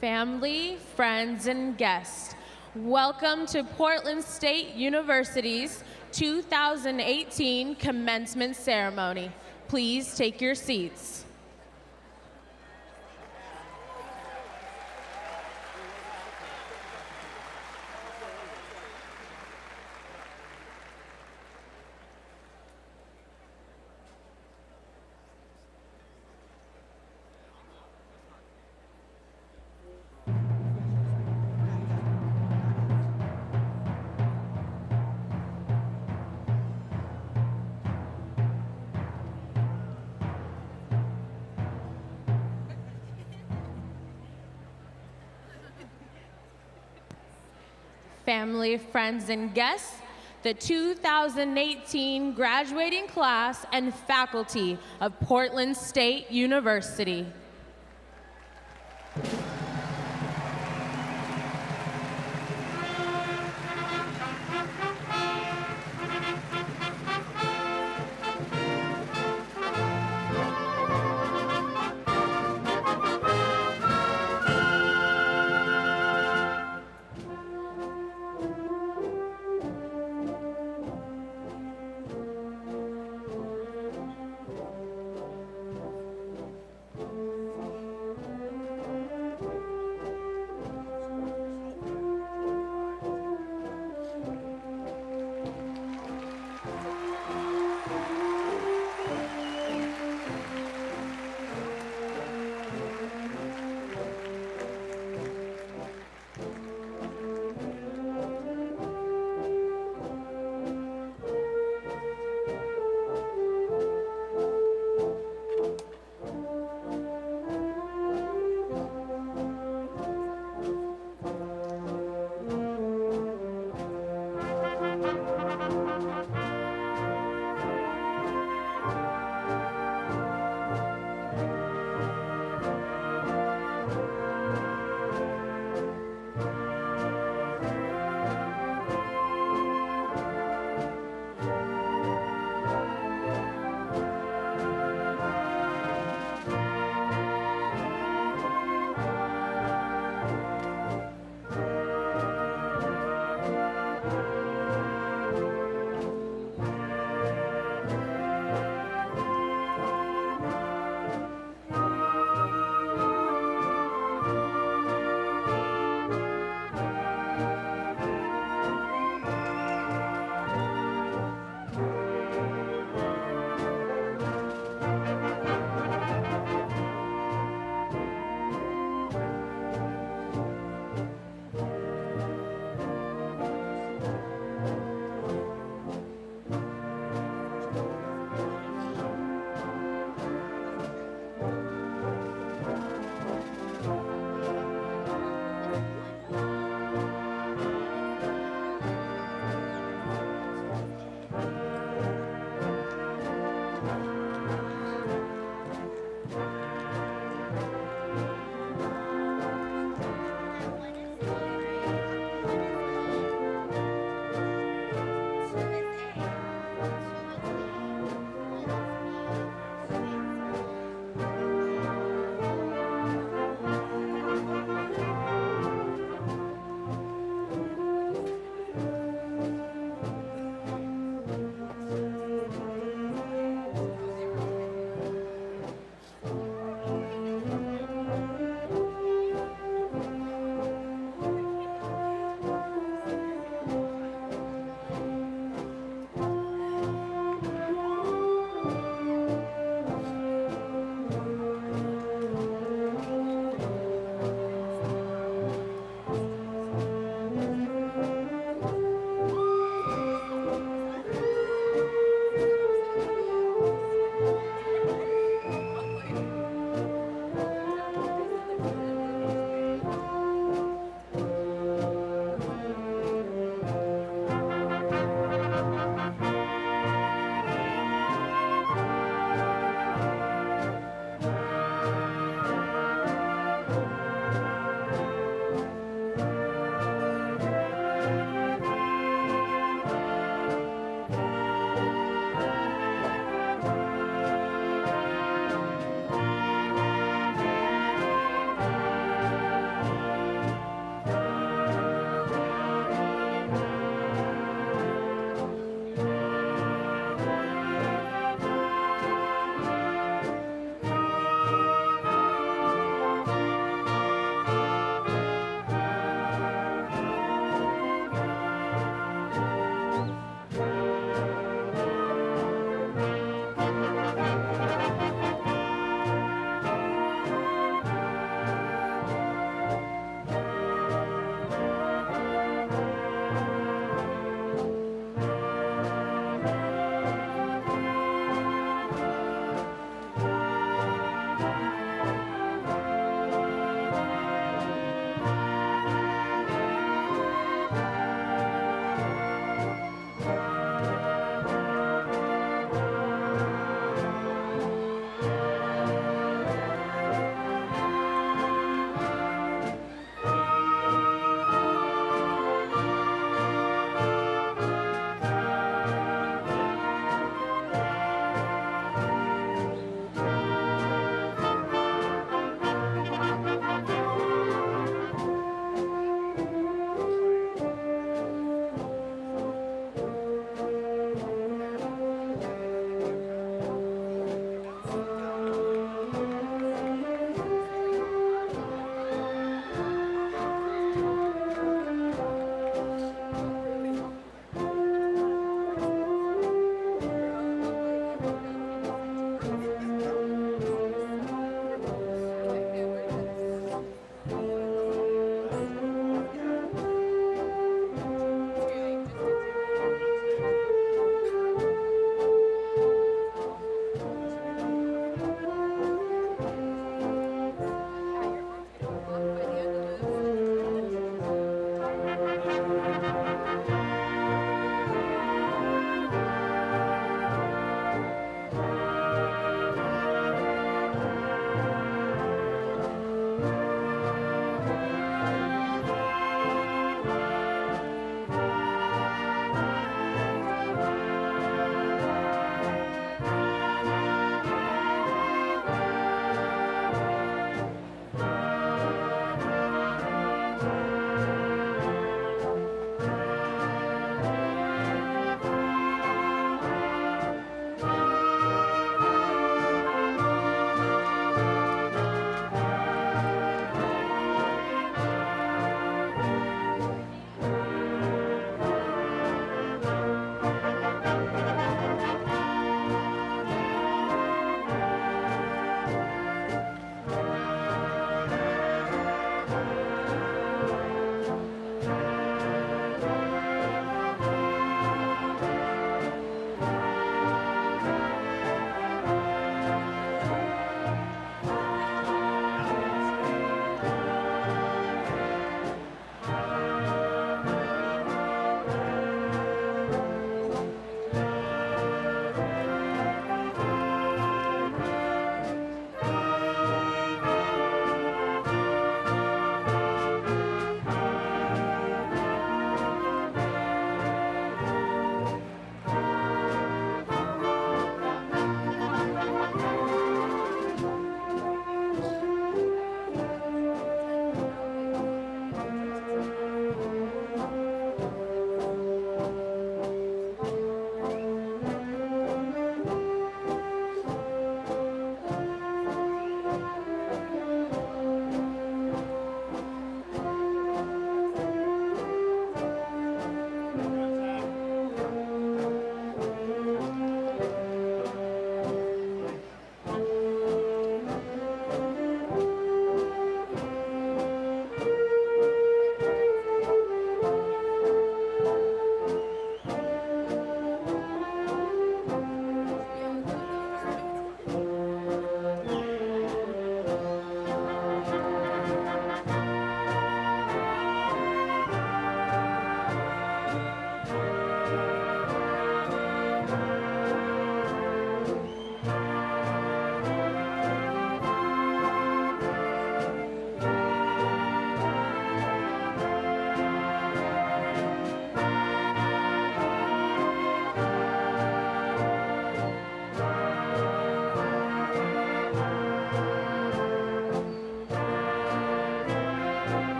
Family, friends, and guests, welcome to Portland State University's 2018 commencement ceremony. Please take your seats. Family, friends, and guests, the 2018 graduating class and faculty of Portland State University.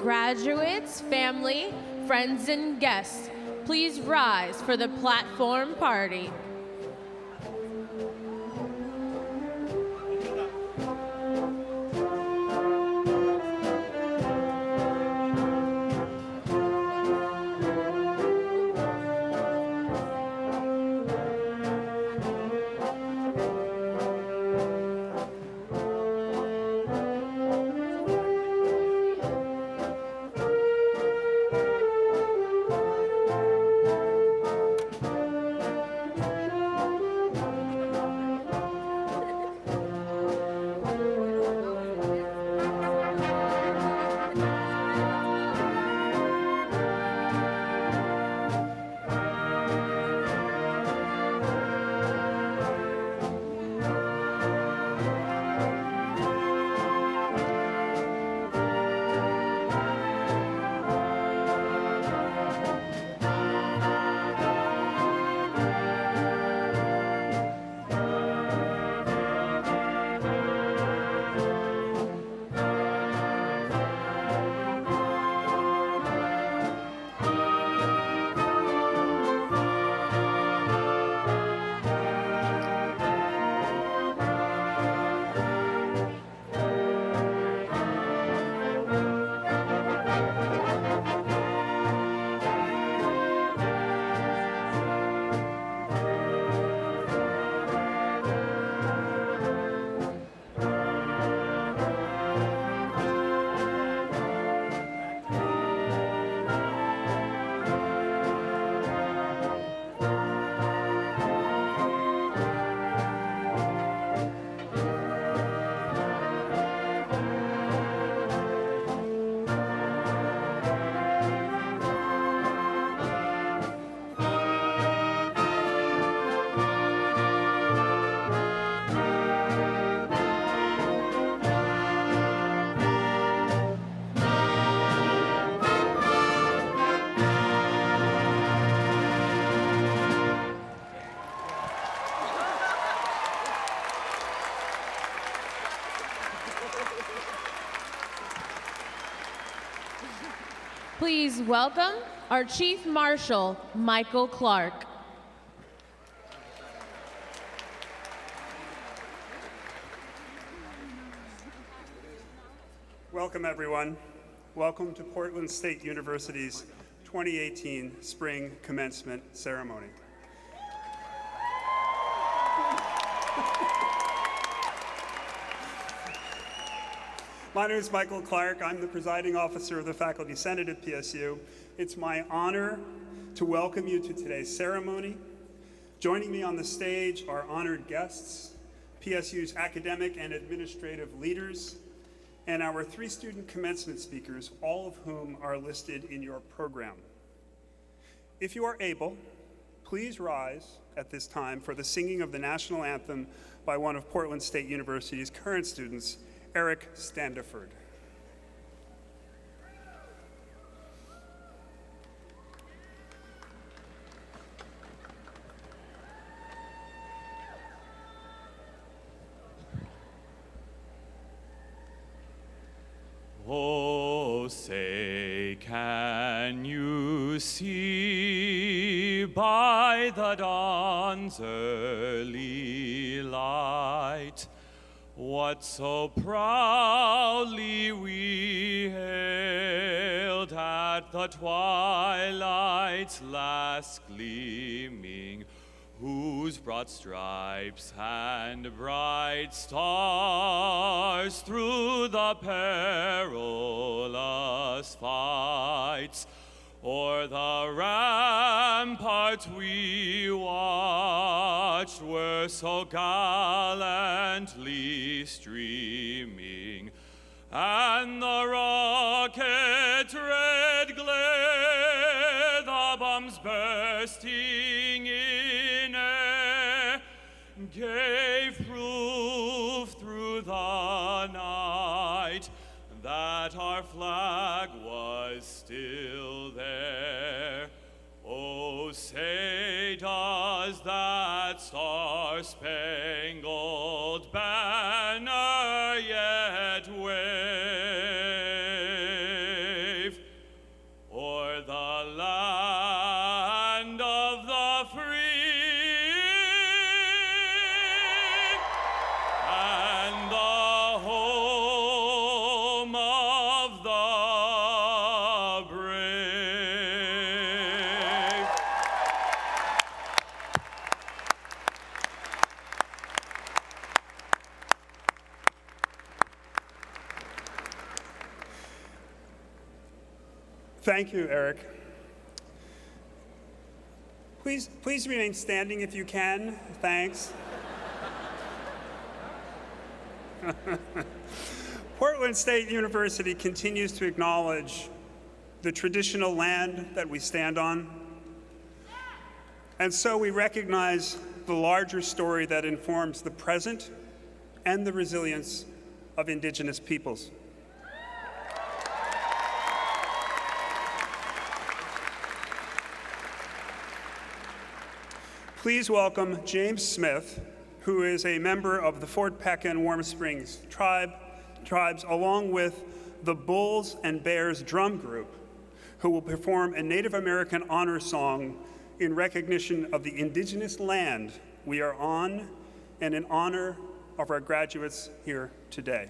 Graduates, family, friends, and guests, please rise for the platform party. Please welcome our Chief Marshal, Michael Clarke. Welcome, everyone. Welcome to Portland State University's 2018 Spring Commencement Ceremony. My name is Michael Clarke. I'm the presiding officer of the Faculty Senate at PSU. It's my honor to welcome you to today's ceremony. Joining me on the stage are honored guests, PSU's academic and administrative leaders, and our 3 student commencement speakers, all of whom are listed in your program. If you are able, please rise at this time for the singing of the national anthem by one of Portland State University's current students, Eric Standiford. Oh, say, can you see by the dawn's early light what so proudly we hailed at the twilight's last gleaming, whose broad stripes and bright stars through the perilous fights o'er the ramparts we watched were so gallantly streaming, and the rocket's red glare, the bombs bursting in air, gave proof through the night that our flag was still there. Oh, say does that star-spangled banner yet wave? Thank you, Eric. Please remain standing if you can. Thanks. Portland State University continues to acknowledge the traditional land that we stand on. And so we recognize the larger story that informs the present and the resilience of Indigenous peoples. Please welcome James Smith, who is a member of the Fort Peck and Warm Springs tribes, along with the Bulls and Bears drum group, who will perform a Native American honor song in recognition of the Indigenous land we are on and in honor of our graduates here today.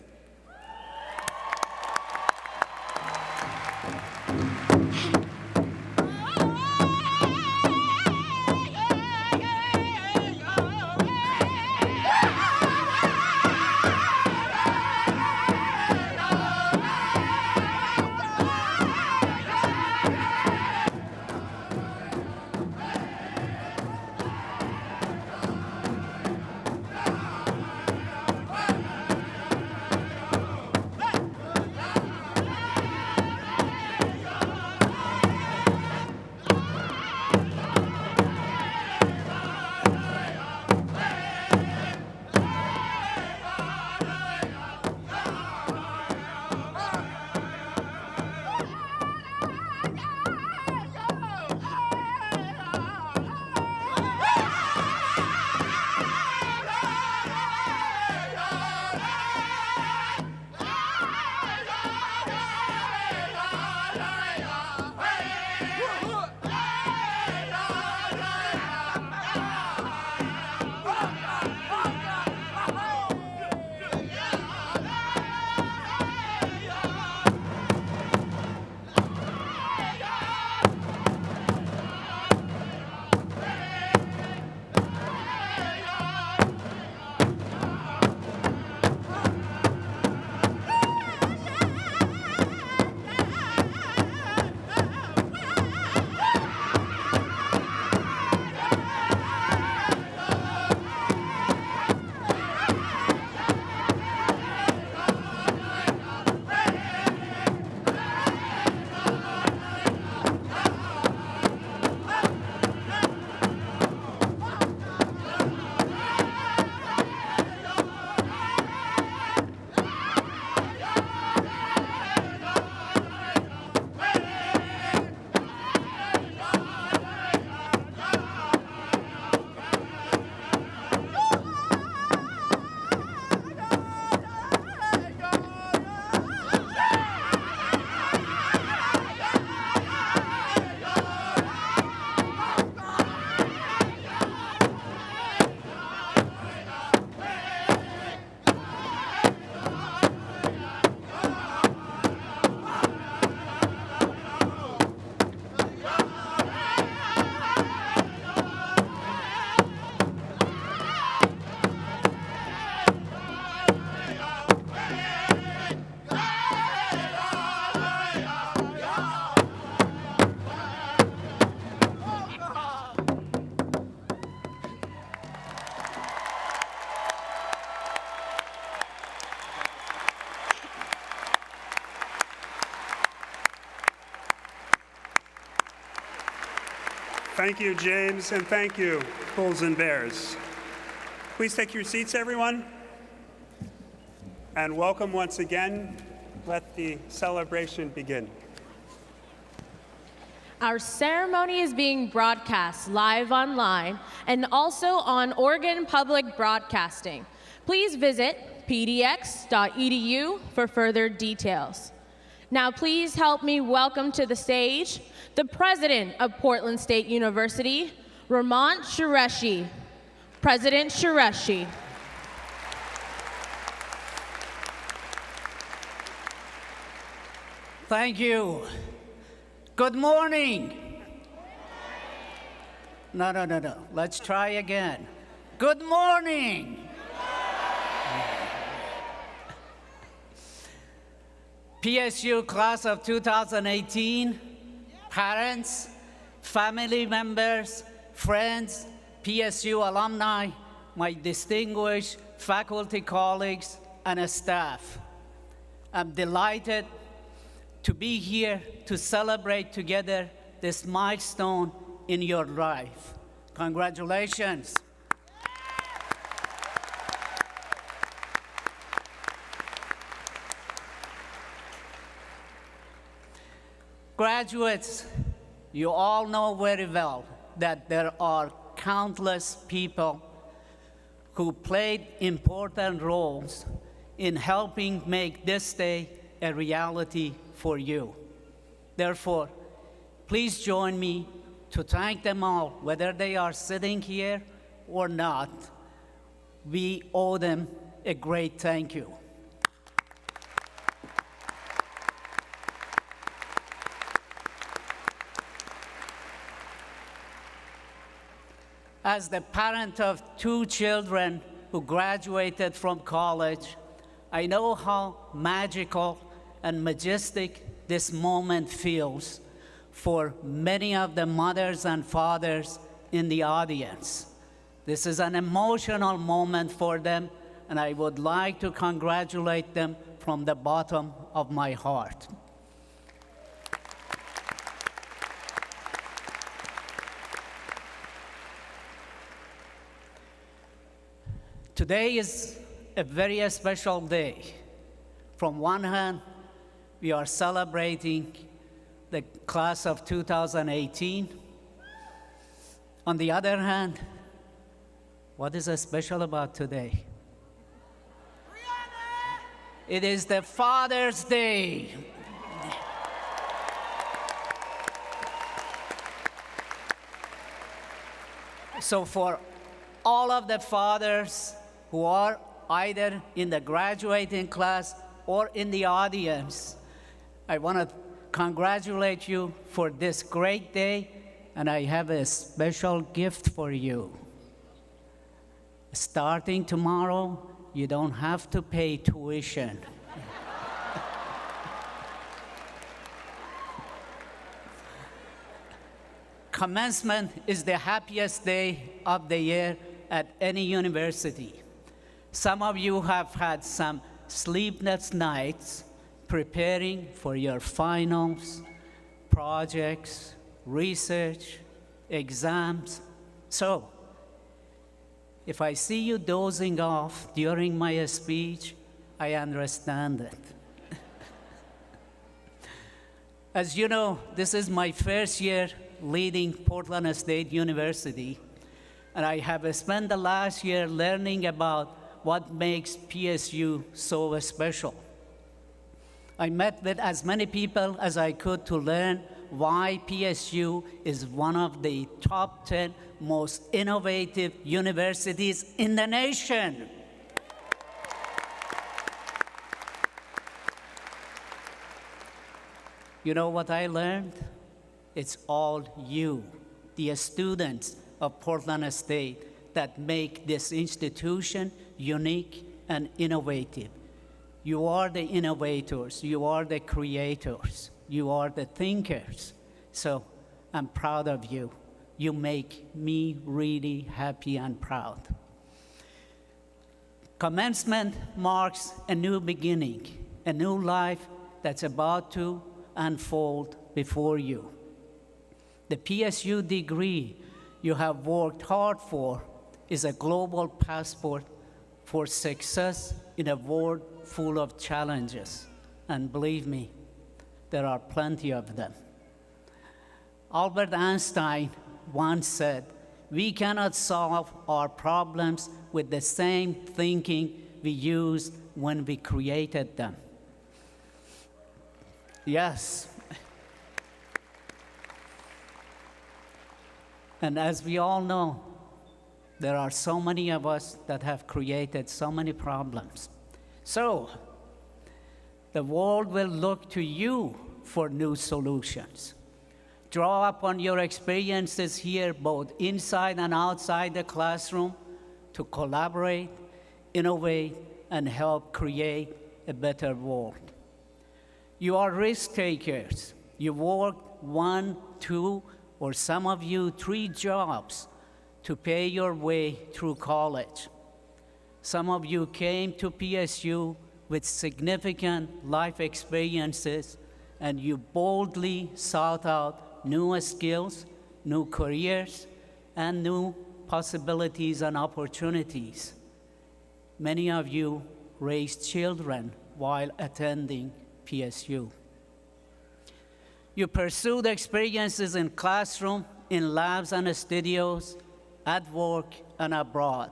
Thank you, James, and thank you, Bulls and Bears. Please take your seats, everyone, and welcome once again. Let the celebration begin. Our ceremony is being broadcast live online and also on Oregon Public Broadcasting. Please visit pdx.edu for further details. Now please help me welcome to the stage the President of Portland State University, Ramont Qureshi. President Qureshi. Thank you. Good morning. No. Let's try again. Good morning. PSU class of 2018, parents, family members, friends, PSU alumni, my distinguished faculty colleagues, and staff. I'm delighted to be here to celebrate together this milestone in your life. Congratulations. Graduates, you all know very well that there are countless people who played important roles in helping make this day a reality for you. Therefore, please join me to thank them all, whether they are sitting here or not. We owe them a great thank you. As the parent of 2 children who graduated from college, I know how magical and majestic this moment feels for many of the mothers and fathers in the audience. This is an emotional moment for them, and I would like to congratulate them from the bottom of my heart. Today is a very special day. From one hand, we are celebrating the class of 2018. On the other hand, what is special about today? It is the Father's Day. So for all of the fathers who are either in the graduating class or in the audience, I want to congratulate you for this great day, and I have a special gift for you. Starting tomorrow, you don't have to pay tuition. Commencement is the happiest day of the year at any university. Some of you have had some sleepless nights preparing for your finals, projects, research, exams. So, if I see you dozing off during my speech, I understand it. As you know, this is my first year leading Portland State University, and I have spent the last year learning about what makes PSU so special. I met with as many people as I could to learn why PSU is one of the top 10 most innovative universities in the nation. You know what I learned? It's all you, the students of Portland State, that make this institution unique and innovative. You are the innovators, you are the creators, you are the thinkers. So I'm proud of you. You make me really happy and proud. Commencement marks a new beginning, a new life that's about to unfold before you. The PSU degree you have worked hard for is a global passport for success in a world full of challenges. And believe me, there are plenty of them. Albert Einstein once said, "We cannot solve our problems with the same thinking we used when we created them." Yes. And as we all know, there are so many of us that have created so many problems. So, the world will look to you for new solutions. Draw upon your experiences here, both inside and outside the classroom, to collaborate, innovate, and help create a better world. You are risk takers. You work 1, 2, or some of you 3 jobs to pay your way through college. Some of you came to PSU with significant life experiences, and you boldly sought out new skills, new careers, and new possibilities and opportunities. Many of you raised children while attending PSU. You pursued experiences in classroom, in labs and studios, at work and abroad.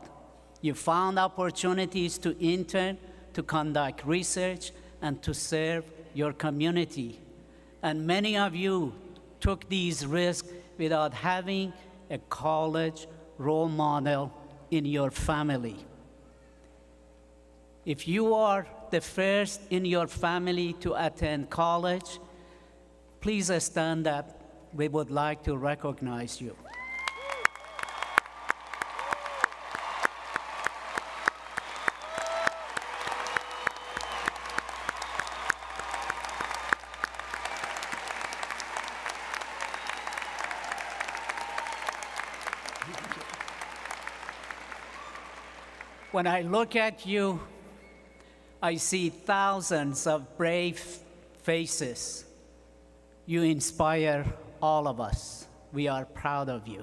You found opportunities to intern, to conduct research, and to serve your community. And many of you took these risks without having a college role model in your family. If you are the first in your family to attend college, please stand up. We would like to recognize you. When I look at you, I see thousands of brave faces. You inspire all of us. We are proud of you.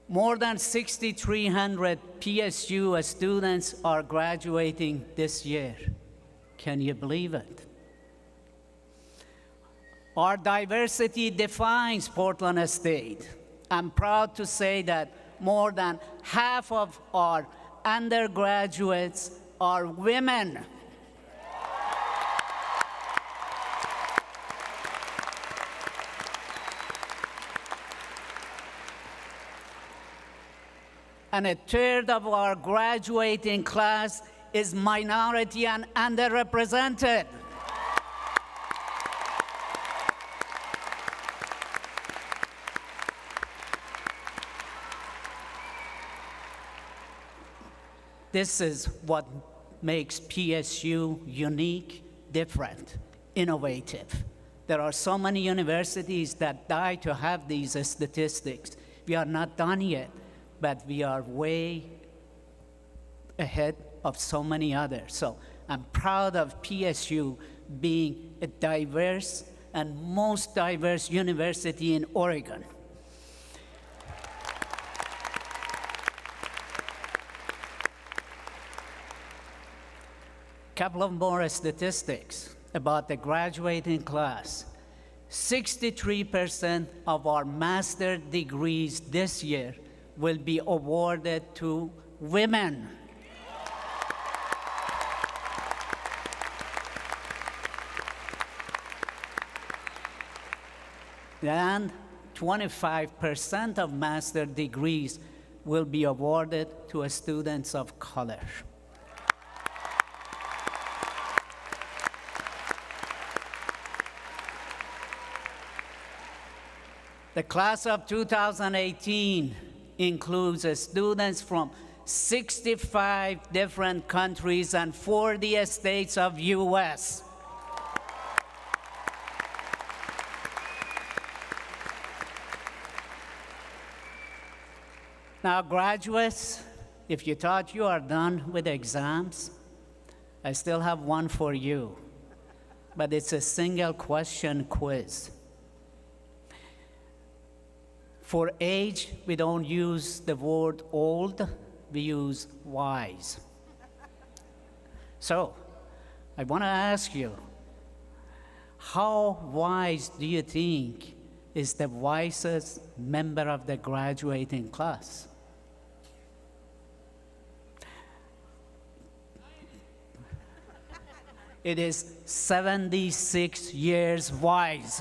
More than 6,300 PSU students are graduating this year. Can you believe it? Our diversity defines Portland State. I'm proud to say that more than half of our undergraduates are women. And a third of our graduating class is minority and underrepresented. This is what makes PSU unique, different, innovative. There are so many universities that die to have these statistics. We are not done yet, but we are way ahead of so many others. So I'm proud of PSU being a diverse and most diverse university in Oregon. Couple of more statistics about the graduating class. 63% of our master's degrees this year will be awarded to women. And 25% of master's degrees will be awarded to students of color. The class of 2018 includes students from 65 different countries and 40 states of US. Now, graduates, if you thought you are done with exams, I still have one for you, but it's a single question quiz. For age, we don't use the word old, we use wise. So, I want to ask you, how wise do you think is the wisest member of the graduating class? It is 76 years wise.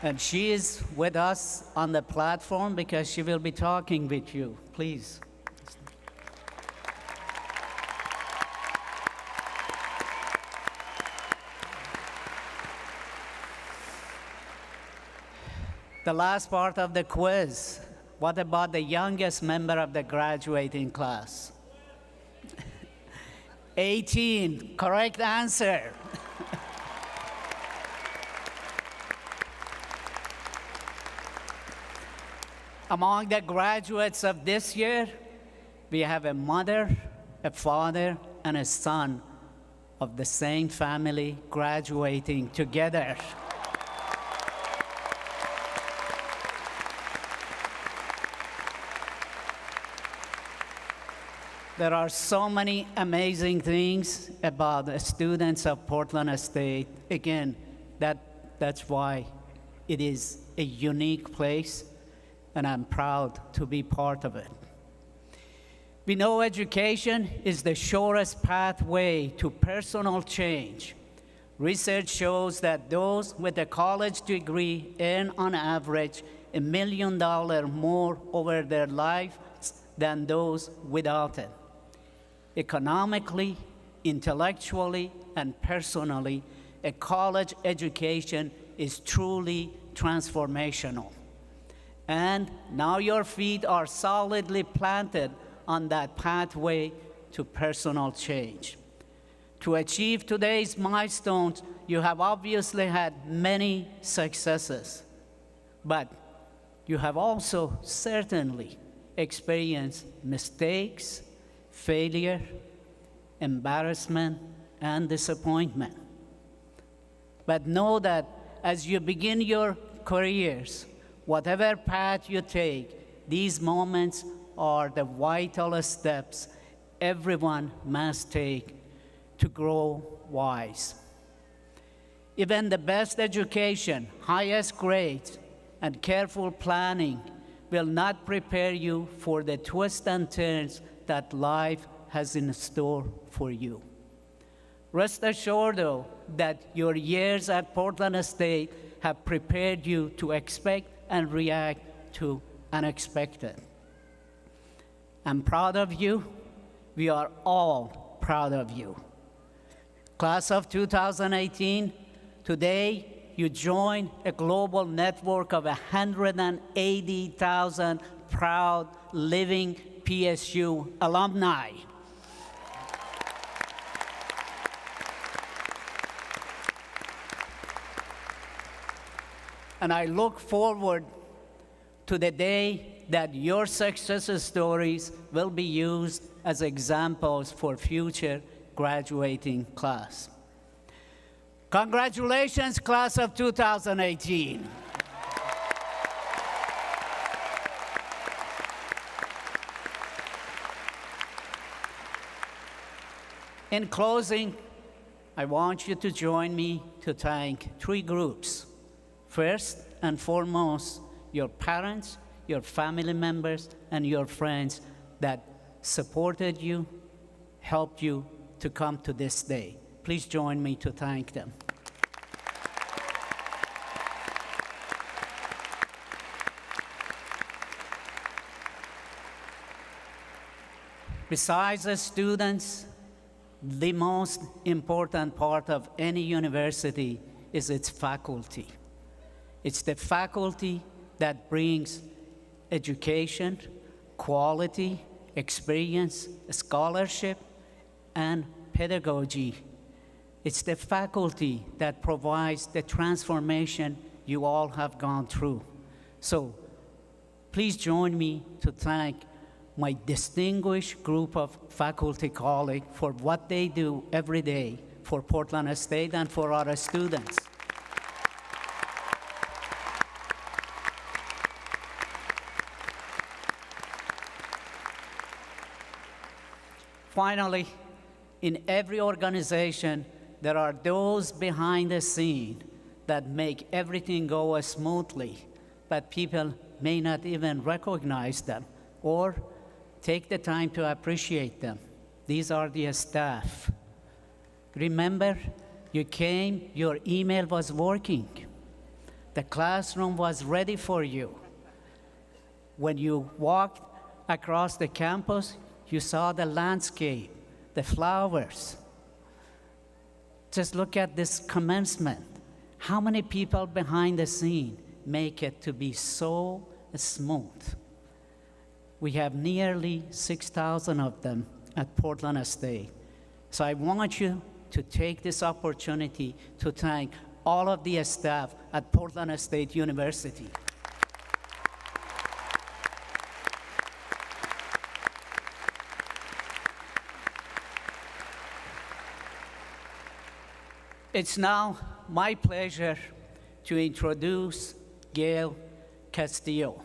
And she is with us on the platform because she will be talking with you. Please. The last part of the quiz, What about the youngest member of the graduating class? 18, correct answer. Among the graduates of this year, we have a mother, a father, and a son of the same family graduating together. There are so many amazing things about the students of Portland State. Again, that's why it is a unique place, and I'm proud to be part of it. We know education is the shortest pathway to personal change. Research shows that those with a college degree earn on average $1 million more over their lives than those without it. Economically, intellectually, and personally, a college education is truly transformational. And now your feet are solidly planted on that pathway to personal change. To achieve today's milestones, you have obviously had many successes, but you have also certainly experienced mistakes, failure, embarrassment, and disappointment. But know that as you begin your careers, whatever path you take, these moments are the vital steps everyone must take to grow wise. Even the best education, highest grades, and careful planning will not prepare you for the twists and turns that life has in store for you. Rest assured, though, that your years at Portland State have prepared you to expect and react to unexpected. I'm proud of you. We are all proud of you. Class of 2018, today you join a global network of 180,000 proud living PSU alumni. And I look forward to the day that your success stories will be used as examples for future graduating class. Congratulations, class of 2018. In closing, I want you to join me to thank three groups. First and foremost, your parents, your family members, and your friends that supported you, helped you to come to this day. Please join me to thank them. Besides the students, the most important part of any university is its faculty. It's the faculty that brings education, quality, experience, scholarship, and pedagogy. It's the faculty that provides the transformation you all have gone through. So please join me to thank my distinguished group of faculty colleagues for what they do every day for Portland State and for our students. Finally, in every organization, there are those behind the scene that make everything go smoothly, but people may not even recognize them or take the time to appreciate them. These are the staff. Remember, you came, your email was working. The classroom was ready for you. When you walked across the campus, you saw the landscape, the flowers. Just look at this commencement. How many people behind the scene make it to be so smooth? We have nearly 6,000 of them at Portland State. So I want you to take this opportunity to thank all of the staff at Portland State University. It's now my pleasure to introduce Gayle Castillo.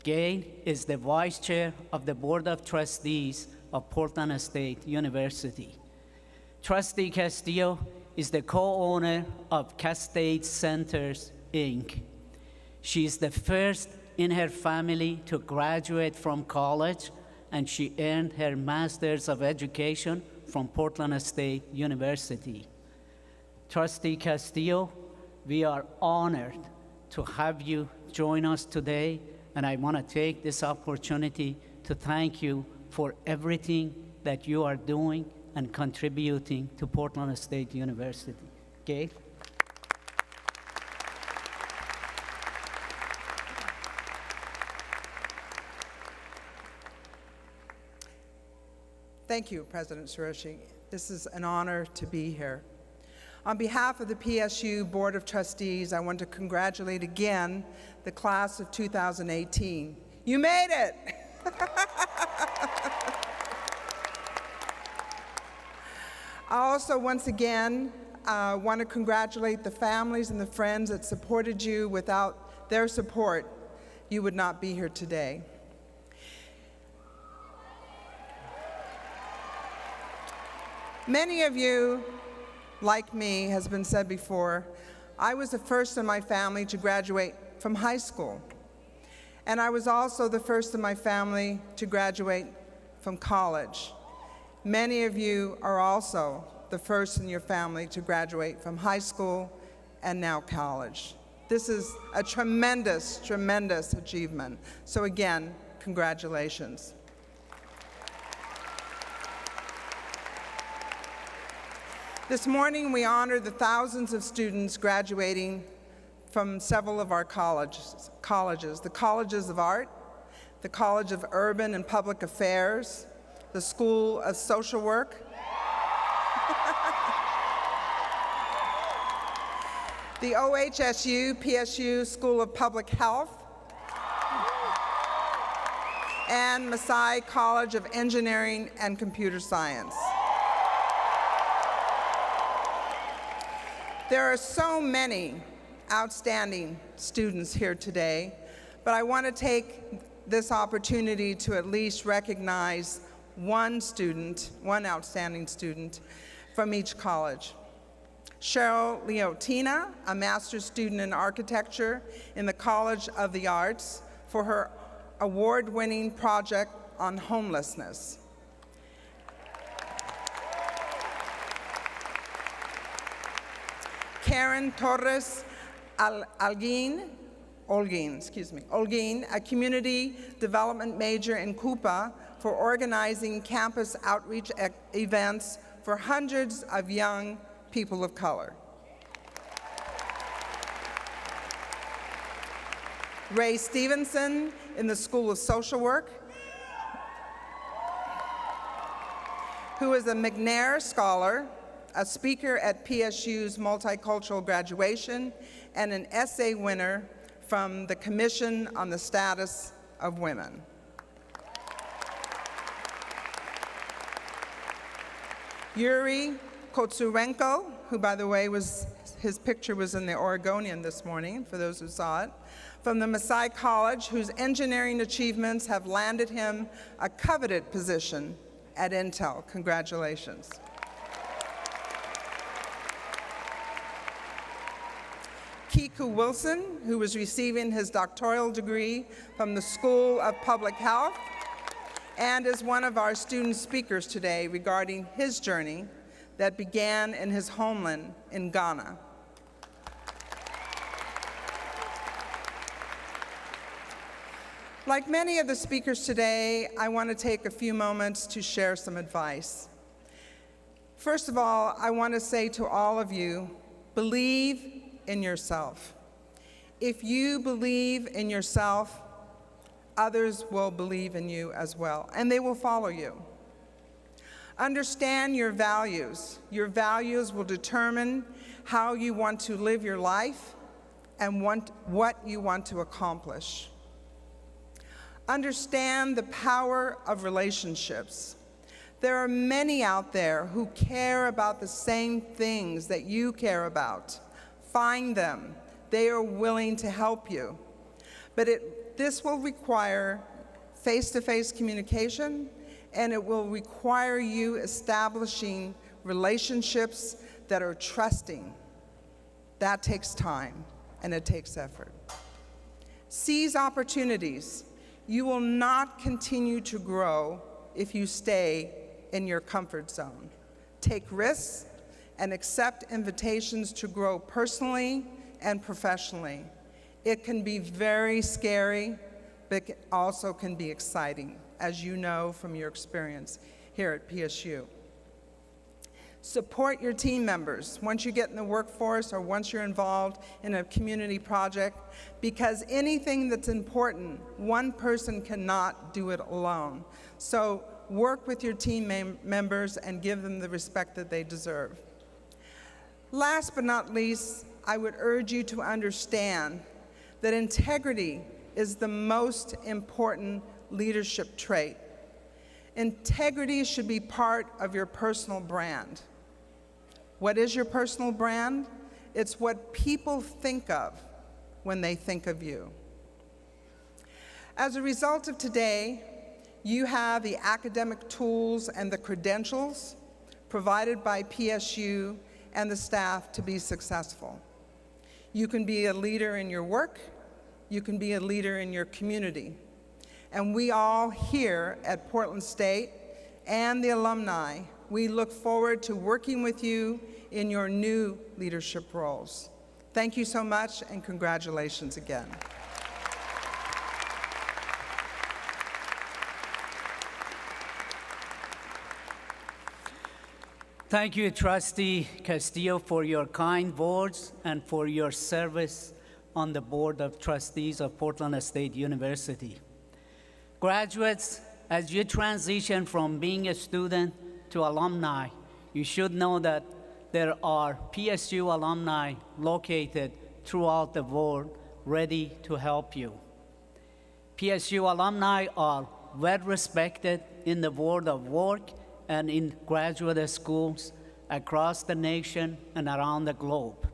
Gayle is the Vice Chair of the Board of Trustees of Portland State University. Trustee Castillo is the co-owner of Castate Centers, Inc. She is the first in her family to graduate from college, and she earned her Master's of Education from Portland State University. Trustee Castillo, we are honored to have you join us today, and I want to take this opportunity to thank you for everything that you are doing and contributing to Portland State University. Gayle? Thank you, President Sureshi. This is an honor to be here. On behalf of the PSU Board of Trustees, I want to congratulate again the class of 2018. You made it! I also, once again, want to congratulate the families and the friends that supported you. Without their support, you would not be here today. Many of you, like me, has been said before, I was the first in my family to graduate from high school. And I was also the first in my family to graduate from college. Many of you are also the first in your family to graduate from high school and now college. This is a tremendous, tremendous achievement. So again, congratulations. This morning, we honor the thousands of students graduating from several of our colleges, the Colleges of Art, the College of Urban and Public Affairs, the School of Social Work, the OHSU, PSU School of Public Health, and Masai College of Engineering and Computer Science. There are so many outstanding students here today, but I want to take this opportunity to at least recognize one student, one outstanding student from each college. Cheryl Leotina, a master's student in architecture in the College of the Arts, for her award-winning project on homelessness. Karen Torres Olguin, a community development major in Cupa, for organizing campus outreach events for hundreds of young people of color. Ray Stevenson in the School of Social Work, who is a McNair Scholar, a speaker at PSU's multicultural graduation, and an essay winner from the Commission on the Status of Women. Yuri Kotsurenko, who, by the way, his picture was in the Oregonian this morning, for those who saw it, from the Masai College, whose engineering achievements have landed him a coveted position at Intel. Congratulations. Kiku Wilson, who was receiving his doctoral degree from the School of Public Health, and is one of our student speakers today regarding his journey that began in his homeland in Ghana. Like many of the speakers today, I want to take a few moments to share some advice. First of all, I want to say to all of you, believe in yourself. If you believe in yourself, others will believe in you as well, and they will follow you. Understand your values. Your values will determine how you want to live your life and what you want to accomplish. Understand the power of relationships. There are many out there who care about the same things that you care about. Find them. They are willing to help you. But this will require face-to-face communication, and it will require you establishing relationships that are trusting. That takes time, and it takes effort. Seize opportunities. You will not continue to grow if you stay in your comfort zone. Take risks and accept invitations to grow personally and professionally. It can be very scary, but it also can be exciting, as you know from your experience here at PSU. Support your team members once you get in the workforce or once you're involved in a community project, because anything that's important, one person cannot do it alone. So work with your team members and give them the respect that they deserve. Last but not least, I would urge you to understand that integrity is the most important leadership trait. Integrity should be part of your personal brand. What is your personal brand? It's what people think of when they think of you. As a result of today, you have the academic tools and the credentials provided by PSU and the staff to be successful. You can be a leader in your work, you can be a leader in your community. And we all here at Portland State and the alumni, we look forward to working with you in your new leadership roles. Thank you so much, and congratulations again. Thank you, Trustee Castillo, for your kind words and for your service on the Board of Trustees of Portland State University. Graduates, as you transition from being a student to alumni, you should know that there are PSU alumni located throughout the world ready to help you. PSU alumni are well respected in the world of work and in graduate schools across the nation and around the globe.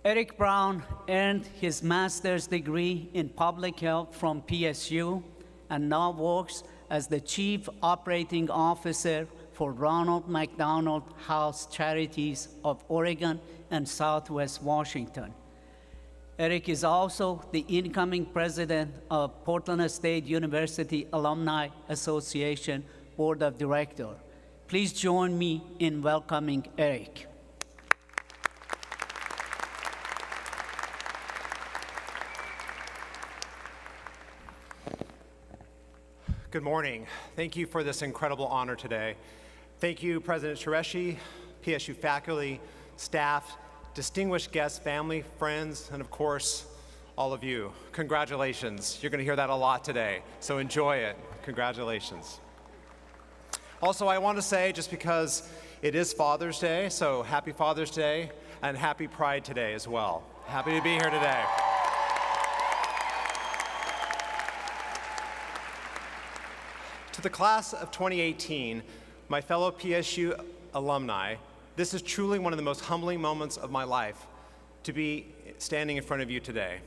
Eric Brown earned his master's degree in public health from PSU and now works as the Chief Operating Officer for Ronald McDonald House Charities of Oregon and Southwest Washington. Eric is also the incoming president of Portland State University Alumni Association Board of Directors. Please join me in welcoming Eric. Good morning. Thank you for this incredible honor today. Thank you, President Qureshi, PSU faculty, staff, distinguished guests, family, friends, and of course, all of you. Congratulations. You're going to hear that a lot today, so enjoy it. Congratulations. Also, I want to say, just because it is Father's Day, so happy Father's Day and happy Pride today as well. Happy to be here today. To the class of 2018, my fellow PSU alumni, this is truly one of the most humbling moments of my life to be standing in front of you today.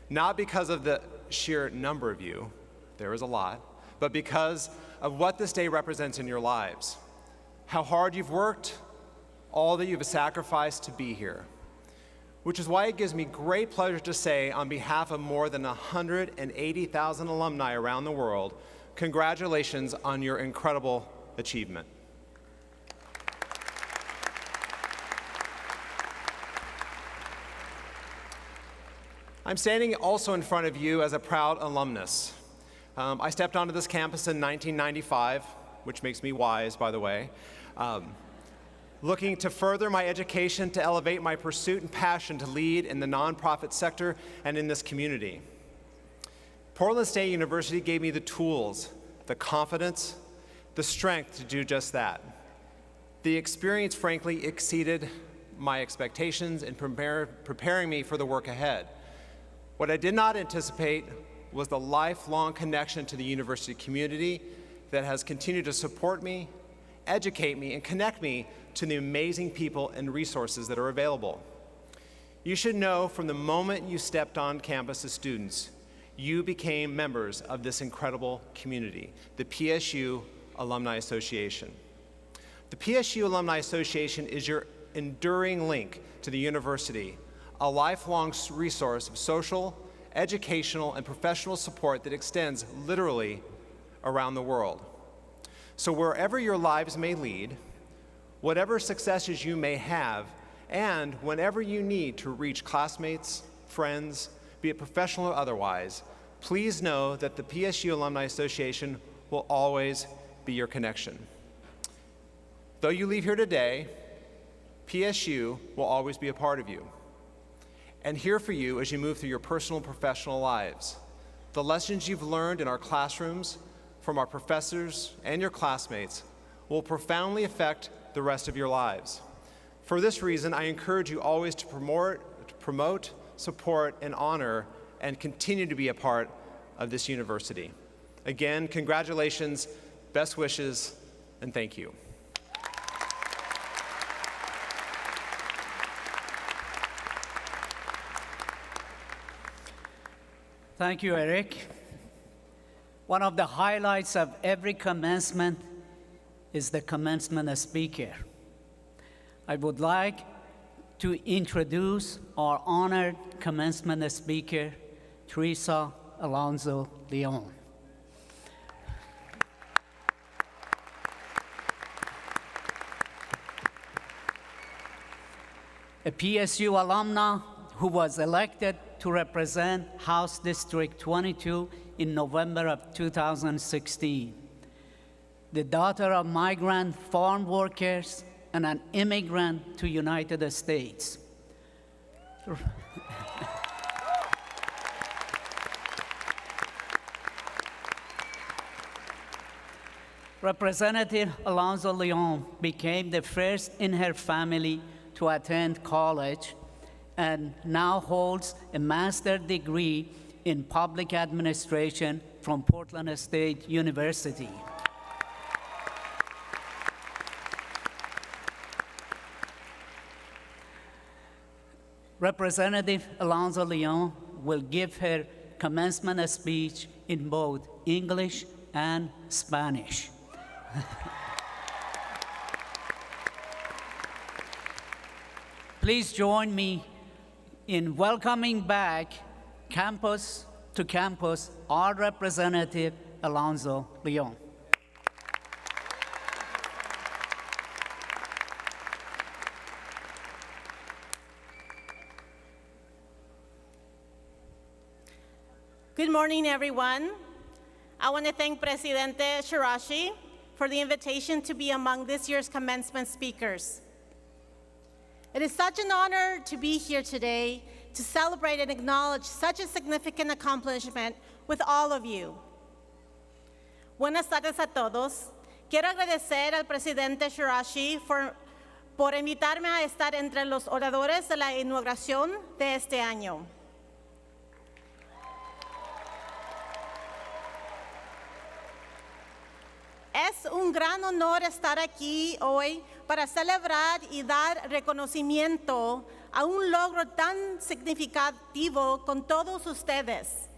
Not because of the sheer number of you, there is a lot, but because of what this day represents in your lives. How hard you've worked, all that you've sacrificed to be here. Which is why it gives me great pleasure to say, on behalf of more than 180,000 alumni around the world, congratulations on your incredible achievement. I'm standing also in front of you as a proud alumnus. I stepped onto this campus in 1995, which makes me wise, by the way, looking to further my education, to elevate my pursuit and passion to lead in the nonprofit sector and in this community. Portland State University gave me the tools, the confidence, the strength to do just that. The experience, frankly, exceeded my expectations in preparing me for the work ahead. What I did not anticipate was the lifelong connection to the university community that has continued to support me, educate me, and connect me to the amazing people and resources that are available. You should know from the moment you stepped on campus as students, you became members of this incredible community, the PSU Alumni Association. The PSU Alumni Association is your enduring link to the university, a lifelong resource of social, educational, and professional support that extends literally around the world. So wherever your lives may lead, whatever successes you may have, and whenever you need to reach classmates, friends, be it professional or otherwise, please know that the PSU Alumni Association will always be your connection. Though you leave here today, PSU will always be a part of you and here for you as you move through your personal and professional lives. The lessons you've learned in our classrooms from our professors and your classmates will profoundly affect the rest of your lives. For this reason, I encourage you always to promote, support, and honor, and continue to be a part of this university. Again, congratulations, best wishes, and thank you. Thank you, Eric. One of the highlights of every commencement is the commencement speaker. I would like to introduce our honored commencement speaker, Theresa Alonzo, Lyon. A PSU alumna who was elected to represent House District 22 in November of 2016. The daughter of migrant farm workers and an immigrant to United States. Representative Alonzo Lyon became the first in her family to attend college and now holds a master's degree in public administration from Portland State University. Representative Alonzo Lyon will give her commencement speech in both English and Spanish. Please join me in welcoming back campus to campus our representative, Alonzo Lyon. Good morning, everyone. I want to thank Presidente Shirashi for the invitation to be among this year's commencement speakers. It is such an honor to be here today to celebrate and acknowledge such a significant accomplishment with all of you. Buenas tardes a todos. Quiero agradecer al Presidente Shirashi por invitarme a estar entre los oradores de la inauguración de este año. Es un gran honor estar aquí hoy para celebrar y dar reconocimiento a un logro tan significativo con todos ustedes.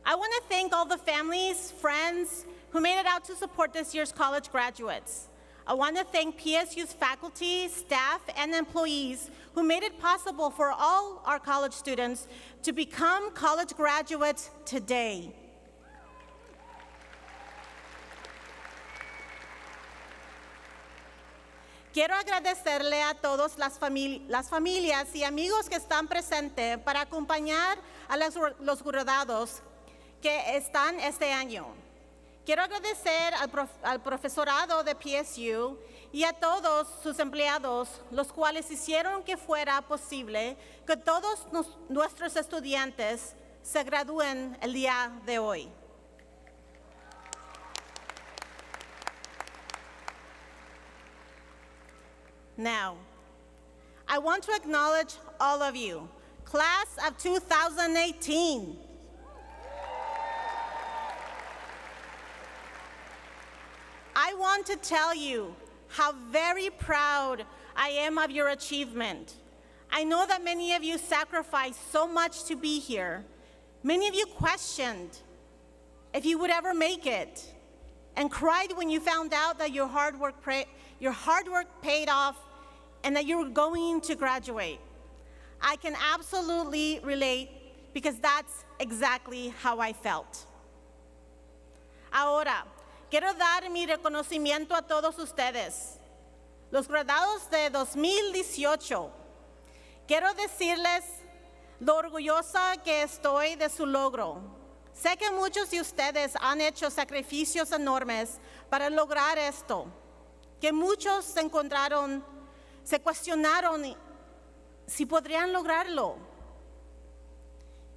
I want to thank all the families, friends who made it out to support this year's college graduates. I want to thank PSU's faculty, staff, and employees who made it possible for all our college students to become college graduates today. Quiero agradecerle a todas las familias y amigos que están presentes para acompañar a los graduados que están este año. Quiero agradecer al profesorado de PSU y a todos sus empleados, los cuales hicieron que fuera posible que todos nuestros estudiantes se gradúen el día de hoy. Now, I want to acknowledge all of you, class of 2018. I want to tell you how very proud I am of your achievement. I know that many of you sacrificed so much to be here. Many of you questioned if you would ever make it and cried when you found out that your hard work paid off and that you were going to graduate. I can absolutely relate because that's exactly how I felt. Ahora, quiero dar mi reconocimiento a todos ustedes, los graduados de 2018. Quiero decirles lo orgullosa que estoy de su logro. Sé que muchos de ustedes han hecho sacrificios enormes para lograr esto, que muchos se cuestionaron si podrían lograrlo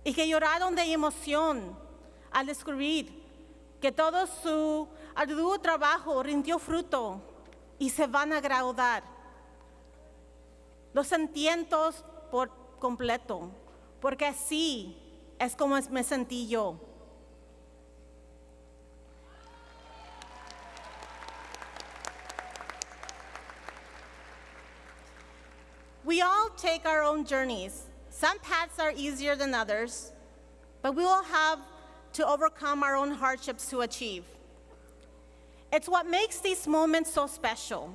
y que lloraron de emoción al descubrir que todo su arduo trabajo rindió fruto y se van a graduar. Los entiendo por completo, porque así es como me sentí yo. We all take our own journeys. Some paths are easier than others, but we all have to overcome our own hardships to achieve. It's what makes these moments so special.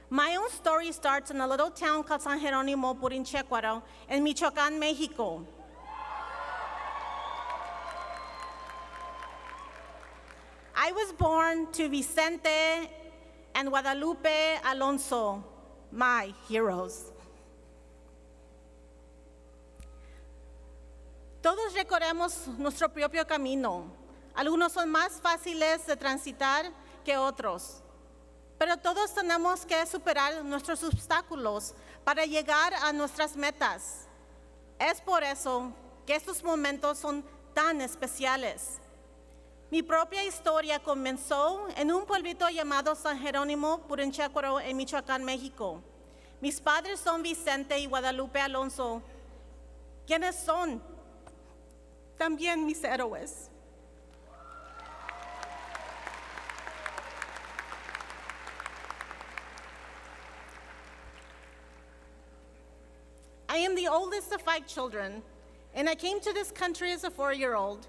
My own story starts in a little town called San Jerónimo, Purinchecuaro, in Michoacán, Mexico. I was born to Vicente and Guadalupe Alonzo, my heroes. Todos recorremos nuestro propio camino. Algunos son más fáciles de transitar que otros, pero todos tenemos que superar nuestros obstáculos para llegar a nuestras metas. Es por eso que estos momentos son tan especiales. Mi propia historia comenzó en un pueblito llamado San Jerónimo, Purinchecuaro, en Michoacán, México. Mis padres son Vicente y Guadalupe Alonzo, quienes son también mis héroes. I am the oldest of 5 children, and I came to this country as a 4-year-old.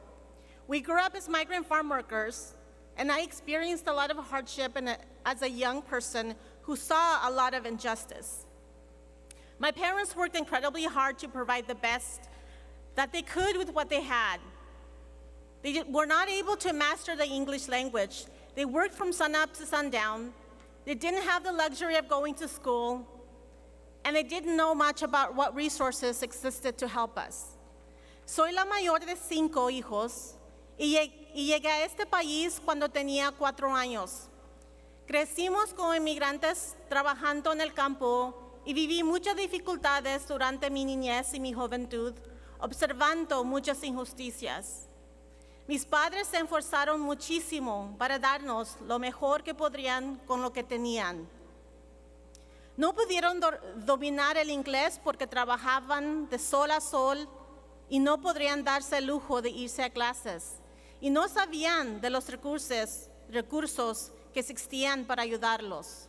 We grew up as migrant farm workers, and I experienced a lot of hardship as a young person who saw a lot of injustice. My parents worked incredibly hard to provide the best that they could with what they had. They were not able to master the English language. They worked from sunup to sundown. They didn't have the luxury of going to school, and they didn't know much about what resources existed to help us. Soy la mayor de 5 hijos, y llegué a este país cuando tenía 4 años. Crecimos como inmigrantes trabajando en el campo y viví muchas dificultades durante mi niñez y mi juventud, observando muchas injusticias. Mis padres se esforzaron muchísimo para darnos lo mejor que podrían con lo que tenían. No pudieron dominar el inglés porque trabajaban de sol a sol y no podrían darse el lujo de irse a clases. Y no sabían de los recursos que existían para ayudarlos.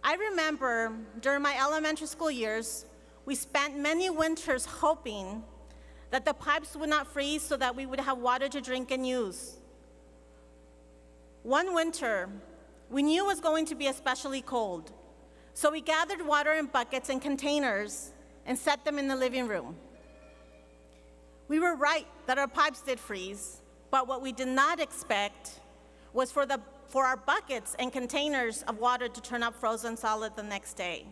I remember during my elementary school years, we spent many winters hoping that the pipes would not freeze so that we would have water to drink and use. One winter, we knew it was going to be especially cold, so we gathered water in buckets and containers and set them in the living room. We were right that our pipes did freeze, but what we did not expect was for our buckets and containers of water to turn up frozen solid the next day.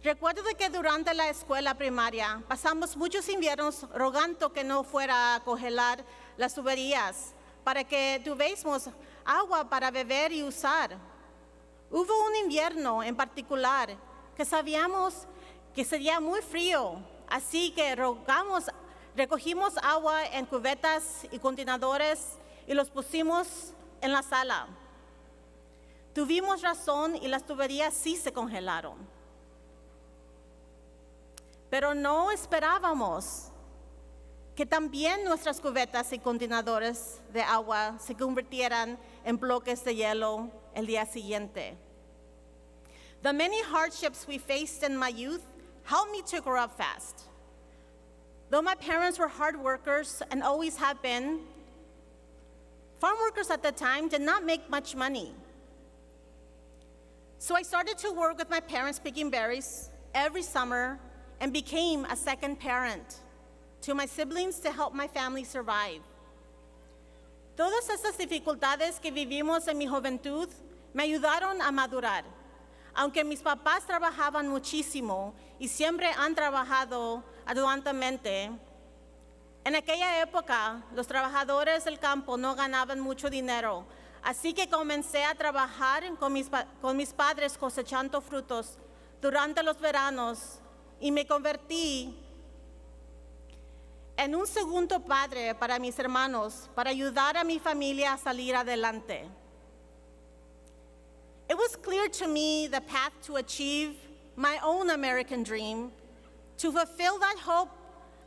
Recuerdo que durante la escuela primaria pasamos muchos inviernos rogando que no fuera a congelar las tuberías para que tuviésemos agua para beber y usar. Hubo un invierno en particular que sabíamos que sería muy frío, así que rogamos Recogimos agua en cubetas y contenedores y los pusimos en la sala. Tuvimos razón y las tuberías sí se congelaron. Pero no esperábamos que también nuestras cubetas y contenedores de agua se convirtieran en bloques de hielo el día siguiente. The many hardships we faced in my youth helped me to grow up fast. Though my parents were hard workers and always have been, farm workers at the time did not make much money. So I started to work with my parents picking berries every summer and became a second parent to my siblings to help my family survive. Todas estas dificultades que vivimos en mi juventud me ayudaron a madurar. Aunque mis papás trabajaban muchísimo y siempre han trabajado arduamente, en aquella época los trabajadores del campo no ganaban mucho dinero, así que comencé a trabajar con mis padres cosechando frutos durante los veranos y me convertí en un segundo padre para mis hermanos, para ayudar a mi familia a salir adelante. It was clear to me the path to achieve my own American dream, to fulfill that hope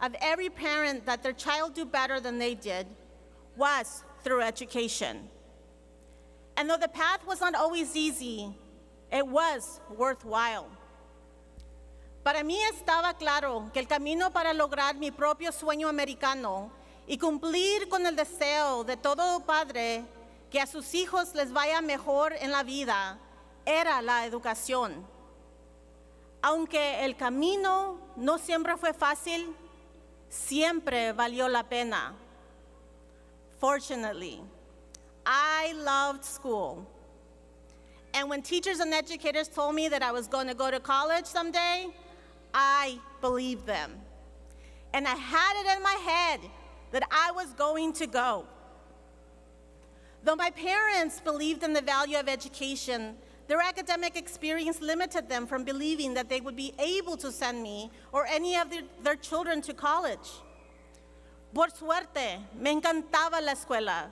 of every parent that their child do better than they did, was through education. And though the path was not always easy, it was worthwhile. Para mí estaba claro que el camino para lograr mi propio sueño americano y cumplir con el deseo de todo padre que a sus hijos les vaya mejor en la vida era la educación. Aunque el camino no siempre fue fácil, siempre valió la pena. Fortunately, I loved school. And when teachers and educators told me that I was going to go to college someday, I believed them. And I had it in my head that I was going to go. Though my parents believed in the value of education, their academic experience limited them from believing that they would be able to send me or any of their children to college. Por suerte, me encantaba la escuela.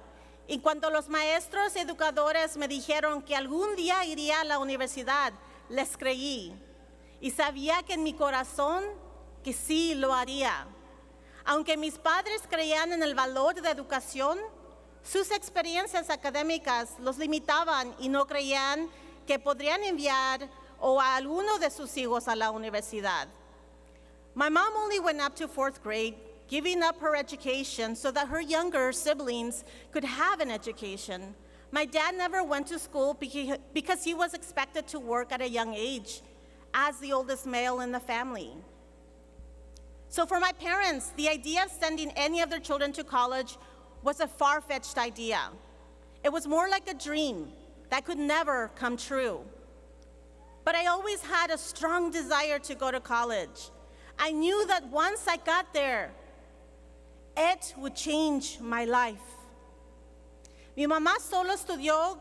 Y cuando los maestros y educadores me dijeron que algún día iría a la universidad, les creí. Y sabía que en mi corazón que sí lo haría. Aunque mis padres creían en el valor de la educación, sus experiencias académicas los limitaban y no creían que podrían enviar a alguno de sus hijos a la universidad. My mom only went up to 4th grade, giving up her education so that her younger siblings could have an education. My dad never went to school because he was expected to work at a young age as the oldest male in the family. So for my parents, the idea of sending any of their children to college was a far-fetched idea. It was more like a dream that could never come true. But I always had a strong desire to go to college. I knew that once I got there, it would change my life. Mi mamá solo estudió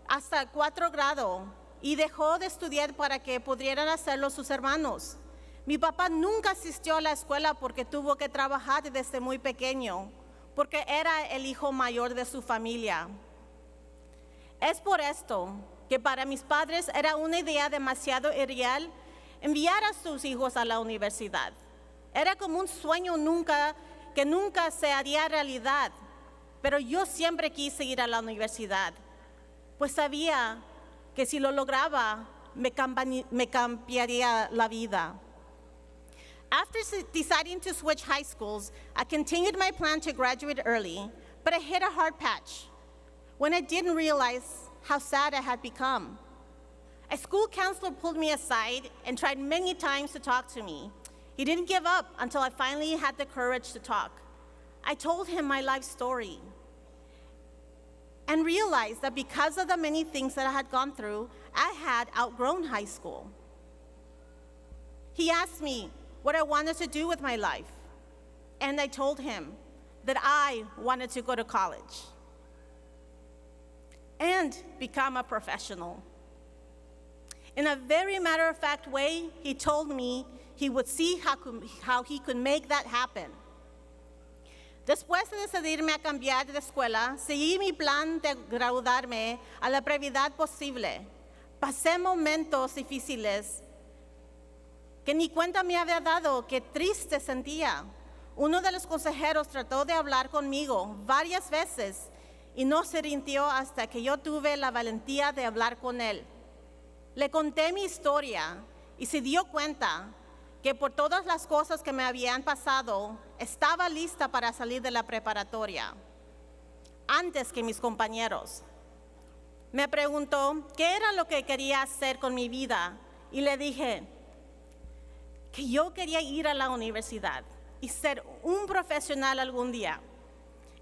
hasta 4 grado y dejó de estudiar para que pudieran hacerlo sus hermanos. Mi papá nunca asistió a la escuela porque tuvo que trabajar desde muy pequeño, porque era el hijo mayor de su familia. Es por esto que para mis padres era una idea demasiado irreal enviar a sus hijos a la universidad. Era como un sueño que nunca se haría realidad, pero yo siempre quise ir a la universidad, pues sabía que si lo lograba, me cambiaría la vida. After deciding to switch high schools, I continued my plan to graduate early, but I hit a hard patch when I didn't realize how sad I had become. A school counselor pulled me aside and tried many times to talk to me. He didn't give up until I finally had the courage to talk. I told him my life story and realized that because of the many things that I had gone through, I had outgrown high school. He asked me what I wanted to do with my life, and I told him that I wanted to go to college and become a professional. In a very matter-of-fact way, he told me he would see how he could make that happen. Después de decidirme a cambiar de escuela, seguí mi plan de graduarme a la brevedad posible. Pasé momentos difíciles que ni cuenta me había dado, qué triste sentía. Uno de los consejeros trató de hablar conmigo varias veces y no se rindió hasta que yo tuve la valentía de hablar con él. Le conté mi historia y se dio cuenta que por todas las cosas que me habían pasado, estaba lista para salir de la preparatoria antes que mis compañeros. Me preguntó qué era lo que quería hacer con mi vida y le dije que yo quería ir a la universidad y ser un profesional algún día.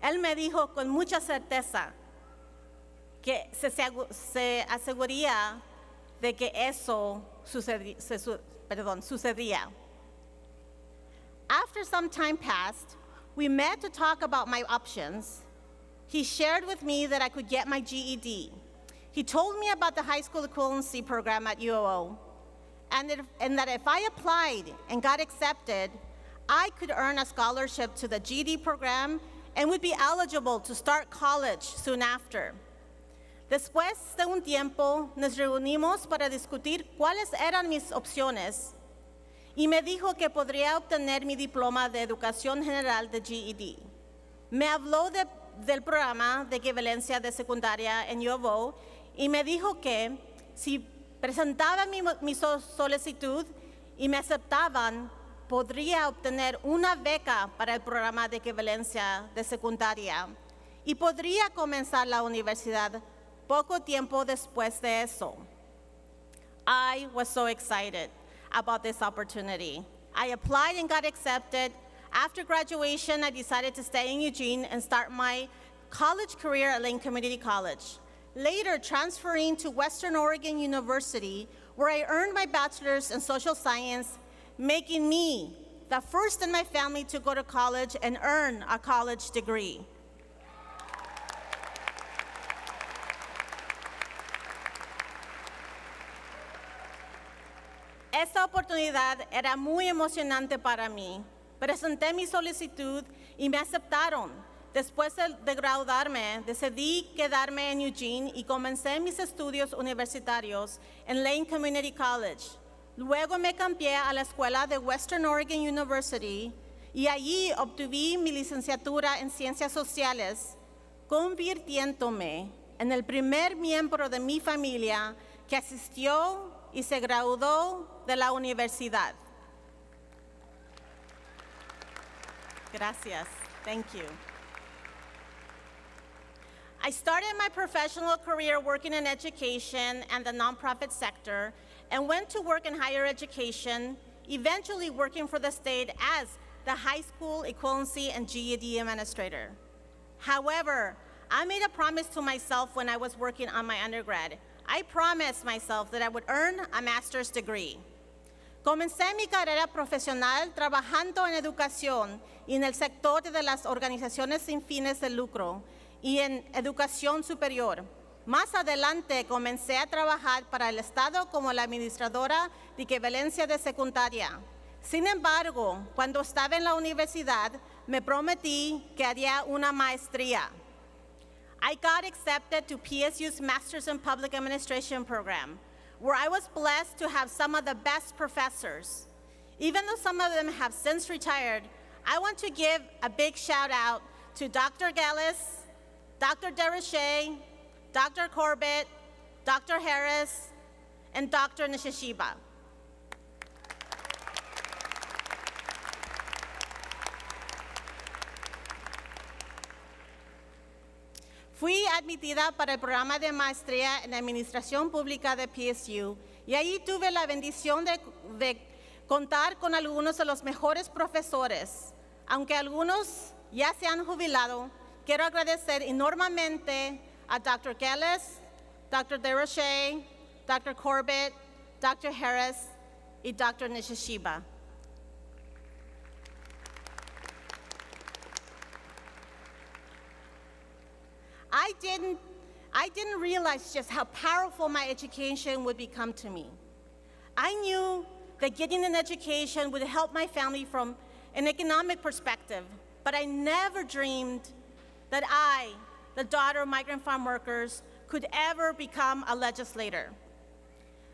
Él me dijo con mucha certeza que se aseguraría de que eso sucedía. After some time passed, we met to talk about my options. He shared with me that I could get my GED. He told me about the high school equivalency program at UO, and that if I applied and got accepted, I could earn a scholarship to the GED program and would be eligible to start college soon after. Después de un tiempo, nos reunimos para discutir cuáles eran mis opciones y me dijo que podría obtener mi diploma de educación general de GED. Me habló del programa de equivalencia de secundaria en UO y me dijo que si presentaba mi solicitud y me aceptaban, podría obtener una beca para el programa de equivalencia de secundaria y podría comenzar la universidad poco tiempo después de eso. I was so excited about this opportunity. I applied and got accepted. After graduation, I decided to stay in Eugene and start my college career at Lane Community College. Later, transferring to Western Oregon University, where I earned my bachelor's in social science, making me the first in my family to go to college and earn a college degree. Esta oportunidad era muy emocionante para mí. Presenté mi solicitud y me aceptaron. Después de graduarme, decidí quedarme en Eugene y comencé mis estudios universitarios en Lane Community College. Luego me cambié a la escuela de Western Oregon University y allí obtuve mi licenciatura en Ciencias Sociales, convirtiéndome en el primer miembro de mi familia que asistió y se graduó de la universidad. Gracias. Thank you. I started my professional career working in education and the nonprofit sector and went to work in higher education, eventually working for the state as the high school equivalency and GED administrator. However, I made a promise to myself when I was working on my undergrad. I promised myself that I would earn a master's degree. Comencé mi carrera profesional trabajando en educación y en el sector de las organizaciones sin fines de lucro y en educación superior. Más adelante comencé a trabajar para el Estado como la administradora de equivalencia de secundaria. Sin embargo, cuando estaba en la universidad, me prometí que haría una maestría. I got accepted to PSU's Master's in Public Administration program, where I was blessed to have some of the best professors. Even though some of them have since retired, I want to give a big shout out to Dr. Gillis, Dr. Theresa, Dr. Corbett, Dr. Harris, and Dr. Nishishiba. Fui admitida para el programa de maestría en Administración Pública de PSU y ahí tuve la bendición de contar con algunos de los mejores profesores. Aunque algunos ya se han jubilado, quiero agradecer enormemente a Dr. Gillis, Dr. Theresa, Dr. Corbett, Dr. Harris, y Dr. Nishishiba. I didn't realize just how powerful my education would become to me. I knew that getting an education would help my family from an economic perspective, but I never dreamed that I, the daughter of migrant farm workers, could ever become a legislator.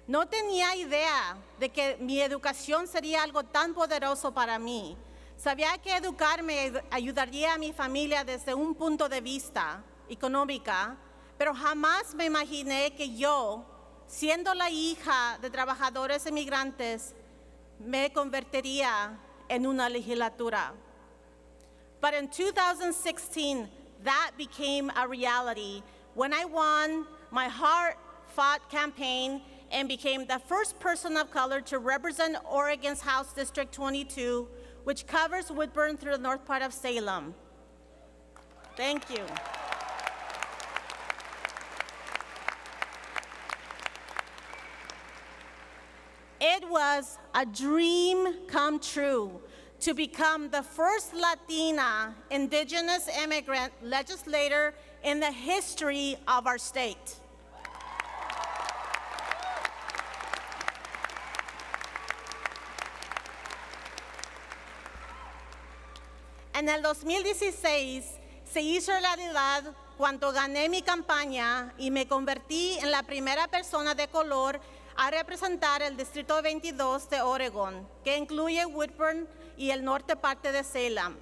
No tenía idea de que mi educación sería algo tan poderoso para mí. Sabía que educarme ayudaría a mi familia desde un punto de vista económico, pero jamás me imaginé que yo, siendo la hija de trabajadores inmigrantes, me convertiría en una legislatura. But in 2016, that became a reality when I won my hard-fought campaign and became the first person of color to represent Oregon's House District 22, which covers Woodburn through the north part of Salem. Thank you. It was a dream come true to become the first Latina indigenous immigrant legislator in the history of our state. En el 2016 se hizo realidad cuando gané mi campaña y me convertí en la primera persona de color a representar el Distrito 22 de Oregon, que incluye Woodburn y el norte parte de Salem.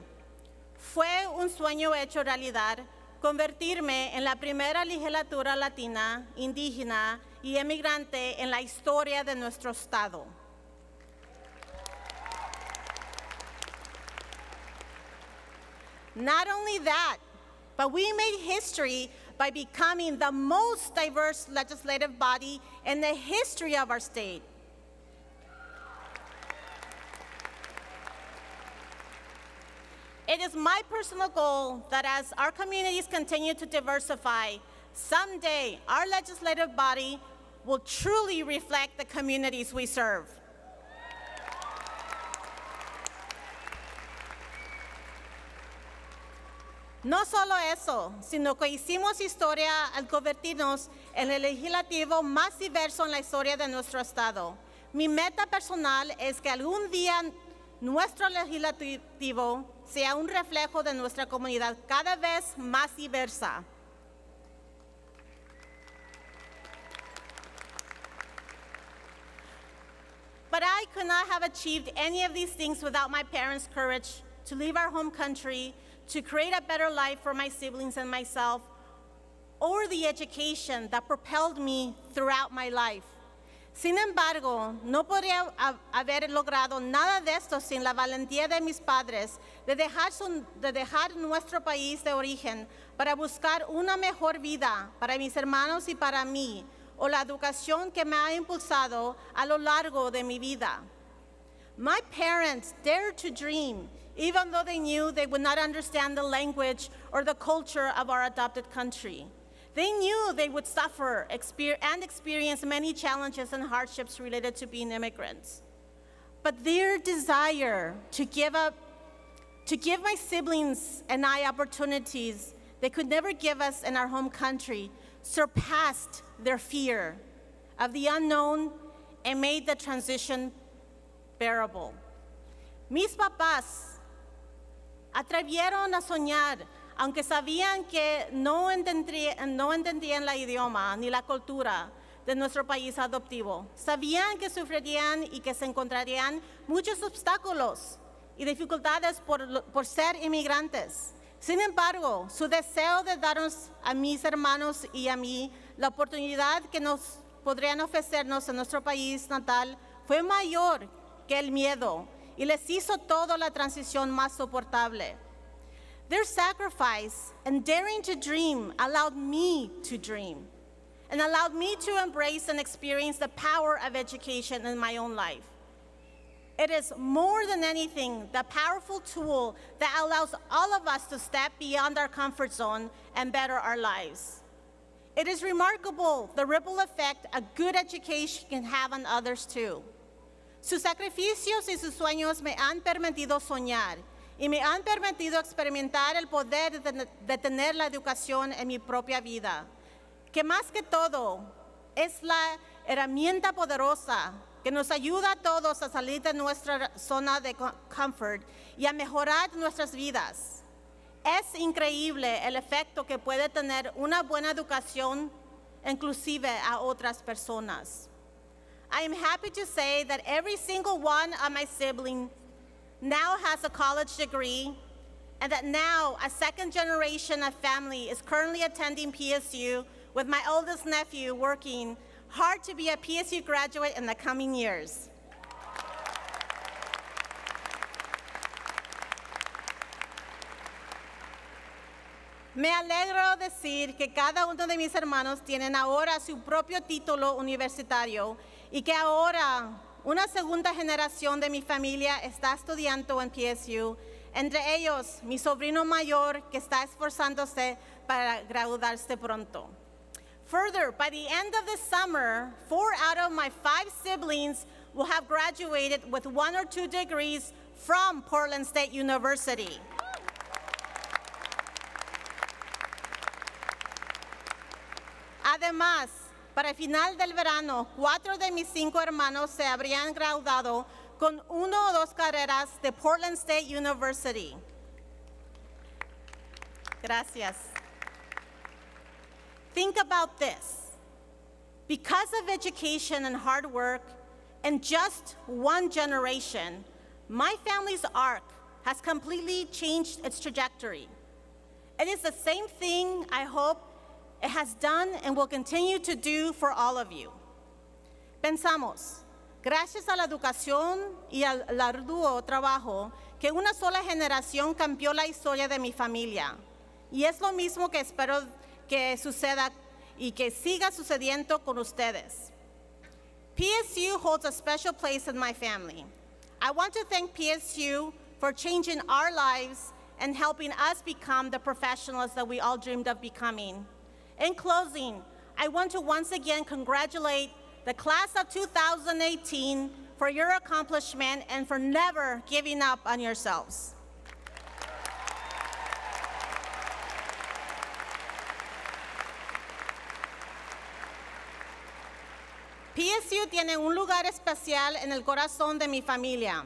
Fue un sueño hecho realidad convertirme en la primera legislatura latina, indígena y emigrante en la historia de nuestro estado. Not only that, but we made history by becoming the most diverse legislative body in the history of our state. It is my personal goal that as our communities continue to diversify, someday our legislative body will truly reflect the communities we serve. No solo eso, sino que hicimos historia al convertirnos en el legislativo más diverso en la historia de nuestro estado. Mi meta personal es que algún día nuestro legislativo sea un reflejo de nuestra comunidad cada vez más diversa. But I could not have achieved any of these things without my parents' courage to leave our home country, to create a better life for my siblings and myself, or the education that propelled me throughout my life. Sin embargo, no podría haber logrado nada de esto sin la valentía de mis padres de dejar nuestro país de origen para buscar una mejor vida para mis hermanos y para mí, o la educación que me ha impulsado a lo largo de mi vida. My parents dared to dream, even though they knew they would not understand the language or the culture of our adopted country. They knew they would suffer and experience many challenges and hardships related to being immigrants. But their desire to give my siblings and I opportunities they could never give us in our home country surpassed their fear of the unknown and made the transition bearable. Mis papás atrevieron a soñar, aunque sabían que no entendían la idioma ni la cultura de nuestro país adoptivo. Sabían que sufrirían y que se encontrarían muchos obstáculos y dificultades por ser inmigrantes. Sin embargo, su deseo de darnos a mis hermanos y a mí la oportunidad que nos podrían ofrecernos en nuestro país natal fue mayor que el miedo y les hizo toda la transición más soportable. Their sacrifice and daring to dream allowed me to dream and allowed me to embrace and experience the power of education in my own life. It is more than anything the powerful tool that allows all of us to step beyond our comfort zone and better our lives. It is remarkable the ripple effect a good education can have on others too. Sus sacrificios y sus sueños me han permitido soñar y me han permitido experimentar el poder de tener la educación en mi propia vida, que más que todo es la herramienta poderosa que nos ayuda a todos a salir de nuestra zona de comfort y a mejorar nuestras vidas. Es increíble el efecto que puede tener una buena educación inclusive a otras personas. I am happy to say that every single one of my siblings now has a college degree, and that now a second generation of family is currently attending PSU, with my oldest nephew working hard to be a PSU graduate in the coming years. Me alegro decir que cada uno de mis hermanos tienen ahora su propio título universitario y que ahora una segunda generación de mi familia está estudiando en PSU, entre ellos mi sobrino mayor que está esforzándose para graduarse pronto. Further, by the end of this summer, 4 out of my 5 siblings will have graduated with 1 or 2 degrees from Portland State University. Además, para el final del verano, 4 de mis 5 hermanos se habrían graduado con 1 o 2 carreras de Portland State University. Gracias. Think about this. Because of education and hard work, in just 1 generation, my family's arc has completely changed its trajectory. It is the same thing I hope it has done and will continue to do for all of you. Pensamos, gracias a la educación y al arduo trabajo, que una sola generación cambió la historia de mi familia. Y es lo mismo que espero que suceda y que siga sucediendo con ustedes. PSU holds a special place in my family. I want to thank PSU for changing our lives and helping us become the professionals that we all dreamed of becoming. In closing, I want to once again congratulate the class of 2018 for your accomplishment and for never giving up on yourselves. PSU tiene un lugar especial en el corazón de mi familia.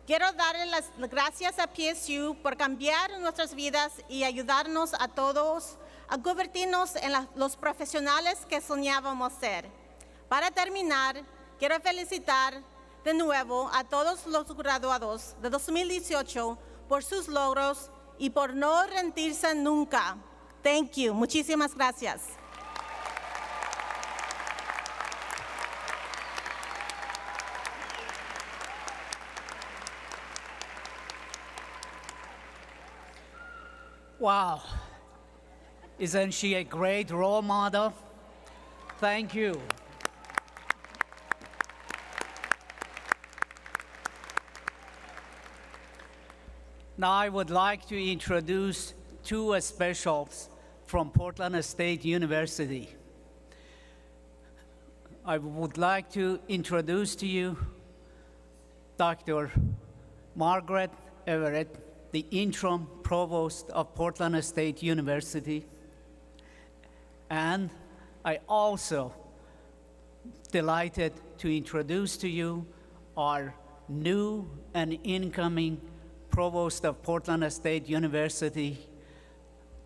Quiero darle las gracias a PSU por cambiar nuestras vidas y ayudarnos a todos a convertirnos en los profesionales que soñábamos ser. Para terminar, quiero felicitar de nuevo a todos los graduados de 2018 por sus logros y por no rendirse nunca. Thank you. Muchísimas gracias. Wow. Isn't she a great role model? Thank you. Now I would like to introduce 2 specials from Portland State University. I would like to introduce to you Dr. Margaret Everett, the interim provost of Portland State University. And I also delighted to introduce to you our new and incoming provost of Portland State University,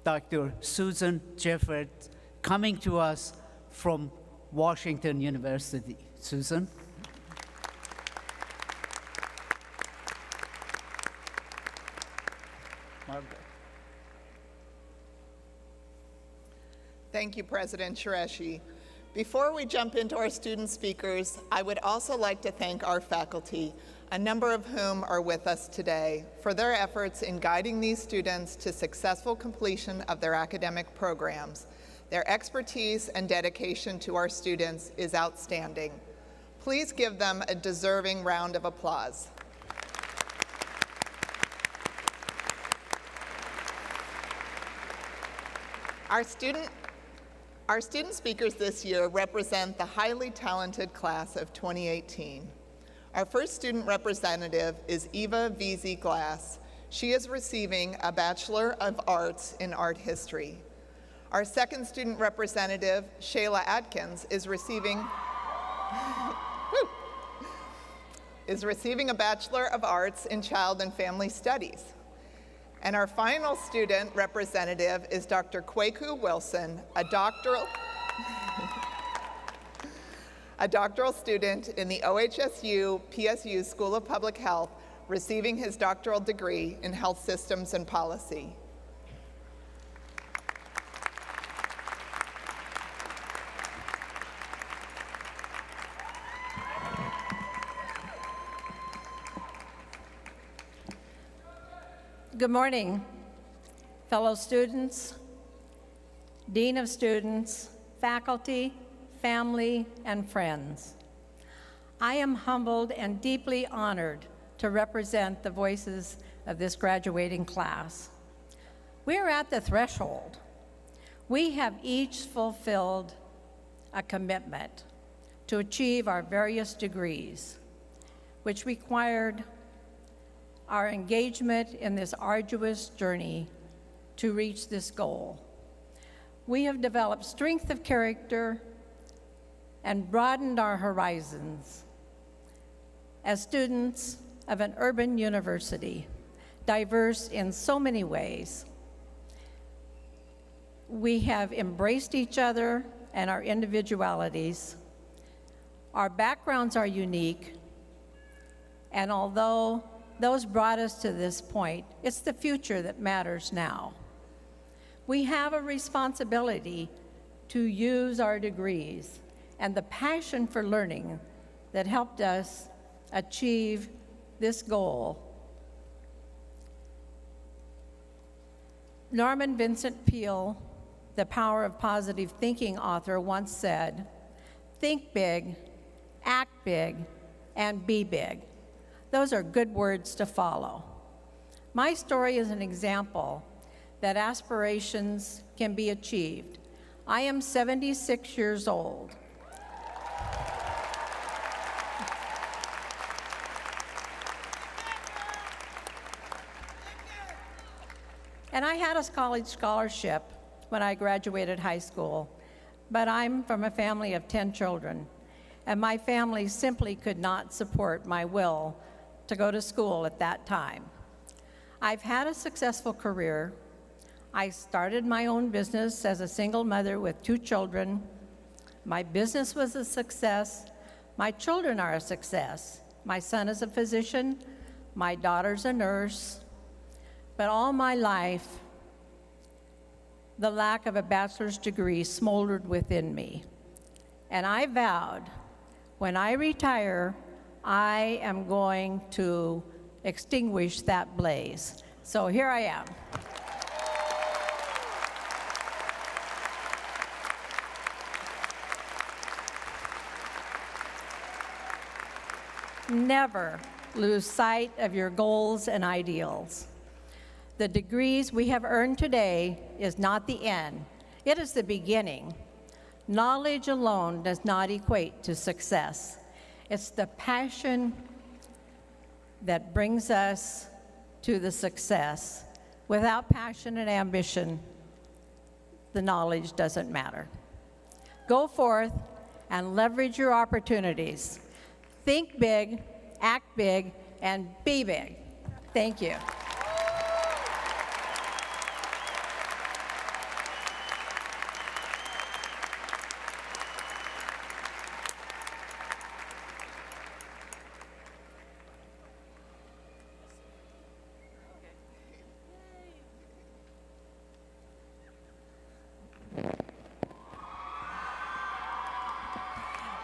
Dr. Susan Jeffert, coming to us from Washington University. Susan. Margaret. Thank you, President Qureshi. Before we jump into our student speakers, I would also like to thank our faculty, a number of whom are with us today, for their efforts in guiding these students to successful completion of their academic programs. Their expertise and dedication to our students is outstanding. Please give them a deserving round of applause. Our student speakers this year represent the highly talented class of 2018. Our first student representative is Eva VZ Glass. She is receiving a Bachelor of Arts in Art History. Our second student representative, Shayla Atkins, is receiving is receiving a Bachelor of Arts in Child and Family Studies. And our final student representative is Dr. Kwaku Wilson, a doctoral student in the OHSU PSU School of Public Health, receiving his doctoral degree in health systems and policy. Good morning, fellow students, Dean of Students, faculty, family, and friends. I am humbled and deeply honored to represent the voices of this graduating class. We are at the threshold. We have each fulfilled a commitment to achieve our various degrees, which required our engagement in this arduous journey to reach this goal. We have developed strength of character and broadened our horizons as students of an urban university, diverse in so many ways. We have embraced each other and our individualities. Our backgrounds are unique, and although those brought us to this point, it's the future that matters now. We have a responsibility to use our degrees and the passion for learning that helped us achieve this goal. Norman Vincent Peale, the Power of Positive Thinking author, once said, "Think big, act big, and be big." Those are good words to follow. My story is an example that aspirations can be achieved. I am 76 years old. And I had a college scholarship when I graduated high school, but I'm from a family of 10 children, and my family simply could not support my will to go to school at that time. I've had a successful career. I started my own business as a single mother with 2 children. My business was a success. My children are a success. My son is a physician. My daughter's a nurse. But all my life, the lack of a bachelor's degree smoldered within me. And I vowed, when I retire, I am going to extinguish that blaze. So here I am. Never lose sight of your goals and ideals. The degrees we have earned today is not the end. It is the beginning. Knowledge alone does not equate to success. It's the passion that brings us to the success. Without passion and ambition, the knowledge doesn't matter. Go forth and leverage your opportunities. Think big, act big, and be big. Thank you.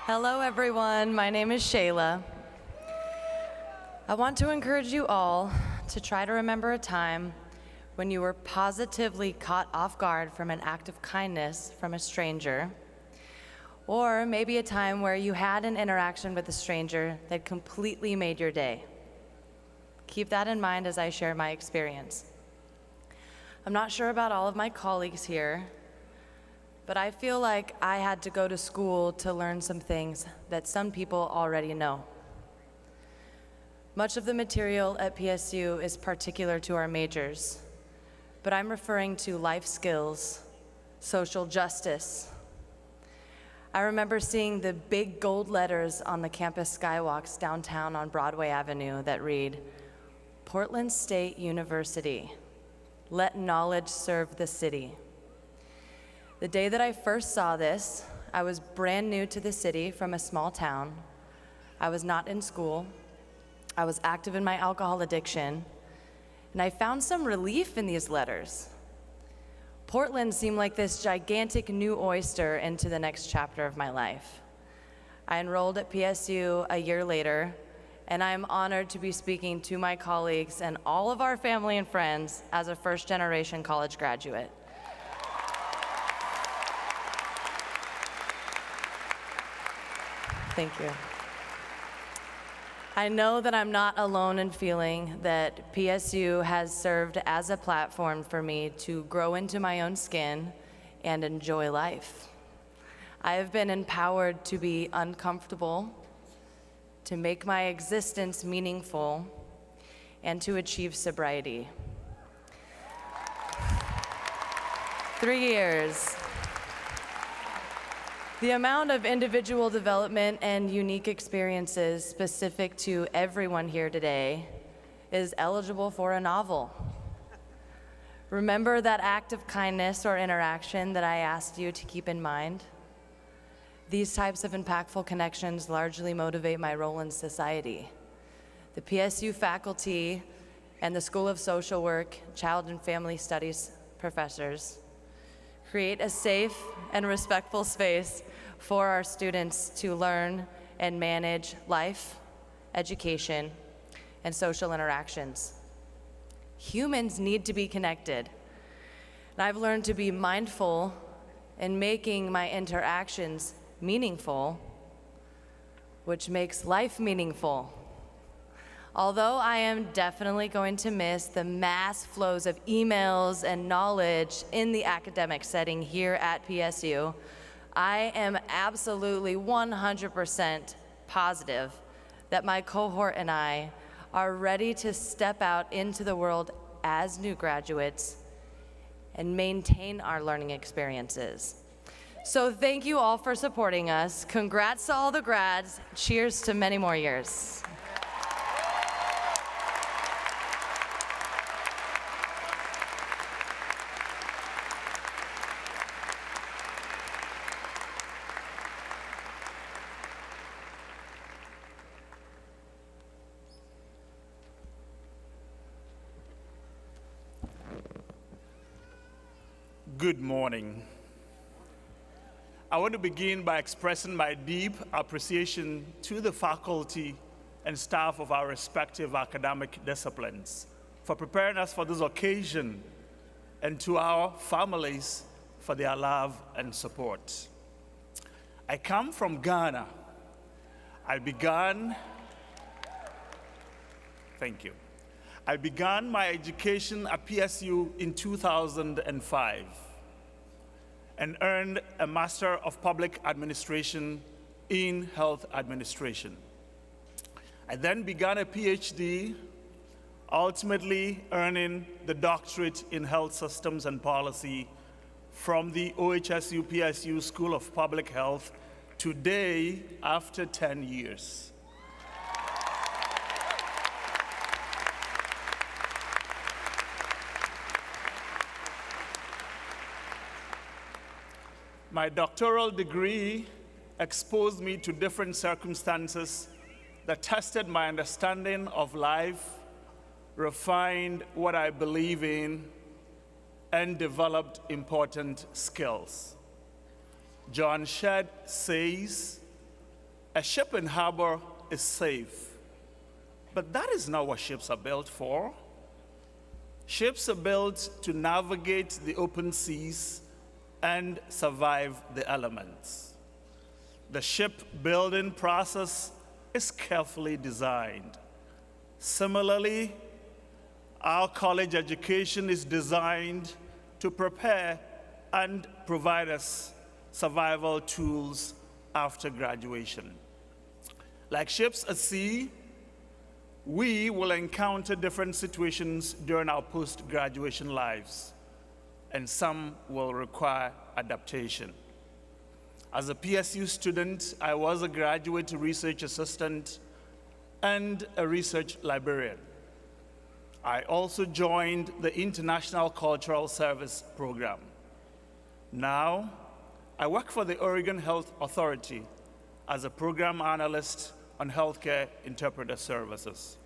Hello, everyone. My name is Shayla. I want to encourage you all to try to remember a time when you were positively caught off guard from an act of kindness from a stranger, or maybe a time where you had an interaction with a stranger that completely made your day. Keep that in mind as I share my experience. I'm not sure about all of my colleagues here, but I feel like I had to go to school to learn some things that some people already know. Much of the material at PSU is particular to our majors, but I'm referring to life skills, social justice. I remember seeing the big gold letters on the campus skywalks downtown on Broadway Avenue that read, Portland State University, let knowledge serve the city. The day that I first saw this, I was brand new to the city from a small town. I was not in school. I was active in my alcohol addiction, and I found some relief in these letters. Portland seemed like this gigantic new oyster into the next chapter of my life. I enrolled at PSU a year later, and I am honored to be speaking to my colleagues and all of our family and friends as a first-generation college graduate. Thank you. I know that I'm not alone in feeling that PSU has served as a platform for me to grow into my own skin and enjoy life. I have been empowered to be uncomfortable, to make my existence meaningful, and to achieve sobriety. 3 years. The amount of individual development and unique experiences specific to everyone here today is eligible for a novel. Remember that act of kindness or interaction that I asked you to keep in mind? These types of impactful connections largely motivate my role in society. The PSU faculty and the School of Social Work, Child and Family Studies professors create a safe and respectful space for our students to learn and manage life, education, and social interactions. Humans need to be connected, and I've learned to be mindful in making my interactions meaningful, which makes life meaningful. Although I am definitely going to miss the mass flows of emails and knowledge in the academic setting here at PSU, I am absolutely 100% positive that my cohort and I are ready to step out into the world as new graduates and maintain our learning experiences. So thank you all for supporting us. Congrats to all the grads. Cheers to many more years. Good morning. I want to begin by expressing my deep appreciation to the faculty and staff of our respective academic disciplines for preparing us for this occasion, and to our families for their love and support. I come from Ghana. I began my education at PSU in 2005 and earned a Master of Public Administration in Health Administration. I then began a PhD, ultimately earning the Doctorate in Health Systems and Policy from the OHSU PSU School of Public Health today after 10 years. My doctoral degree exposed me to different circumstances that tested my understanding of life, refined what I believe in, and developed important skills. John Shedd says, "A ship in harbor is safe," but that is not what ships are built for. Ships are built to navigate the open seas and survive the elements. The shipbuilding process is carefully designed. Similarly, our college education is designed to prepare and provide us survival tools after graduation. Like ships at sea, we will encounter different situations during our post-graduation lives, and some will require adaptation. As a PSU student, I was a graduate research assistant and a research librarian. I also joined the International Cultural Service Program. Now, I work for the Oregon Health Authority as a program analyst on healthcare interpreter services.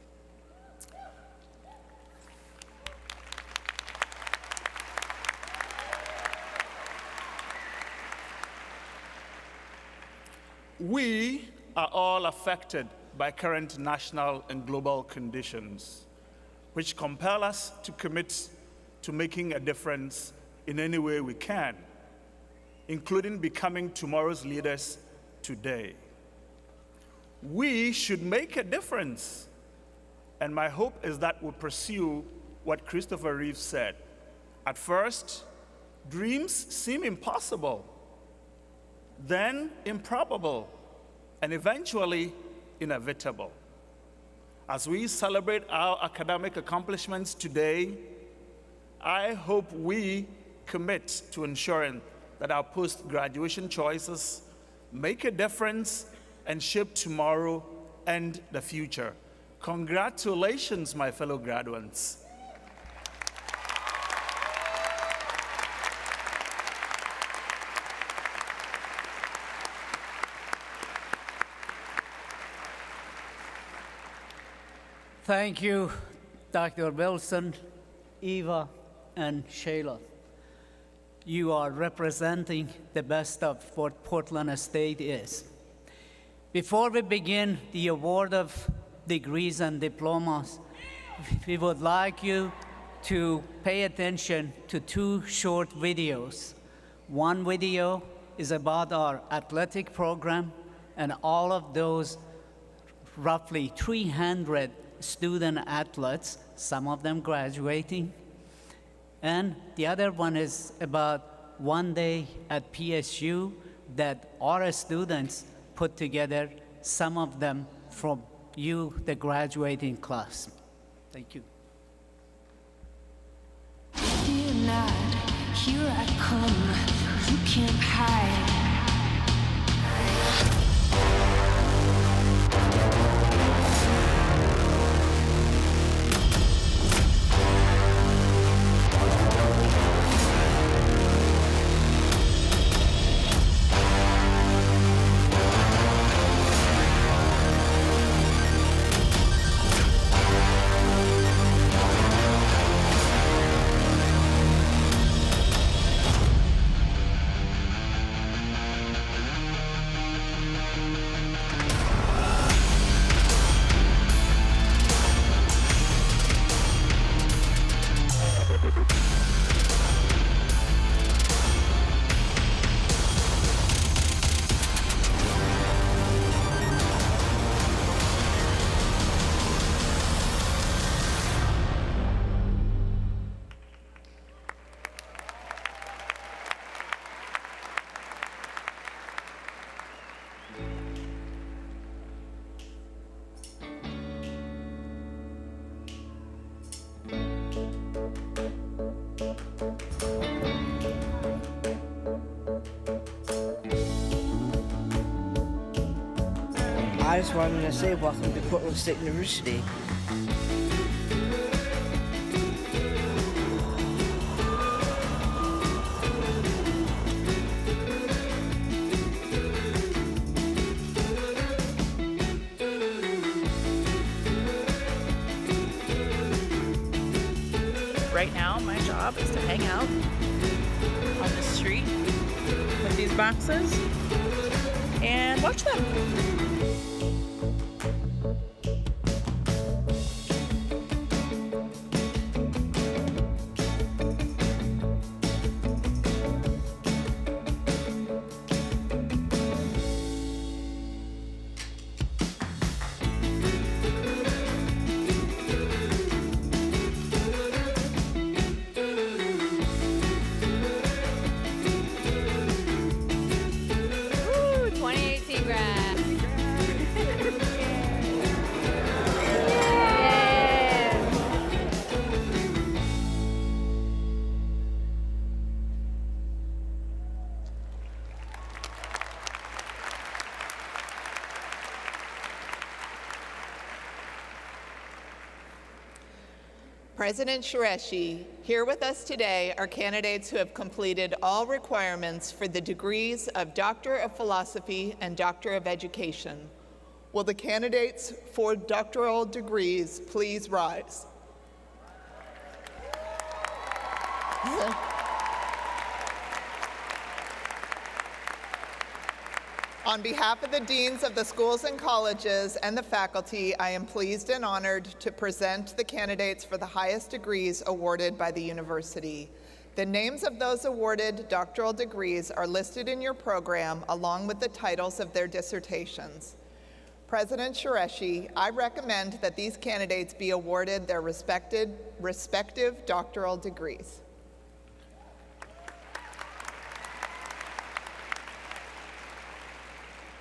We are all affected by current national and global conditions, which compel us to commit to making a difference in any way we can, including becoming tomorrow's leaders today. We should make a difference, and my hope is that we'll pursue what Christopher Reeve said. At first, dreams seem impossible, then improbable, and eventually inevitable. As we celebrate our academic accomplishments today, I hope we commit to ensuring that our post-graduation choices make a difference and shape tomorrow and the future. Congratulations, my fellow graduates. Thank you, Dr. Wilson, Eva, and Shayla. You are representing the best of what Portland State is. Before we begin the award of degrees and diplomas, we would like you to pay attention to two short videos. One video is about our athletic program and all of those roughly 300 student athletes, some of them graduating. And the other one is about one day at PSU that our students put together, some of them from you, the graduating class. Thank you. Fear not, here I come, you can't hide. I just wanted to say welcome to Portland State University. Right now, my job is to hang out on the street with these boxes and watch them. Ooh, 2018 grad. President Qureshi, here with us today are candidates who have completed all requirements for the degrees of Doctor of Philosophy and Doctor of Education. Will the candidates for doctoral degrees please rise? On behalf of the deans of the schools and colleges and the faculty, I am pleased and honored to present the candidates for the highest degrees awarded by the university. The names of those awarded doctoral degrees are listed in your program along with the titles of their dissertations. President Qureshi, I recommend that these candidates be awarded their respective doctoral degrees.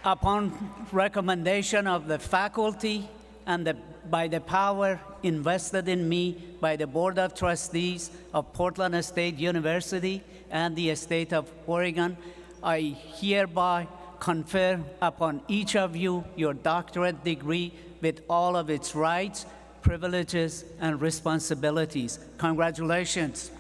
Upon recommendation of the faculty and by the power invested in me by the Board of Trustees of Portland State University and the State of Oregon, I hereby confer upon each of you your doctorate degree with all of its rights, privileges, and responsibilities. Congratulations.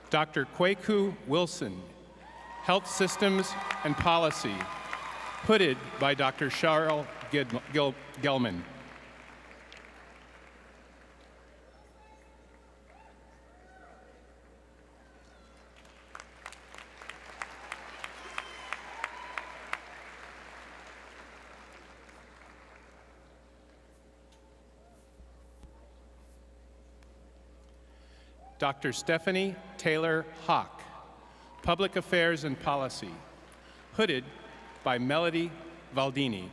Dr. Kwaku Wilson, Health Systems and Policy, hooded by Dr. Cheryl Gelman. Dr. Stephanie Taylor Hawk, Public Affairs and Policy, hooded by Melody Valdini.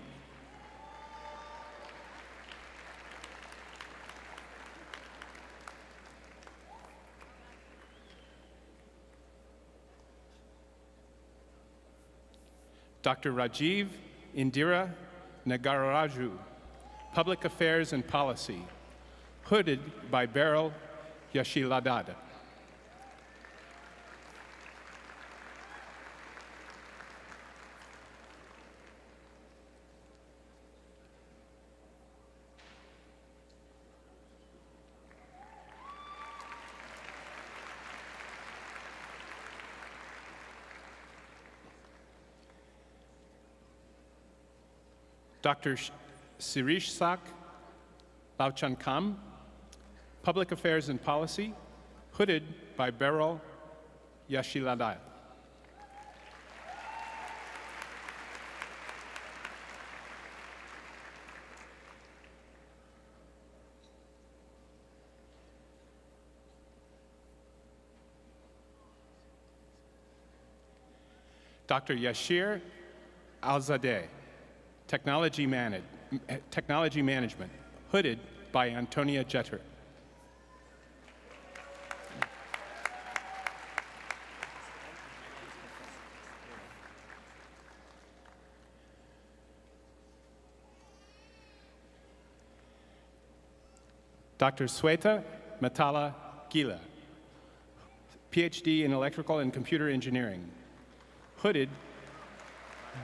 Dr. Rajiv Indira Nagaraju, Public Affairs and Policy, hooded by Beryl Yashiladad. Dr. Sirish Sak Lauchankam, Public Affairs and Policy, hooded by Beryl Yashiladai. Dr. Yashir Alzadeh, Technology Management, hooded by Antonia Jeter. Dr. Sweta Matala Gila, PhD in Electrical and Computer Engineering, hooded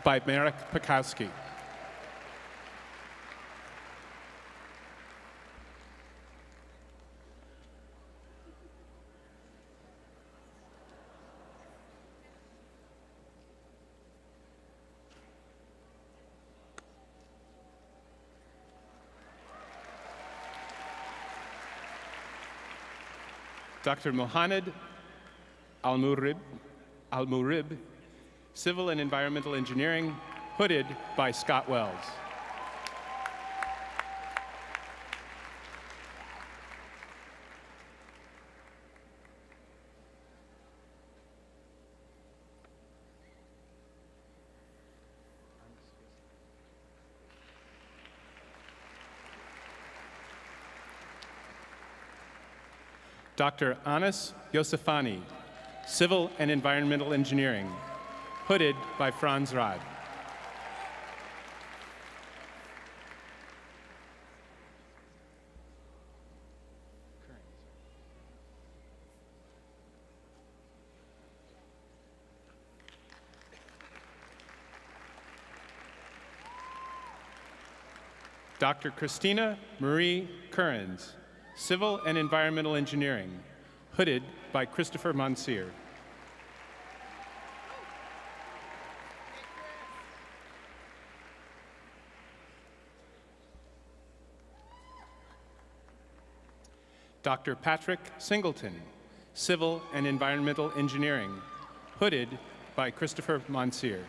by Marek Pekowski. Dr. Mohamed Al-Murib, Civil and Environmental Engineering, hooded by Scott Wells. Dr. Anas Yosefani, Civil and Environmental Engineering, hooded by Franz Rad. Dr. Christina Marie Currens, Civil and Environmental Engineering, hooded by Christopher Monsieur. Dr. Patrick Singleton, Civil and Environmental Engineering, hooded by Christopher Monsieur.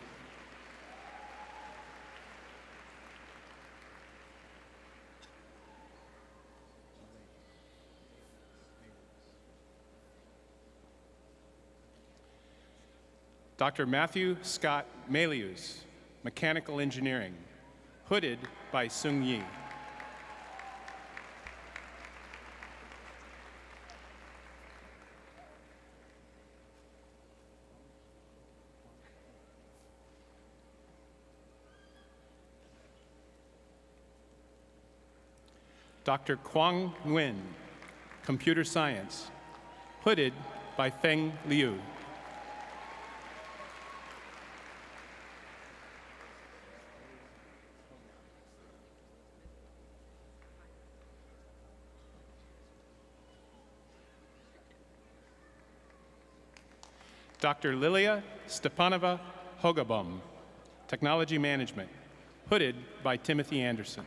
Dr. Matthew Scott Melius, Mechanical Engineering, hooded by Sung Yi. Dr. Kwang Nguyen, Computer Science, hooded by Feng Liu. Dr. Lilia Stepanova Hogabom, Technology Management, hooded by Timothy Anderson.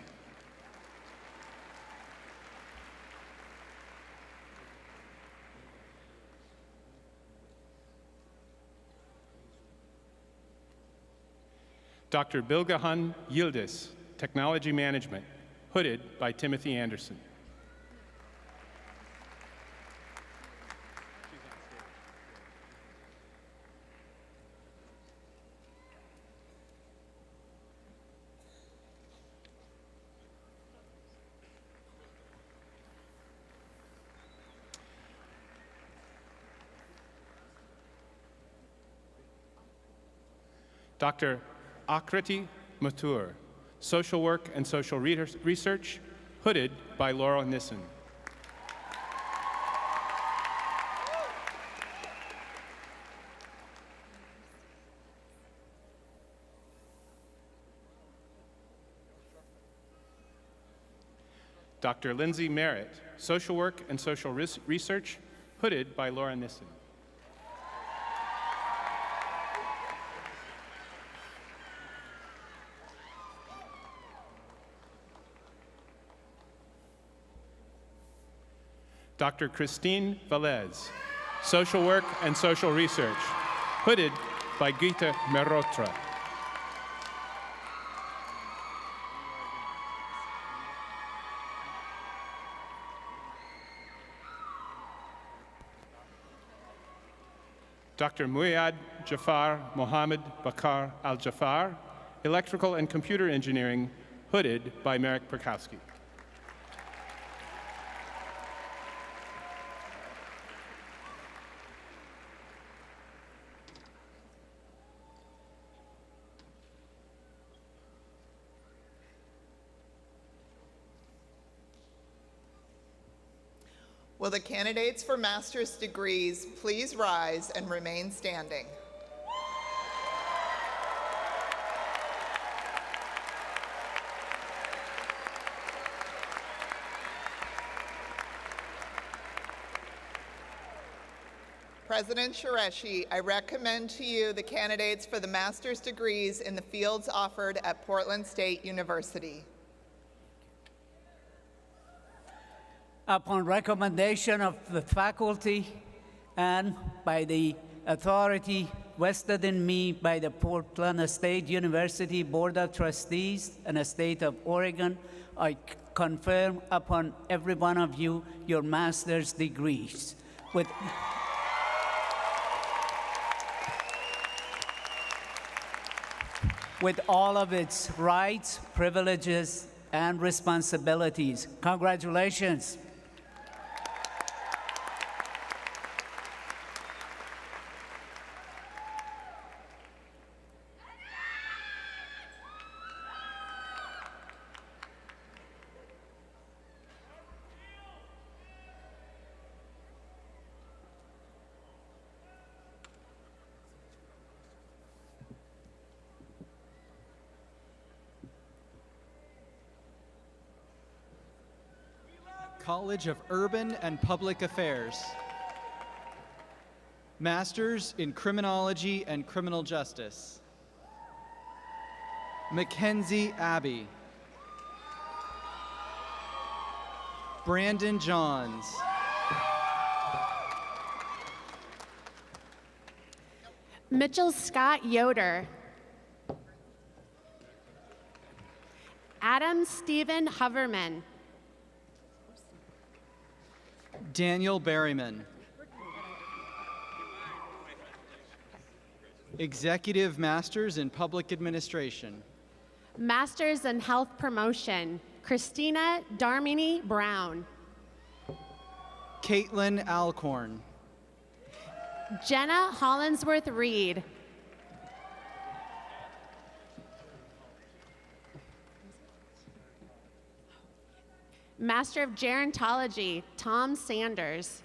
Dr. Bilgahan Yildiz, Technology Management, hooded by Timothy Anderson. Dr. Akriti Mathur, Social Work and Social Research, hooded by Laura Nissen. Dr. Lindsay Merritt, Social Work and Social Research, hooded by Laura Nissen. Dr. Christine Velez, Social Work and Social Research, hooded by Gita Merotra. Dr. Muyad Jafar Mohammed Bakar Al-Jafar, Electrical and Computer Engineering, hooded by Marek Perkowski. Will the candidates for master's degrees please rise and remain standing? President Qureshi, I recommend to you the candidates for the master's degrees in the fields offered at Portland State University. Upon recommendation of the faculty and by the authority vested in me by the Portland State University Board of Trustees and the State of Oregon, I confirm upon every one of you your master's degrees. With all of its rights, privileges, and responsibilities. Congratulations. College of Urban and Public Affairs. Masters in Criminology and Criminal Justice. Mackenzie Abbey. Brandon Johns. Mitchell Scott Yoder. Adam Stephen Hoverman. Daniel Berryman. Executive Masters in Public Administration. Masters in Health Promotion, Christina Darmini Brown. Caitlin Alcorn. Jenna Hollinsworth Reed. Master of Gerontology, Tom Sanders.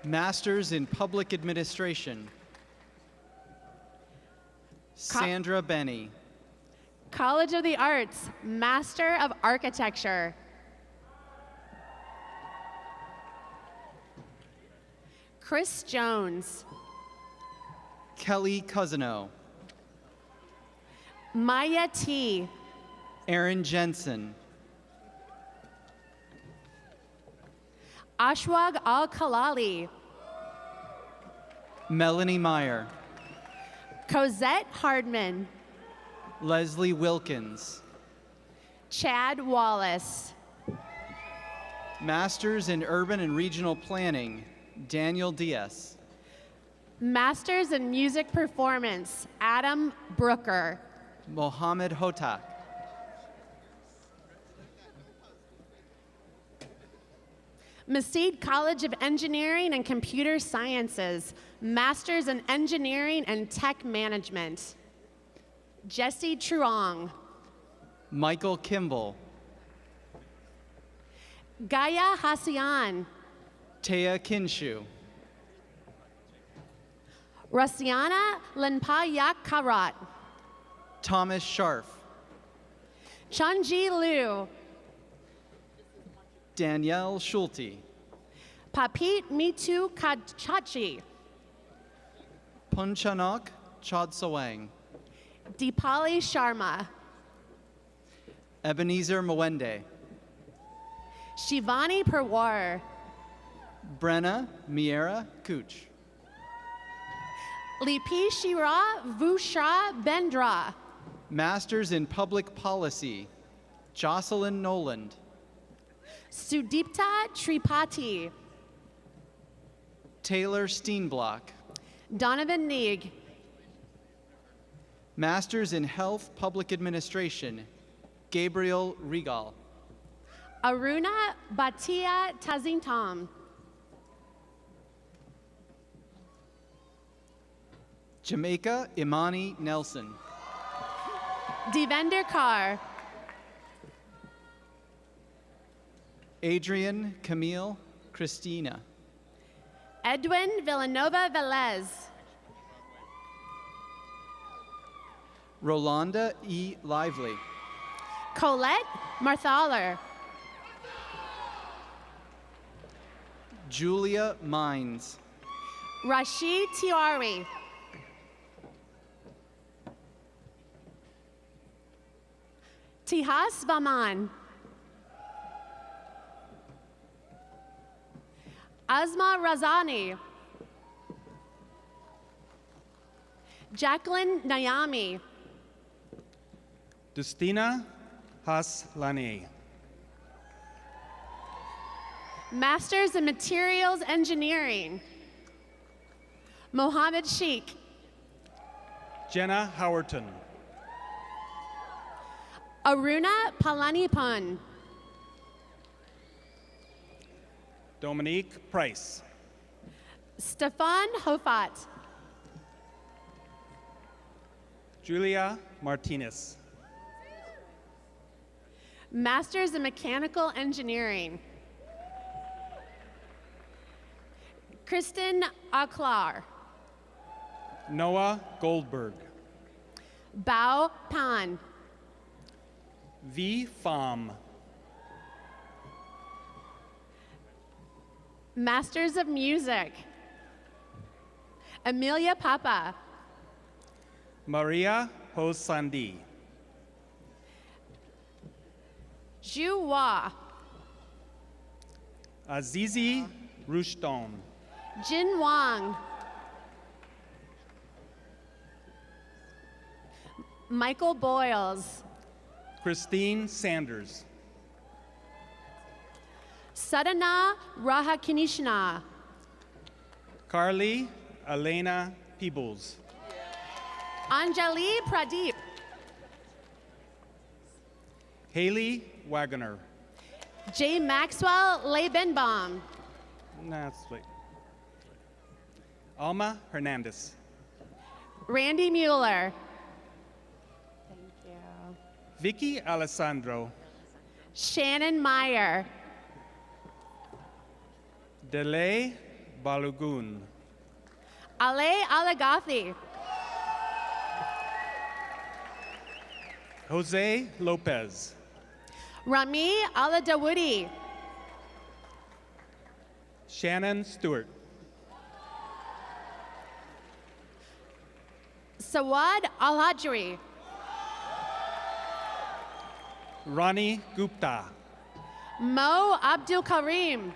Masters in Public Administration. Sandra Benny. College of the Arts, Master of Architecture. Chris Jones. Kelly Cousino. Maya T. Aaron Jensen. Ashwag Al-Khalali. Melanie Meyer. Cosette Hardman. Leslie Wilkins. Chad Wallace. Masters in Urban and Regional Planning, Daniel Diaz. Masters in Music Performance, Adam Brooker. Mohammed Hotak. Maseed College of Engineering and Computer Sciences, Masters in Engineering and Tech Management. Jesse Truong. Michael Kimball. Gaia Hasian. Taya Kinshu. Rasiana Lenpayak Karat. Thomas Scharf. Chunji Liu. Danielle Schulte. Papit Mitu Kachachi. Punchanok Chodsawang. Deepali Sharma. Ebenezer Mwende. Shivani Perwar. Brenna Miera Cooch. Lipi Shira Vushra Bendra. Masters in Public Policy, Jocelyn Noland. Sudipta Tripathi. Taylor Steenblock. Donovan Neig. Masters in Health Public Administration, Gabriel Regal. Aruna Bhatia Tazintam. Jamaica Imani Nelson. Devender Kaur. Adrian Camille Christina. Edwin Villanova Velez. Rolanda E. Lively. Colette Marthaler. Julia Mines. Rashid Tiwari. Tihas Vaman. Azma Razani. Jacqueline Nayami. Dustina Haslani. Masters in Materials Engineering, Mohammed Sheikh. Jenna Howerton. Aruna Palanipan. Dominique Price. Stefan Hofat. Julia Martinez. Masters in Mechanical Engineering, Kristen Aklar. Noah Goldberg. Bao Pan. V. Pham. Masters of Music. Amelia Papa. Maria Hosandi. Zhu Hua. Azizi Rushton. Jin Wang. Michael Boyles. Christine Sanders. Sadhana Rahakinishna. Carly Elena Peebles. Anjali Pradeep. Haley Wagoner. J. Maxwell Leibenbaum. That's late. Alma Hernandez. Randy Mueller. Thank you. Vicky Alessandro. Shannon Meyer. Delay Balogun. Ale Alagathi. Jose Lopez. Rami Aladawudi. Shannon Stewart. Sawad Alhajri. Ronnie Gupta. Mo Abdul Karim.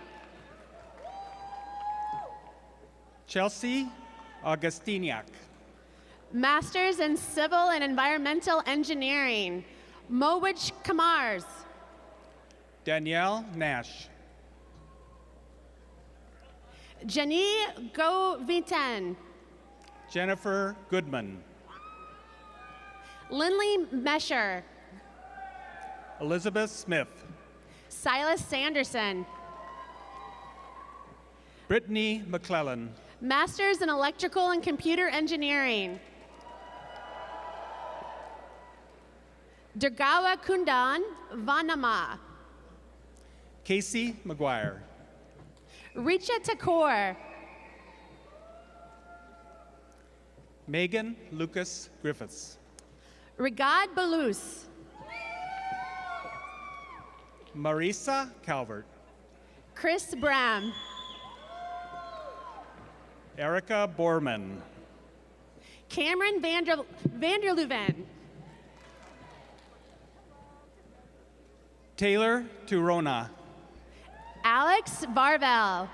Chelsea Augustiniak. Masters in Civil and Environmental Engineering. Mowich Kamars. Danielle Nash. Jenny Goviten. Jennifer Goodman. Lindley Mesher. Elizabeth Smith. Silas Sanderson. Brittany McClellan. Masters in Electrical and Computer Engineering. Durgawa Kundan Vanama. Casey McGuire. Richa Takur. Megan Lucas Griffiths. Rigad Balus. Marisa Calvert. Chris Bram. Erica Borman. Cameron Vanderleuven. Taylor Turona. Alex Varvel.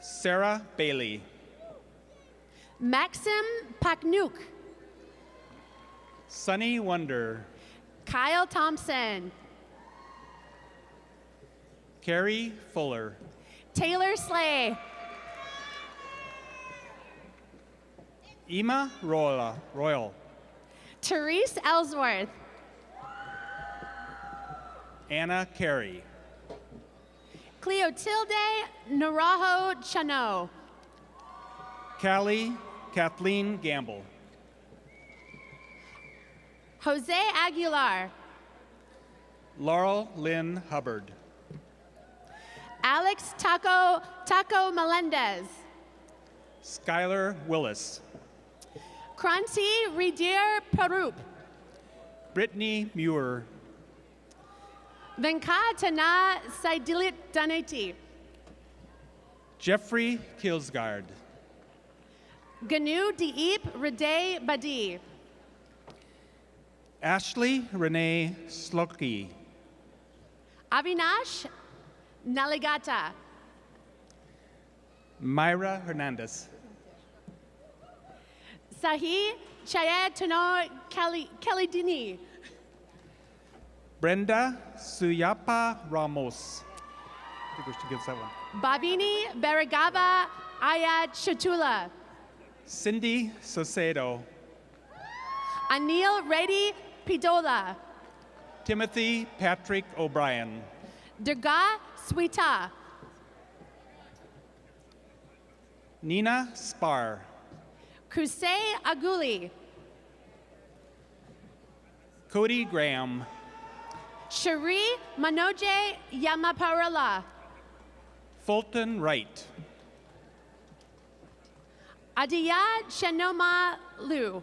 Sarah Bailey. Maxim Paknuk. Sunny Wonder. Kyle Thompson. Carrie Fuller. Taylor Slay. Emma Royal. Therese Ellsworth. Anna Carey. Cleotilde Narajo Chano. Callie Kathleen Gamble. Jose Aguilar. Laurel Lynn Hubbard. Alex Taco Melendez. Skylar Willis. Kranti Ridir Parup. Brittany Muir. Venkatana Saidilit Daneti. Jeffrey Kilsgard. Ganu Diip Rade Badi. Ashley Renee Slocki. Avinash Naligata. Myra Hernandez. Sahi Chayatano Kalidini. Brenda Suyapa Ramos. I think we should give that one. Babini Baragava Ayat Shatula. Cindy Sosedo. Anil Reddy Pidola. Timothy Patrick O'Brien. Durga Swita. Nina Spar. Kusei Aguli. Cody Graham. Shari Manoje Yamaparala. Fulton Wright. Adiya Shanoma Lu.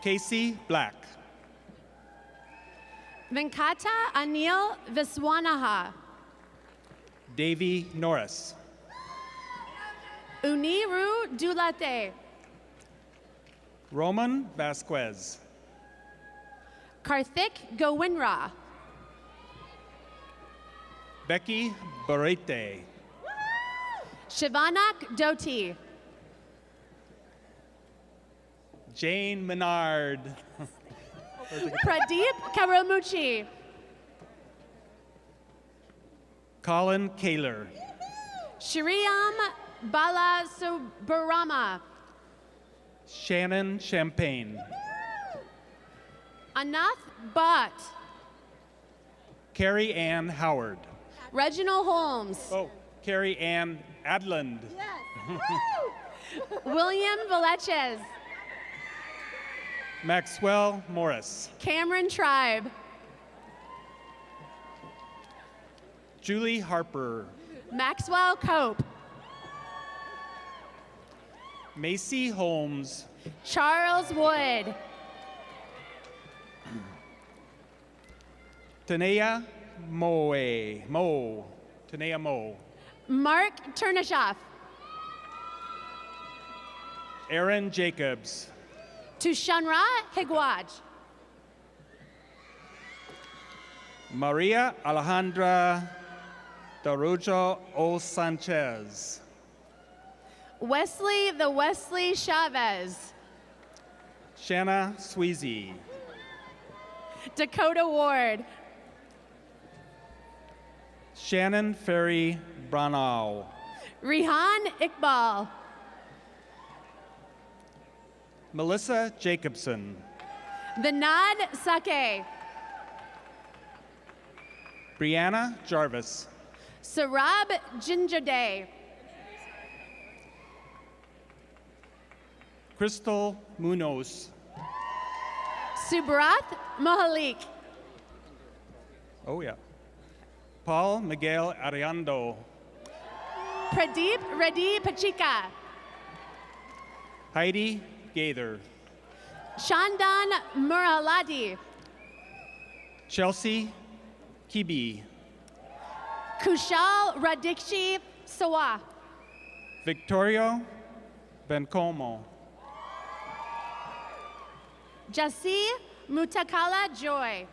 Casey Black. Venkata Anil Viswanaha. Davy Norris. Uniru Dulate. Roman Vasquez. Karthik Gowinra. Becky Barete. Shivanak Doti. Jane Menard. Pradeep Karamuchi. Colin Kaler. Shriam Balasubarama. Shannon Champagne. Anath Bhatt. Carrie Ann Howard. Reginald Holmes. Oh, Carrie Ann Adland. William Valeches. Maxwell Morris. Cameron Tribe. Julie Harper. Maxwell Cope. Macy Holmes. Charles Wood. Tanea Tanea Moe. Mark Turnashoff. Aaron Jacobs. Tushanra Higwaj. Maria Alejandra Darujo O. Sanchez. Wesley Chavez. Shanna Sweezy. Dakota Ward. Shannon Ferry Branau. Rihan Iqbal. Melissa Jacobson. Vinod Sake. Brianna Jarvis. Sarab Gingerday. Crystal Munoz. Subrath Mahalik. Oh, yeah. Paul Miguel Ariando. Pradeep Reddy Pachika. Heidi Gaither. Shandan Muraladi. Chelsea Kibi. Kushal Radikshi Sawa. Victorio Bencomo. Jasi Mutakala Joy.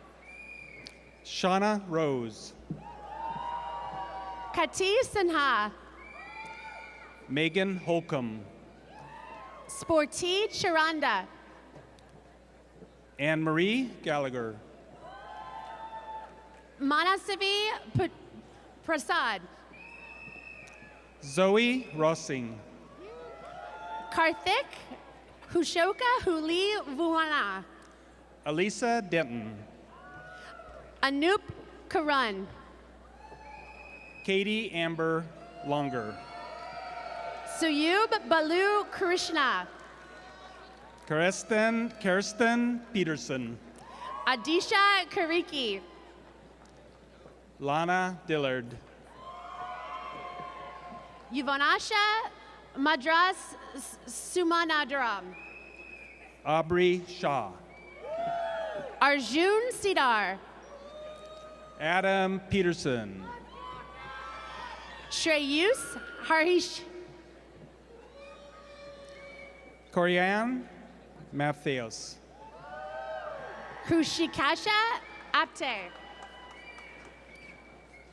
Shauna Rose. Kati Sinha. Megan Holcomb. Sporty Charanda. Anne Marie Gallagher. Manasivi Prasad. Zoe Rossing. Karthik Hushoka Huli Vuana. Elisa Denton. Anup Karan. Katie Amber Longer. Suyub Balu Krishna. Kirsten Peterson. Adisha Kariki. Lana Dillard. Yuvanasha Madras Sumanadaram. Aubrey Shaw. Arjun Sidar. Adam Peterson. Shreyus Harish. Corianne Matthews. Krushikasha Apte.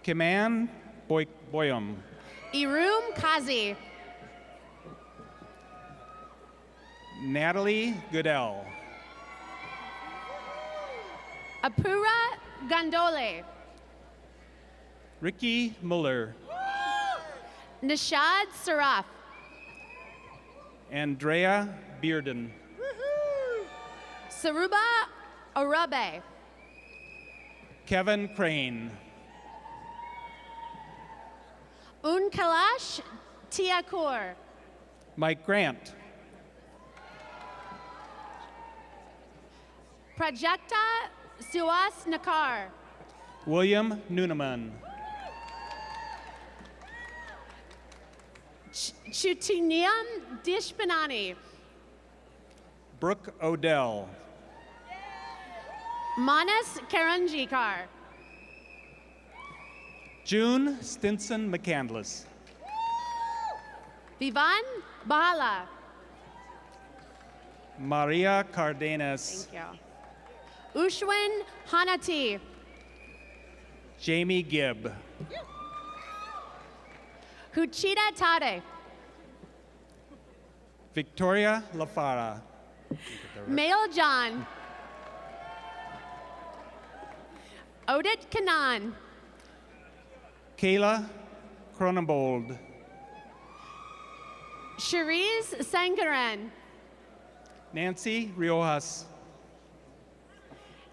Kiman Boyum. Irum Kazi. Natalie Goodell. Apura Gandole. Ricky Muller. Nishad Saraf. Andrea Bearden. Saruba Arabe. Kevin Crane. Unkalash Tiakur. Mike Grant. Prajakta Suas Nakar. William Nooneman. Chutiniam Dishpanani. Brooke Odell. Manas Karanjikar. June Stinson McCandless. Vivan Bala. Maria Cardenas. Thank you. Ushwin Hanati. Jamie Gibb. Huchita Tade. Victoria Lafara. Mail John. Odit Kanan. Kayla Cronenbold. Cherise Sankaran. Nancy Riojas.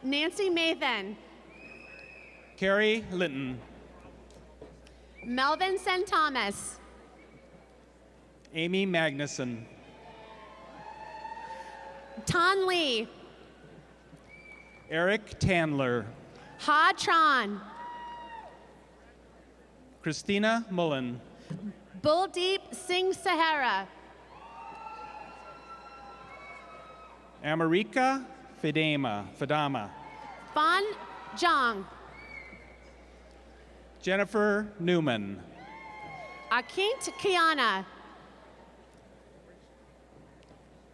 Nancy Mathan. Carrie Linton. Melvin St. Thomas. Amy Magnuson. Tan Lee. Eric Tandler. Ha Tran. Christina Mullen. Buldeep Singh Sahara. America Fadama. Fan Zhang. Jennifer Newman. Akint Kiana.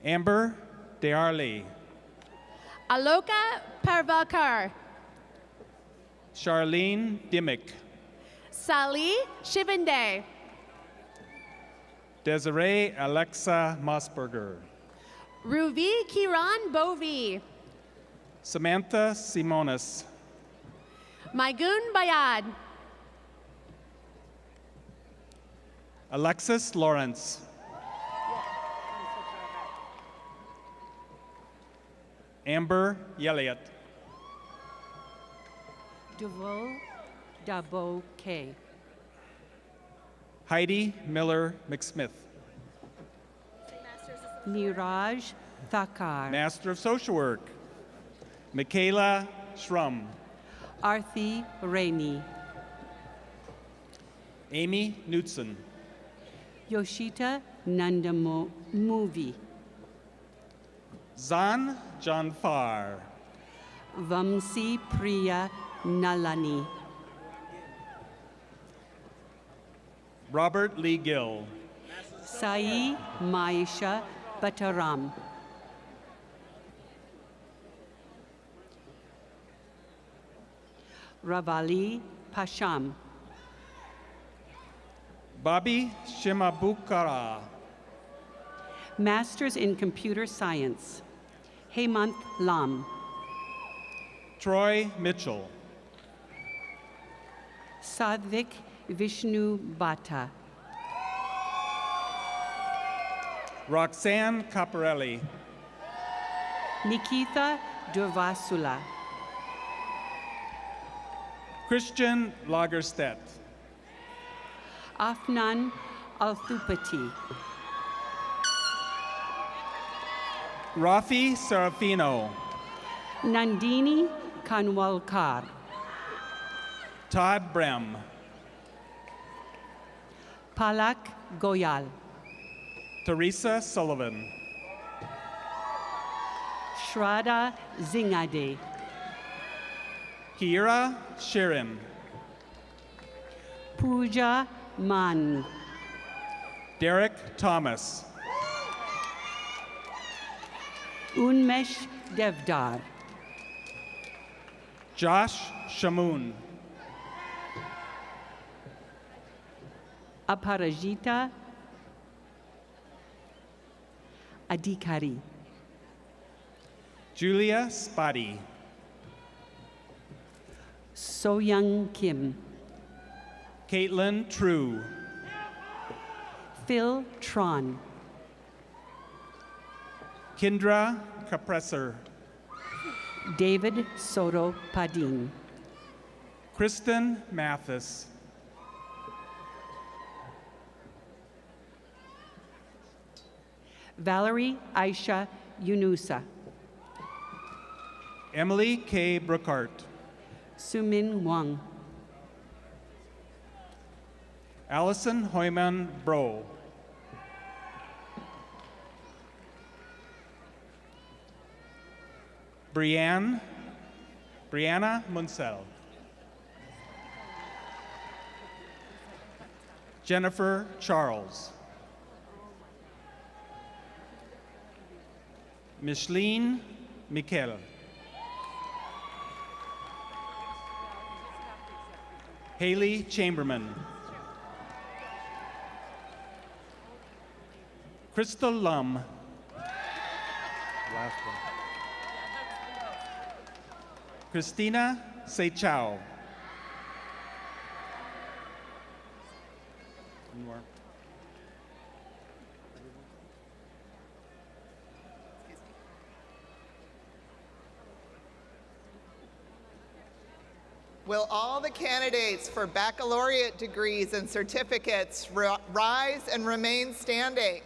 Amber Dearly. Aloka Parvalkar. Charlene Dimmick. Sali Shivande. Desiree Alexa Mossberger. Ruvi Kiran Bovi. Samantha Simonis. Maigun Bayad. Alexis Lawrence. Amber Yelliot. Devo Dabo K. Heidi Miller McSmith. Niraj Thakar. Master of Social Work. Michaela Schrum. Arthi Rainey. Amy Knutson. Yoshita Nandamovi. Zan Janfar. Vamsi Priya Nalani. Robert Lee Gill. Sai Maisha Bataram. Ravali Pasham. Bobby Shimabukara. Masters in Computer Science. Hemant Lam. Troy Mitchell. Sadvik Vishnu Bhatta. Roxanne Caparelli. Nikita Durvasula. Christian Lagerstedt. Afnan Althupati. Rafi Serafino. Nandini Kanwalkar. Todd Brem. Palak Goyal. Theresa Sullivan. Shraddha Zingade. Kiera Shirin. Pooja Man. Derek Thomas. Unmesh Devdar. Josh Shamoon. Aparajita Adhikari. Julia Spotty. Soyoung Kim. Caitlin True. Phil Tron. Kindra Capresser. David Soto Padin. Kristen Mathis. Valerie Aisha Yunusa. Emily K. Brookhart. Sumin Wang. Allison Hoyman Bro. Brianna Munsell. Jennifer Charles. Micheline Mikel. Haley Chamberman. Crystal Lum. Last one. Christina Seychow. One more. Will all the candidates for baccalaureate degrees and certificates rise and remain standing?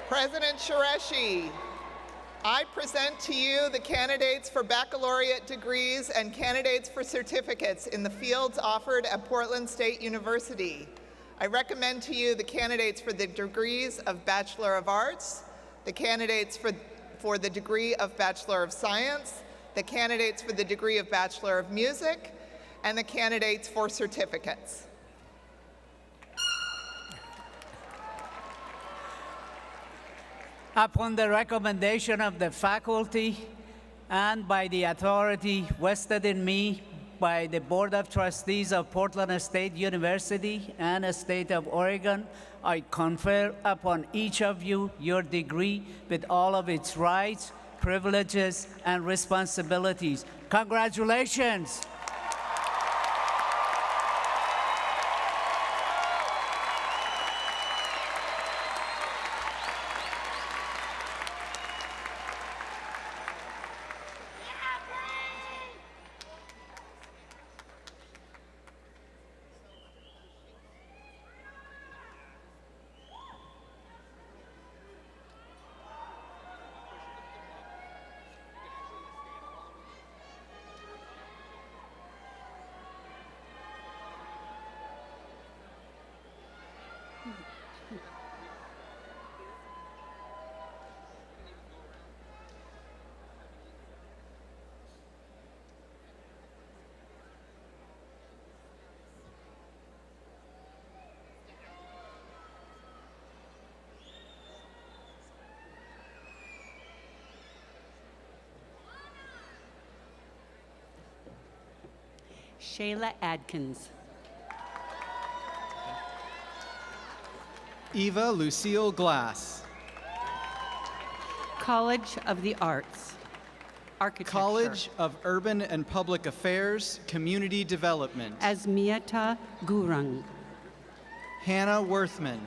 President Qureshi, I present to you the candidates for baccalaureate degrees and candidates for certificates in the fields offered at Portland State University. I recommend to you the candidates for the degrees of Bachelor of Arts, the candidates for the degree of Bachelor of Science, the candidates for the degree of Bachelor of Music, and the candidates for certificates. Upon the recommendation of the faculty and by the authority vested in me by the Board of Trustees of Portland State University and the State of Oregon, I confer upon each of you your degree with all of its rights, privileges, and responsibilities. Congratulations. Shayla Adkins. Eva Lucille Glass. College of the Arts. Architecture. College of Urban and Public Affairs, Community Development. Asmiata Gurung. Hannah Worthman.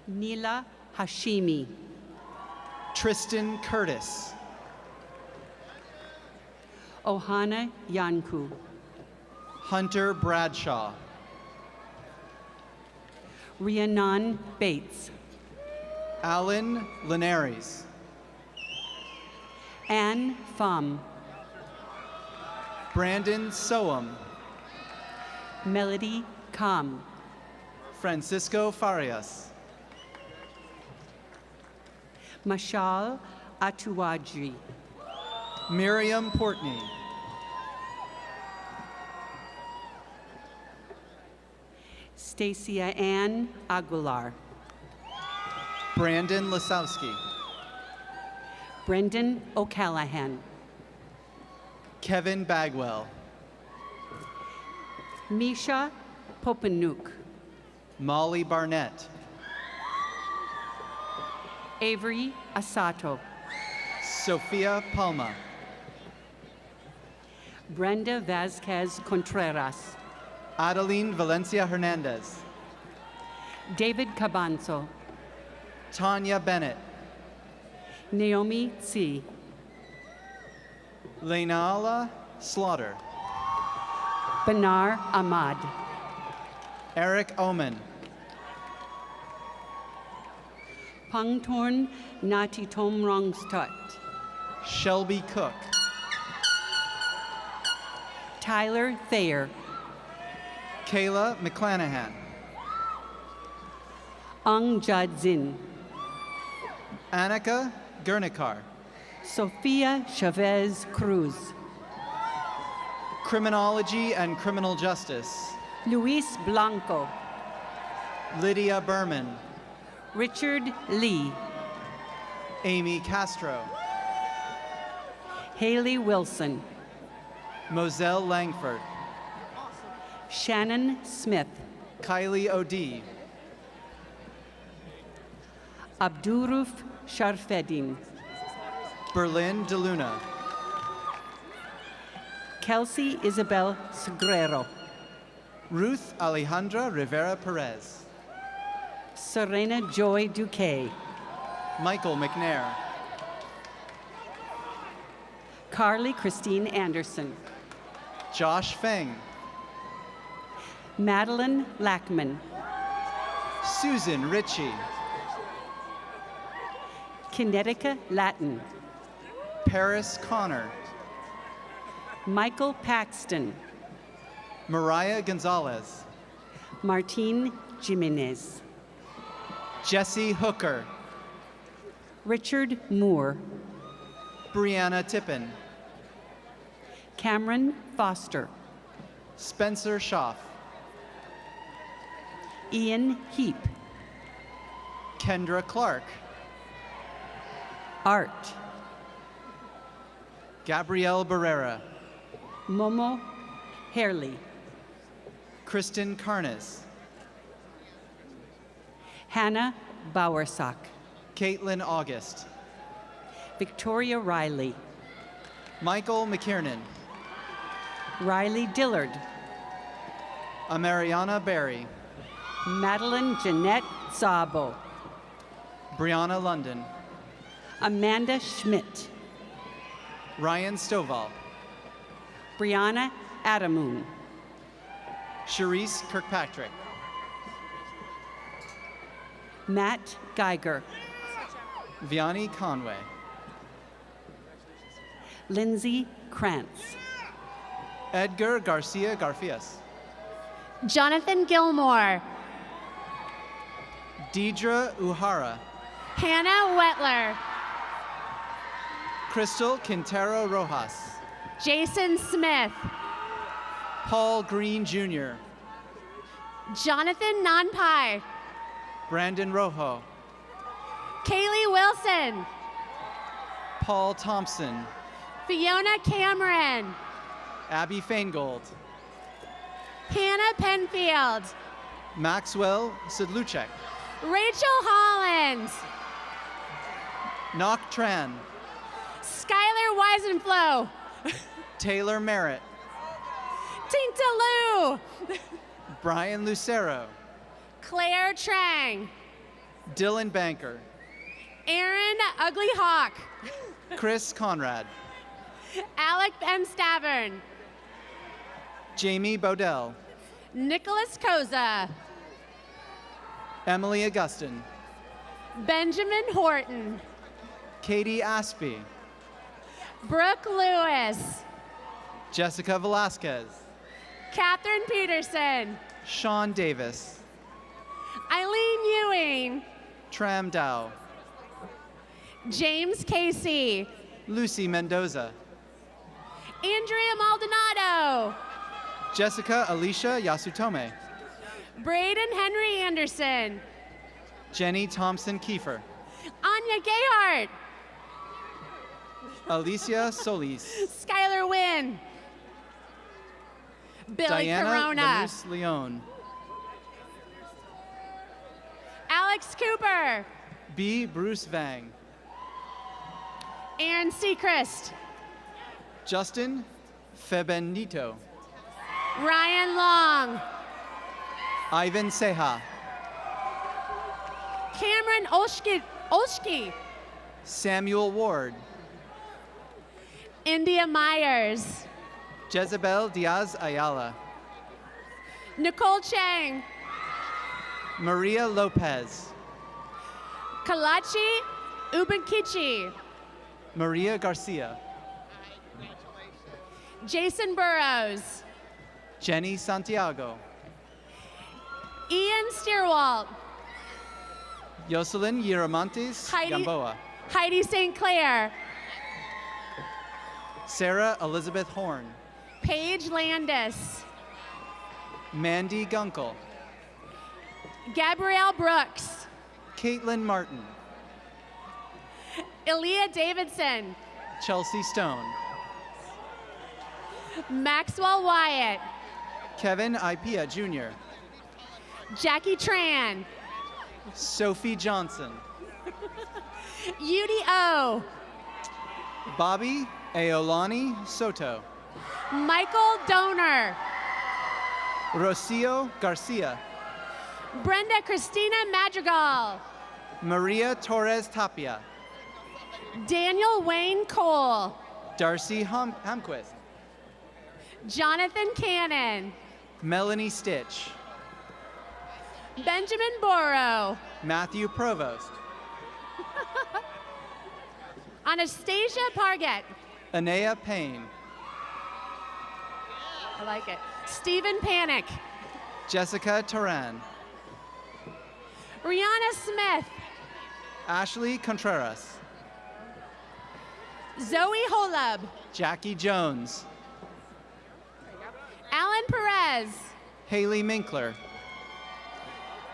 Neela Hashimi. Tristan Curtis. Ohana Yanku. Hunter Bradshaw. Rhiannon Bates. Alan Linares. Anne Pham. Brandon Soam. Melody Kam. Francisco Farias. Mashal Atuwaji. Miriam Portney. Stacia Ann Aguilar. Brandon Lasowski. Brendan O'Callahan. Kevin Bagwell. Misha Popanuk. Molly Barnett. Avery Asato. Sophia Palma. Brenda Vasquez Contreras. Adeline Valencia Hernandez. David Cabanzo. Tanya Bennett. Naomi Tsi. Lainala Slaughter. Benar Ahmad. Eric Oman. Pangtorn Nati Tomrongstot. Shelby Cook. Tyler Thayer. Kayla McClanahan. Ang Jadzin. Annika Gernikar. Sofia Chavez Cruz. Criminology and Criminal Justice. Luis Blanco. Lydia Berman. Richard Lee. Amy Castro. Haley Wilson. Moselle Langford. Shannon Smith. Kylie O'D. Abduruf Sharfeddin. Berlin DeLuna. Kelsey Isabel Segrero. Ruth Alejandra Rivera Perez. Serena Joy Duque. Michael McNair. Carly Christine Anderson. Josh Feng. Madeline Lackman. Susan Ritchie. Kinetica Latin. Paris Connor. Michael Paxton. Mariah Gonzalez. Martine Jimenez. Jesse Hooker. Richard Moore. Brianna Tippin. Cameron Foster. Spencer Schaff. Ian Heap. Kendra Clarke. Art. Gabrielle Barrera. Momo Herley. Kristen Carnes. Hannah Bowersock. Caitlin August. Victoria Riley. Michael McKiernan. Riley Dillard. Amariana Berry. Madeline Jeanette Szabo. Brianna London. Amanda Schmidt. Ryan Stovall. Brianna Adamoon. Charisse Kirkpatrick. Matt Geiger. Vianney Conway. Lindsay Krantz. Edgar Garcia Garfias. Jonathan Gilmore. Deidre Uhara. Hannah Wetler. Crystal Quintero Rojas. Jason Smith. Paul Green Jr. Jonathan Nanpai. Brandon Rojo. Kaylee Wilson. Paul Thompson. Fiona Cameron. Abby Faingold. Hannah Penfield. Maxwell Sidluchek. Rachel Hollins. Nok Tran. Skylar Weisenflow. Taylor Merritt. Tinta Lou. Brian Lucero. Claire Trang. Dylan Banker. Aaron Ugly Hawk. Chris Conrad. Alec M. Stavern. Jamie Bodell. Nicholas Koza. Emily Augustin. Benjamin Horton. Katie Aspie. Brooke Lewis. Jessica Velasquez. Catherine Peterson. Sean Davis. Eileen Ewing. Tram Dow. James Casey. Lucy Mendoza. Andrea Maldonado. Jessica Alicia Yasutome. Braden Henry Anderson. Jenny Thompson Kiefer. Anya Gayhart. Alicia Solis. Skylar Wynn. Billy Diana Corona. Lanús Leon. Alex Cooper. B. Bruce Vang. Aaron Seacrest. Justin Febenito. Ryan Long. Ivan Seha. Cameron Olszki. Samuel Ward. India Myers. Jezebel Diaz Ayala. Nicole Chang. Maria Lopez. Kalachi Ubankichi. Maria Garcia. Jason Burrows. Jenny Santiago. Ian Steerwalt. Jocelyn Yiramontes Gamboa. Heidi St. Clair. Sarah Elizabeth Horn. Paige Landis. Mandy Gunkel. Gabrielle Brooks. Caitlin Martin. Elia Davidson. Chelsea Stone. Maxwell Wyatt. Kevin Ipia Jr. Jackie Tran. Sophie Johnson. UDO. Bobby Aolani Soto. Michael Donor. Rocio Garcia. Brenda Christina Madrigal. Maria Torres Tapia. Daniel Wayne Cole. Darcy Hamquist. Jonathan Cannon. Melanie Stitch. Benjamin Borrow. Matthew Provost. Anastasia Parget. Anea Payne. I like it. Stephen Panic. Jessica Turan. Rihanna Smith. Ashley Contreras. Zoe Holub. Jackie Jones. Alan Perez. Haley Minkler.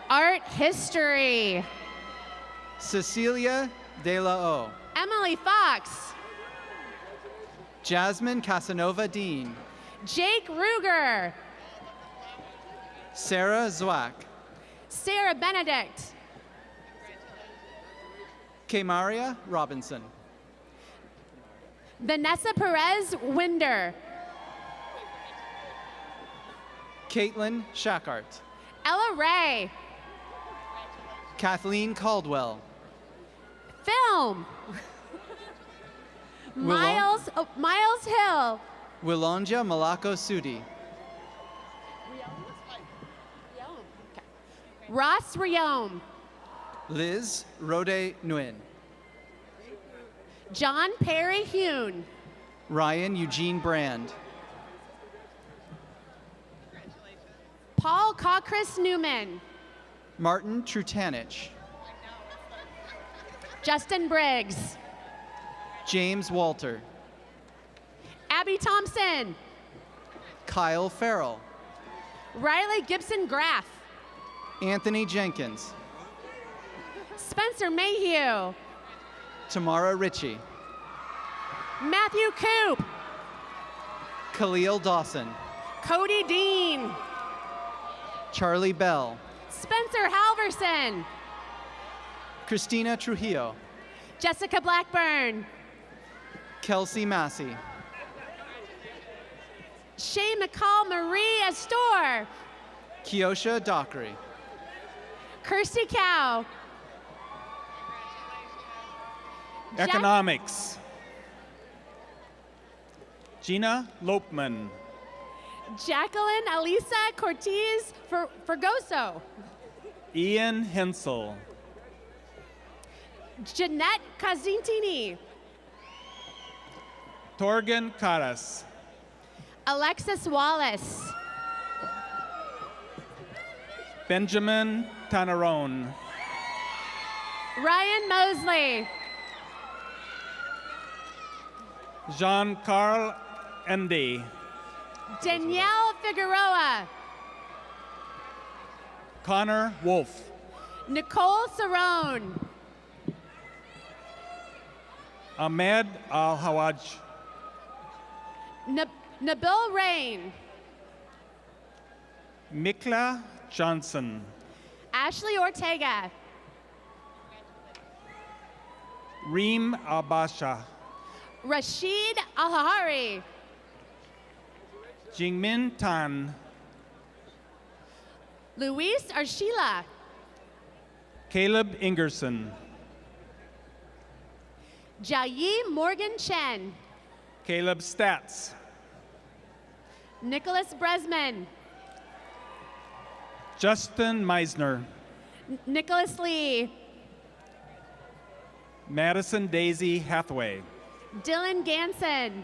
Art History. Cecilia De La O. Emily Fox. Jasmine Casanova Dean. Jake Ruger. Sarah Zwack. Sarah Benedict. Kamaria Robinson. Vanessa Perez Winder. Caitlin Shackart. Ella Ray. Kathleen Caldwell. Film. Miles Hill. Willonja Malako Sudi. Ross Riom. Liz Rode Nguyen. John Perry Hune. Ryan Eugene Brand. Paul Cochris Newman. Martin Trutanich. Justin Briggs. James Walter. Abby Thompson. Kyle Farrell. Riley Gibson Graff. Anthony Jenkins. Spencer Mayhew. Tamara Ritchie. Matthew Coop. Khalil Dawson. Cody Dean. Charlie Bell. Spencer Halverson. Christina Trujillo. Jessica Blackburn. Kelsey Massey. Shay McCall Marie Astor. Kiosha Dockery. Kirsty Cow. Economics. Gina Lopman. Jacqueline Alisa Cortez Fergoso. Ian Hensel. Jeanette Cazintini. Torgan Caras. Alexis Wallace. Benjamin Tanarone. Ryan Mosley. Jean-Carl Endy. Danielle Figueroa. Connor Wolf. Nicole Cerrone. Ahmed Al-Hawaj. Nabil Rain. Mikla Johnson. Ashley Ortega. Reem Abasha. Rashid Alhari. Jingmin Tan. Luis Arshila. Caleb Ingerson. Jayi Morgan Chen. Caleb Stats. Nicholas Bresman. Justin Meisner. Nicholas Lee. Madison Daisy Hathaway. Dylan Ganson.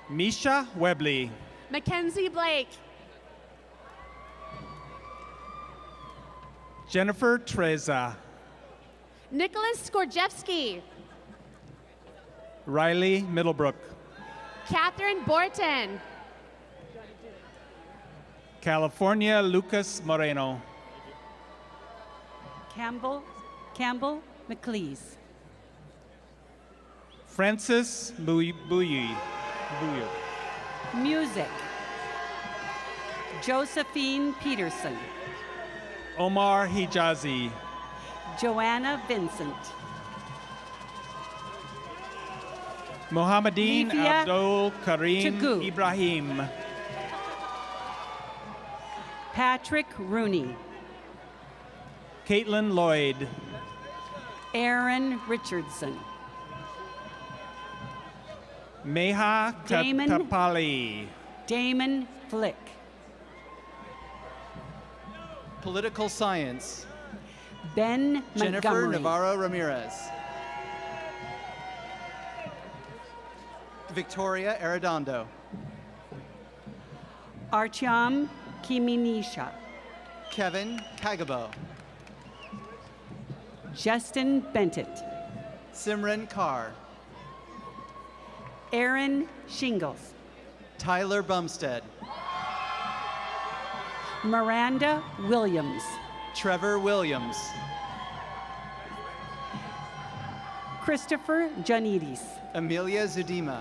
Misha Webley. Mackenzie Blake. Jennifer Theresa. Nicholas Skorjewski. Riley Middlebrook. Catherine Borton. California Lucas Moreno. Campbell McLeese. Francis Buyi. Music. Josephine Peterson. Omar Hijazi. Joanna Vincent. Mohammedine Lithia Abdul Karim Chagoo. Ibrahim. Patrick Rooney. Caitlin Lloyd. Aaron Richardson. Meha Damon- Katapali. Damon Flick. Political science. Ben Jennifer Montgomery. Navarro Ramirez. Victoria Arredondo. Artyom Kiminisha. Kevin Kagabo. Justin Bentet. Simran Carr. Aaron Shingles. Tyler Bumstead. Miranda Williams. Trevor Williams. Christopher Janidis. Amelia Zudima.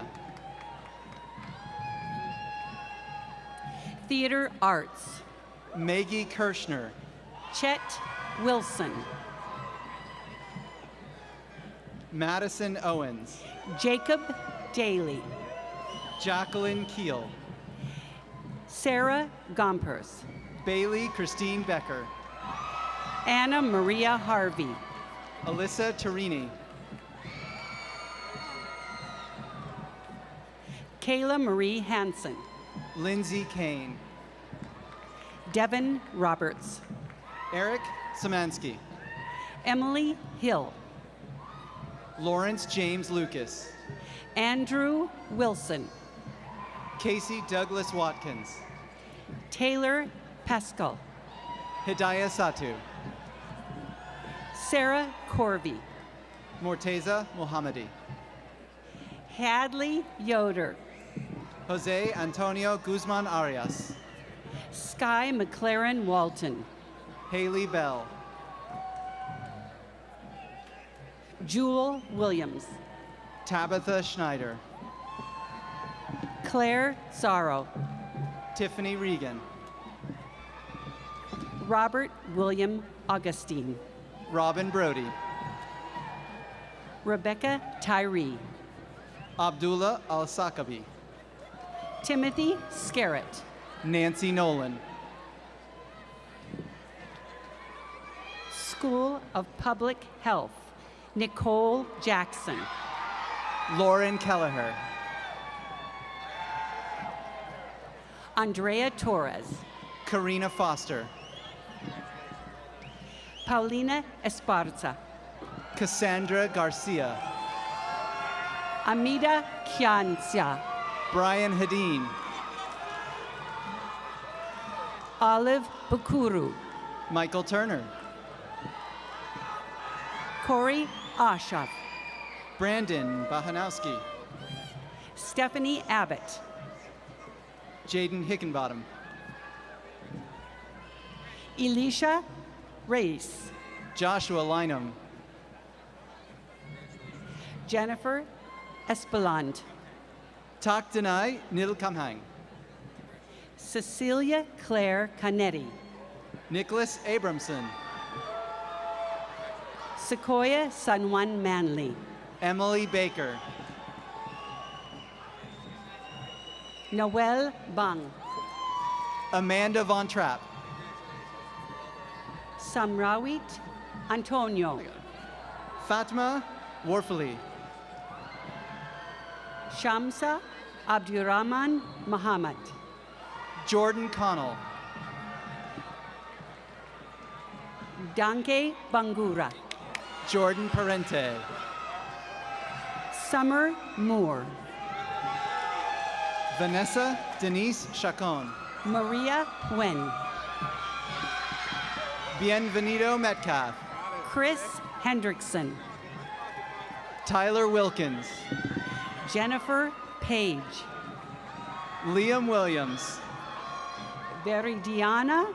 Theater Arts. Maggie Kirschner. Chet Wilson. Madison Owens. Jacob Daly. Jacqueline Keel. Sarah Gompers. Bailey Christine Becker. Anna Maria Harvey. Alyssa Torini. Kayla Marie Hansen. Lindsay Kane. Devin Roberts. Eric Samansky. Emily Hill. Lawrence James Lucas. Andrew Wilson. Casey Douglas Watkins. Taylor Pascal. Hidayah Satu. Sarah Corby. Morteza Mohammadi. Hadley Yoder. Jose Antonio Guzman Arias. Sky McLaren Walton. Haley Bell. Jewel Williams. Tabitha Schneider. Claire Sorrow. Tiffany Regan. Robert William Augustine. Robin Brody. Rebecca Tyree. Abdullah Al-Sakabi. Timothy Scarrett. Nancy Nolan. School of Public Health. Nicole Jackson. Lauren Kelleher. Andrea Torres. Karina Foster. Paulina Esparza. Cassandra Garcia. Amida Kiancia. Brian Hadeen. Olive Bukuru. Michael Turner. Corey Oshoff. Brandon Bahanowski. Stephanie Abbott. Jaden Hickenbottom. Elisha Race. Joshua Lynham. Jennifer Espeland. Tak Denai Nil Kamhang. Cecilia Claire Canetti. Nicholas Abramson. Sequoia San Juan Manley. Emily Baker. Noel Bang. Amanda Von Trapp. Samrawit Antonio. Fatma Warfali. Shamsa Abdurrahman Muhammad. Jordan Connell. Danke Bangura. Jordan Parente. Summer Moore. Vanessa Denise Chacon. Maria Huen. Bienvenido Metcalf. Chris Hendrickson. Tyler Wilkins. Jennifer Page. Liam Williams. Veridiana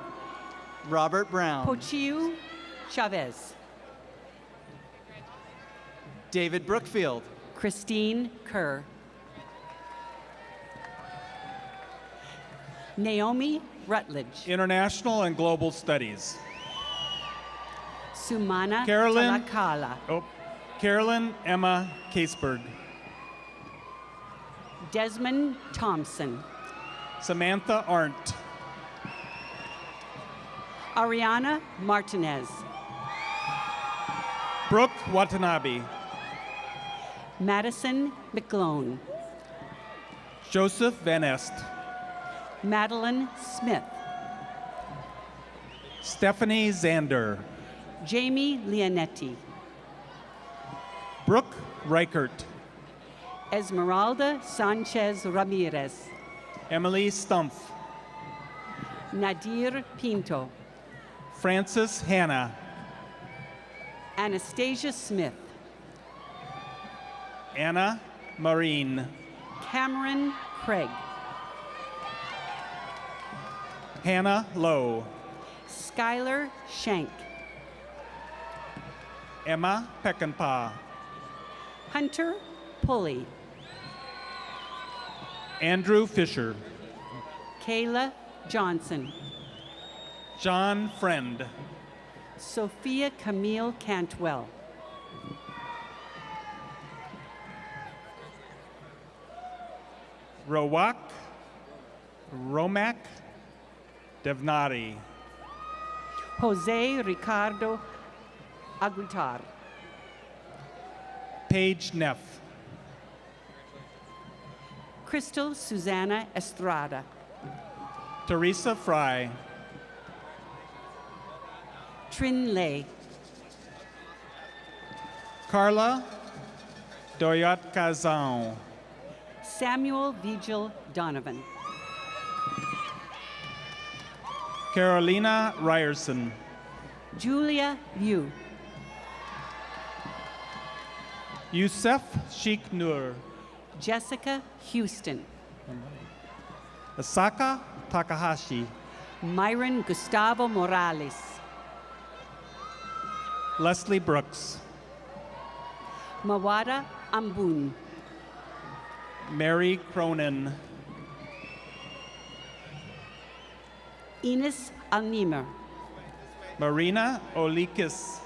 Robert Brown. Pochiu Chavez. David Brookfield. Christine Kerr. Naomi Rutledge. International and Global Studies. Sumana Carolyn- Talakala. Carolyn Emma Caseberg. Desmond Thompson. Samantha Arndt. Ariana Martinez. Brooke Watanabe. Madison McGlone. Joseph Van Est. Madeline Smith. Stephanie Zander. Jamie Leonetti. Brooke Reichert. Esmeralda Sanchez Ramirez. Emily Stumpf. Nadir Pinto. Frances Hanna. Anastasia Smith. Anna Marine. Cameron Craig. Hannah Lowe. Skylar Shank. Emma Peckinpah. Hunter Pulley. Andrew Fisher. Kayla Johnson. John Friend. Sophia Camille Cantwell. Rowak Romac Devnati. Jose Ricardo Aguitar. Paige Neff. Crystal Susanna Estrada. Theresa Fry. Trin Lay. Carla Doyot Kazan. Samuel Vigil Donovan. Carolina Ryerson. Julia Yu. Youssef Sheikh Nur. Jessica Houston. Asaka Takahashi. Myron Gustavo Morales. Leslie Brooks. Mawada Ambun. Mary Cronin. Ines Alnimer. Marina Olikis.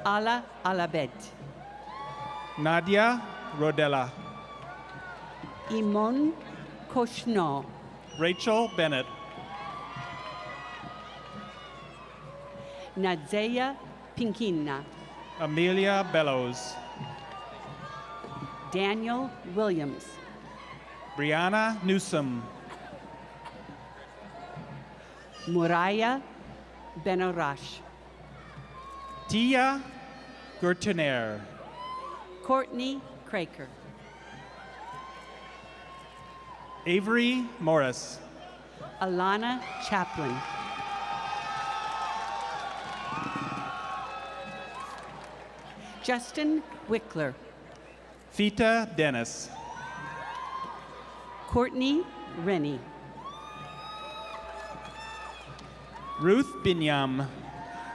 Ala Alabed. Nadia Rodella. Imon Koshno. Rachel Bennett. Nadzeya Pinkina. Amelia Bellows. Daniel Williams. Brianna Newsom. Muraya Benorash. Tia Gertner. Courtney Craker. Avery Morris. Alana Chaplin. Justin Wickler. Fita Dennis. Courtney Rennie. Ruth Binyam.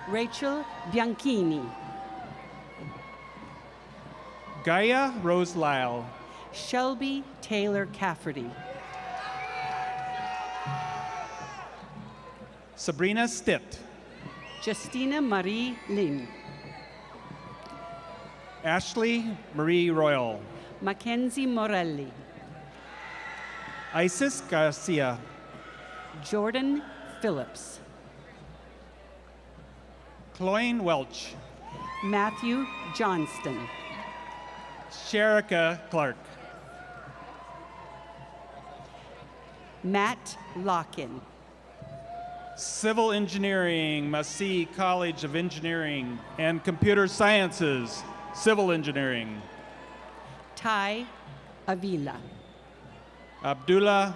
Rachel Bianchini. Gaia Rose Lyle. Shelby Taylor Cafferty. Sabrina Stitt. Justina Marie Lin. Ashley Marie Royal. Mackenzie Morelli. Isis Garcia. Jordan Phillips. Cloyne Welch. Matthew Johnston. Sherika Clarke. Matt Lockin. Civil Engineering, Massey College of Engineering and Computer Sciences, Civil Engineering. Tai Avila. Abdullah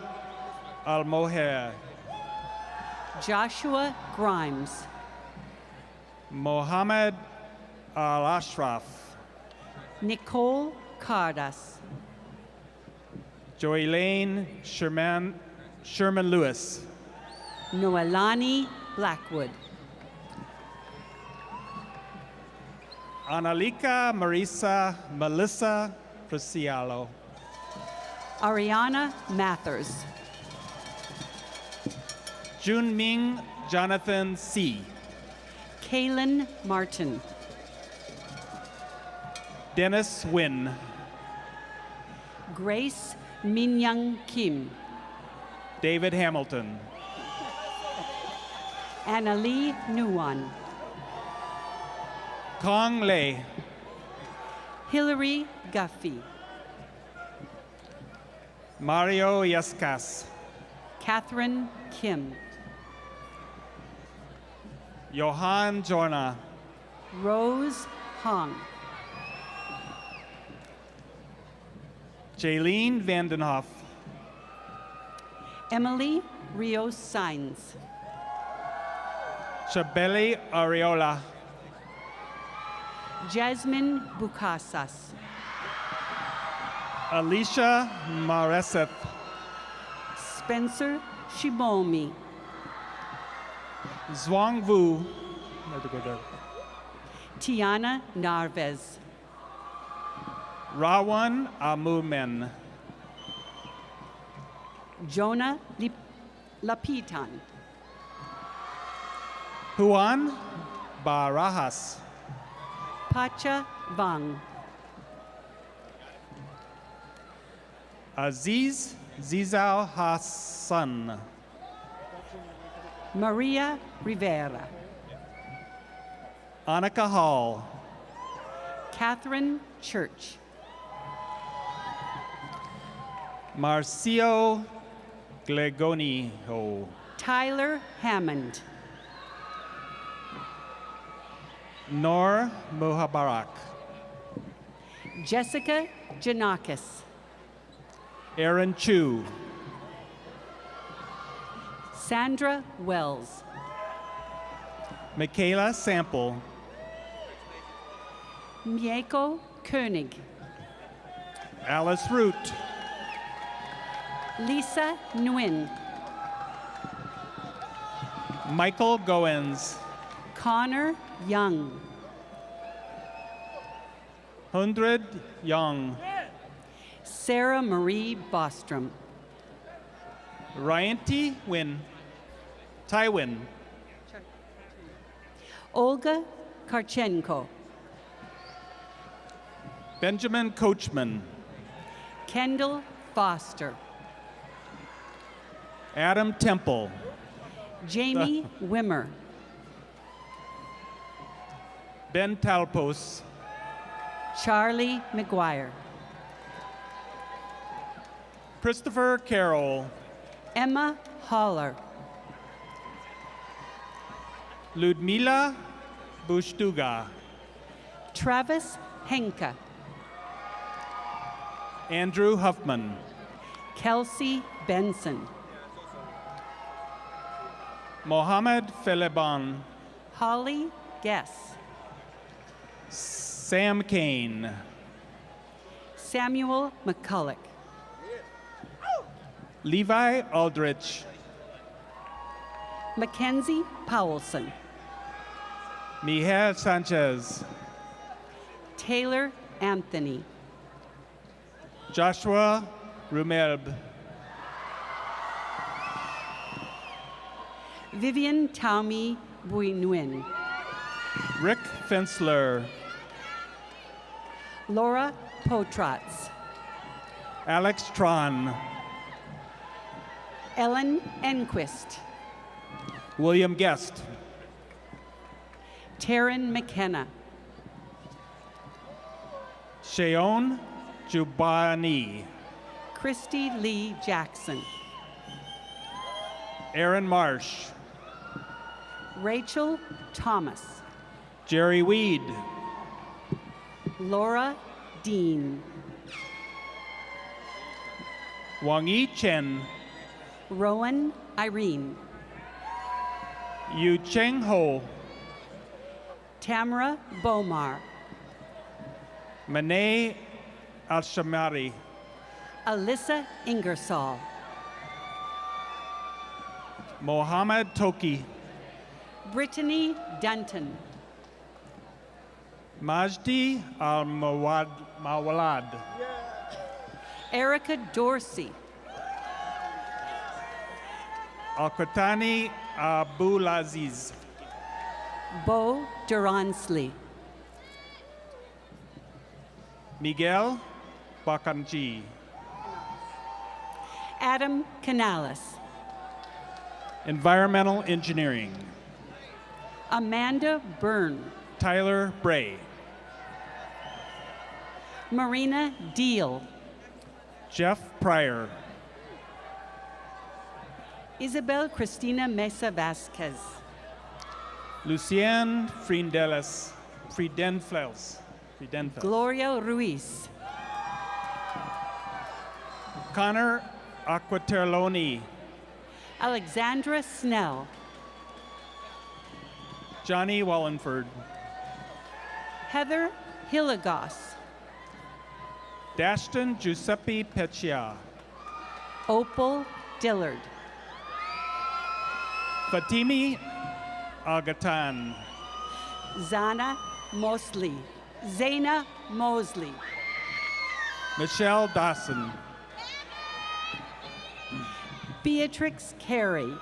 Al-Moher. Joshua Grimes. Mohammed Al-Ashraf. Nicole Cardas. Joylene Sherman Lewis. Noelani Blackwood. Analika Marisa Melissa Preciado. Ariana Mathers. Junming Jonathan C. Kaylin Martin. Dennis Wynn. Grace Minyoung Kim. David Hamilton. Annalie Nguyen. Kong Lei. Hillary Guffey. Mario Yescas. Catherine Kim. Johan Jorna. Rose Hong. Jaylene Vandenhoff. Emily Rios Sainz. Chabeli Areola. Jasmine Bukasas. Alicia Mareseth. Spencer Shibomi. Zhuang Vu. Tiana Narvez. Rawan Amumen. Jonah Lapitan. Juan Barajas. Pacha Vang. Aziz Zizao Hassan. Maria Rivera. Annika Hall. Catherine Church. Marcio Glegonio. Tyler Hammond. Nor Muhabarak. Jessica Janakis. Aaron Chu. Sandra Wells. Michaela Sample. Mieko Koenig. Alice Root. Lisa Nguyen. Michael Goins. Connor Young. Hundred Young. Sarah Marie Bostrom. Ryan T. Win. Tywin. Olga Karchenko. Benjamin Coachman. Kendall Foster. Adam Temple. Jamie Wimmer. Ben Talpos. Charlie McGuire. Christopher Carroll. Emma Holler. Ludmila Bushtuga. Travis Henka. Andrew Huffman. Kelsey Benson. Mohammed Feleban. Holly Guess. Sam Kane. Samuel McCulloch. Levi Aldrich. Mackenzie Powelson. Miguel Sanchez. Taylor Anthony. Joshua Rumelb. Vivian Taumi Buinuin. Rick Fensler. Laura Potratz. Alex Tron. Ellen Enquist. William Guest. Taryn McKenna. Sheon Jubani. Christy Lee Jackson. Aaron Marsh. Rachel Thomas. Jerry Weed. Laura Dean. Wang Yi Chen. Rowan Irene. Yu Cheng Ho. Tamara Bomar. Mane Al-Shamari. Alyssa Ingersoll. Mohammed Toki. Brittany Dunton. Majdi Al-Mawalad. Erica Dorsey. Al-Qatani Abulaziz. Bo Duransley. Miguel Bakanji. Adam Canales. Environmental Engineering. Amanda Byrne. Tyler Bray. Marina Deal. Jeff Pryor. Isabel Cristina Mesa Vasquez. Lucien Friedenfels. Gloria Ruiz. Connor Aquaterloni. Alexandra Snell. Johnny Wallenford. Heather Hilligos. Dashton Giuseppe Peccia. Opal Dillard. Fatimi Agatan. Zana Mosley. Zaina Mosley. Michelle Dawson. Beatrix Carey.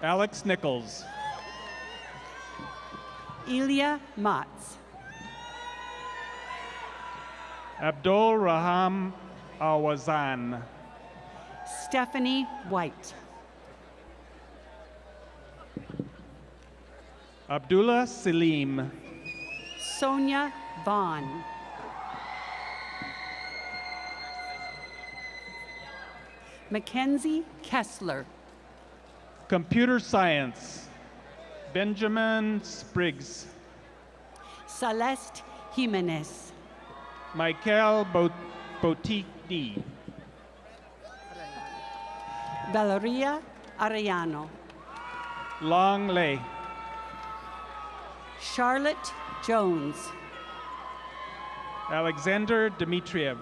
Alex Nichols. Elia Motz. Abdul Raham Awazan. Stephanie White. Abdullah Salim. Sonia Vaughn. Mackenzie Kessler. Computer Science. Benjamin Spriggs. Celeste Jimenez. Michael Botigny. Valeria Arellano. Long Lei. Charlotte Jones. Alexander Dmitriev.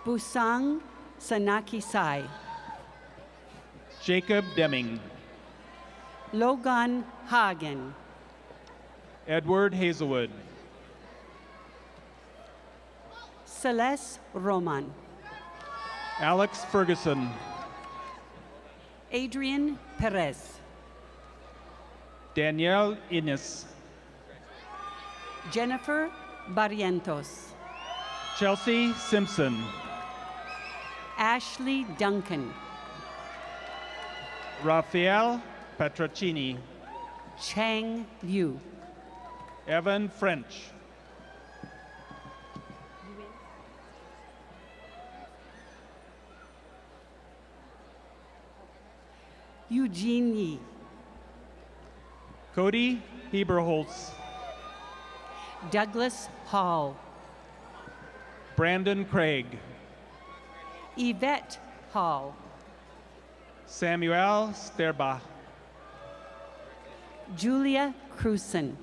Busang Sanaki Sai. Jacob Deming. Logan Hagen. Edward Hazelwood. Celeste Roman. Alex Ferguson. Adrian Perez. Danielle Innes. Jennifer Barrientos. Chelsea Simpson. Ashley Duncan. Rafael Petrocini. Chang Liu. Evan French. Eugene Yi. Cody Heberholtz. Douglas Hall. Brandon Craig. Yvette Hall. Samuel Sterba. Julia Cruson.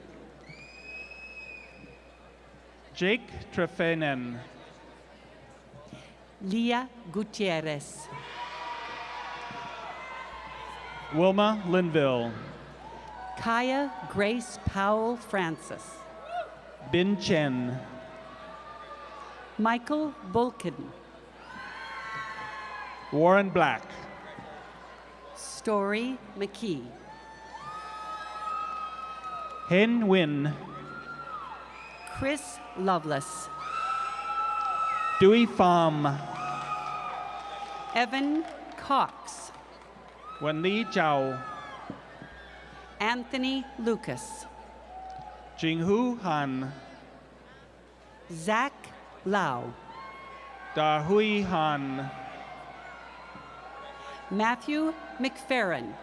Jake Trefenen. Leah Gutierrez. Wilma Linville. Kaya Grace Powell Francis. Bin Chen. Michael Bulkin. Warren Black. Story McKee. Hen Nguyen. Chris Lovelace. Dewey Pham. Evan Cox. Wenli Zhao. Anthony Lucas. Jinghu Han. Zach Lau. Da Hui Han. Matthew McFerrin.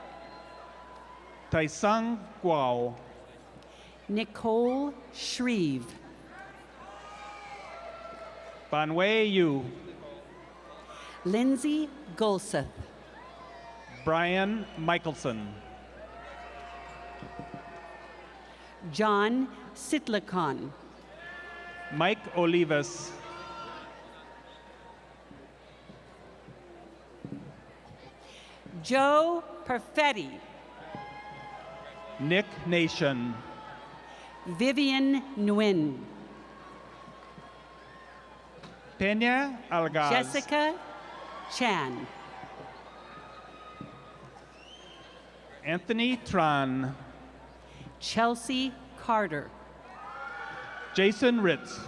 Taisang Guao. Nicole Shreve. Banwei Yu. Lindsay Gulseth. Brian Michelson. John Sitlicon. Mike Olivas. Joe Perfetti. Nick Nation. Vivian Nguyen. Peña Algaz. Jessica Chan. Anthony Tran. Chelsea Carter. Jason Ritz.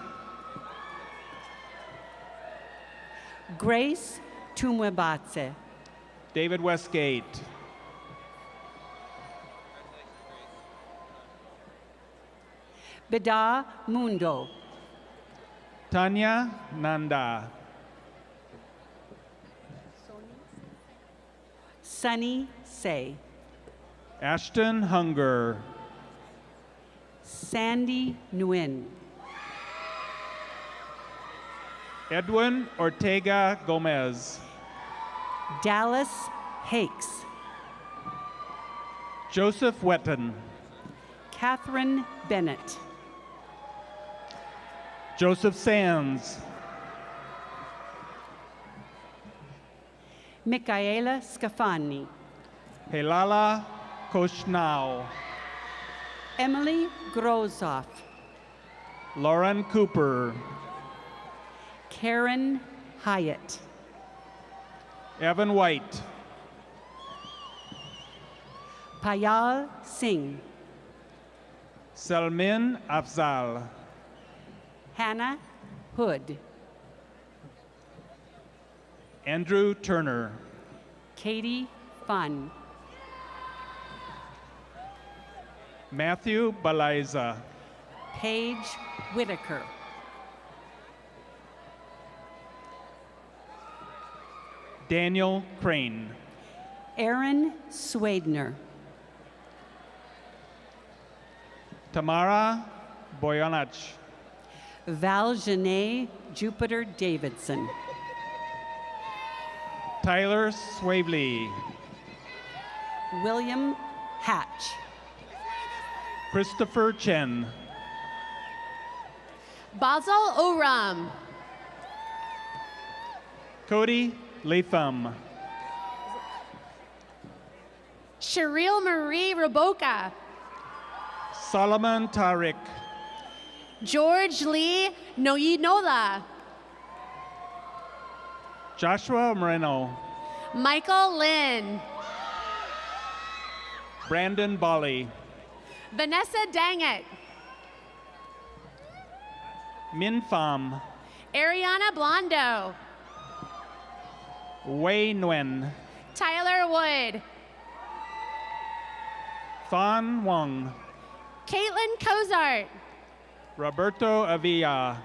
Grace Tumwebatse. David Westgate. Bida Mundo. Tanya Nanda. Sunny Say. Ashton Hunger. Sandy Nguyen. Edwin Ortega Gomez. Dallas Hakes. Joseph Wetton. Catherine Bennett. Joseph Sands. Michaela Scafani. Helala Koshnau. Emily Grozoff. Lauren Cooper. Karen Hyatt. Evan White. Payal Singh. Selmin Afzal. Hannah Hood. Andrew Turner. Katie Fun. Matthew Baliza. Paige Whitaker. Daniel Crane. Aaron Swadner. Tamara Boyanach. Val Janae Jupiter Davidson. Tyler Swavely. William Hatch. Christopher Chen. Basil Oram. Cody Latham. Cheryl Marie Raboka. Solomon Tariq. George Lee Noyinola. Joshua Moreno. Michael Lynn. Brandon Bali. Vanessa Danget. Min Pham. Ariana Blondo. Wei Nguyen. Tyler Wood. Thon Wong. Caitlin Cozart. Roberto Avila.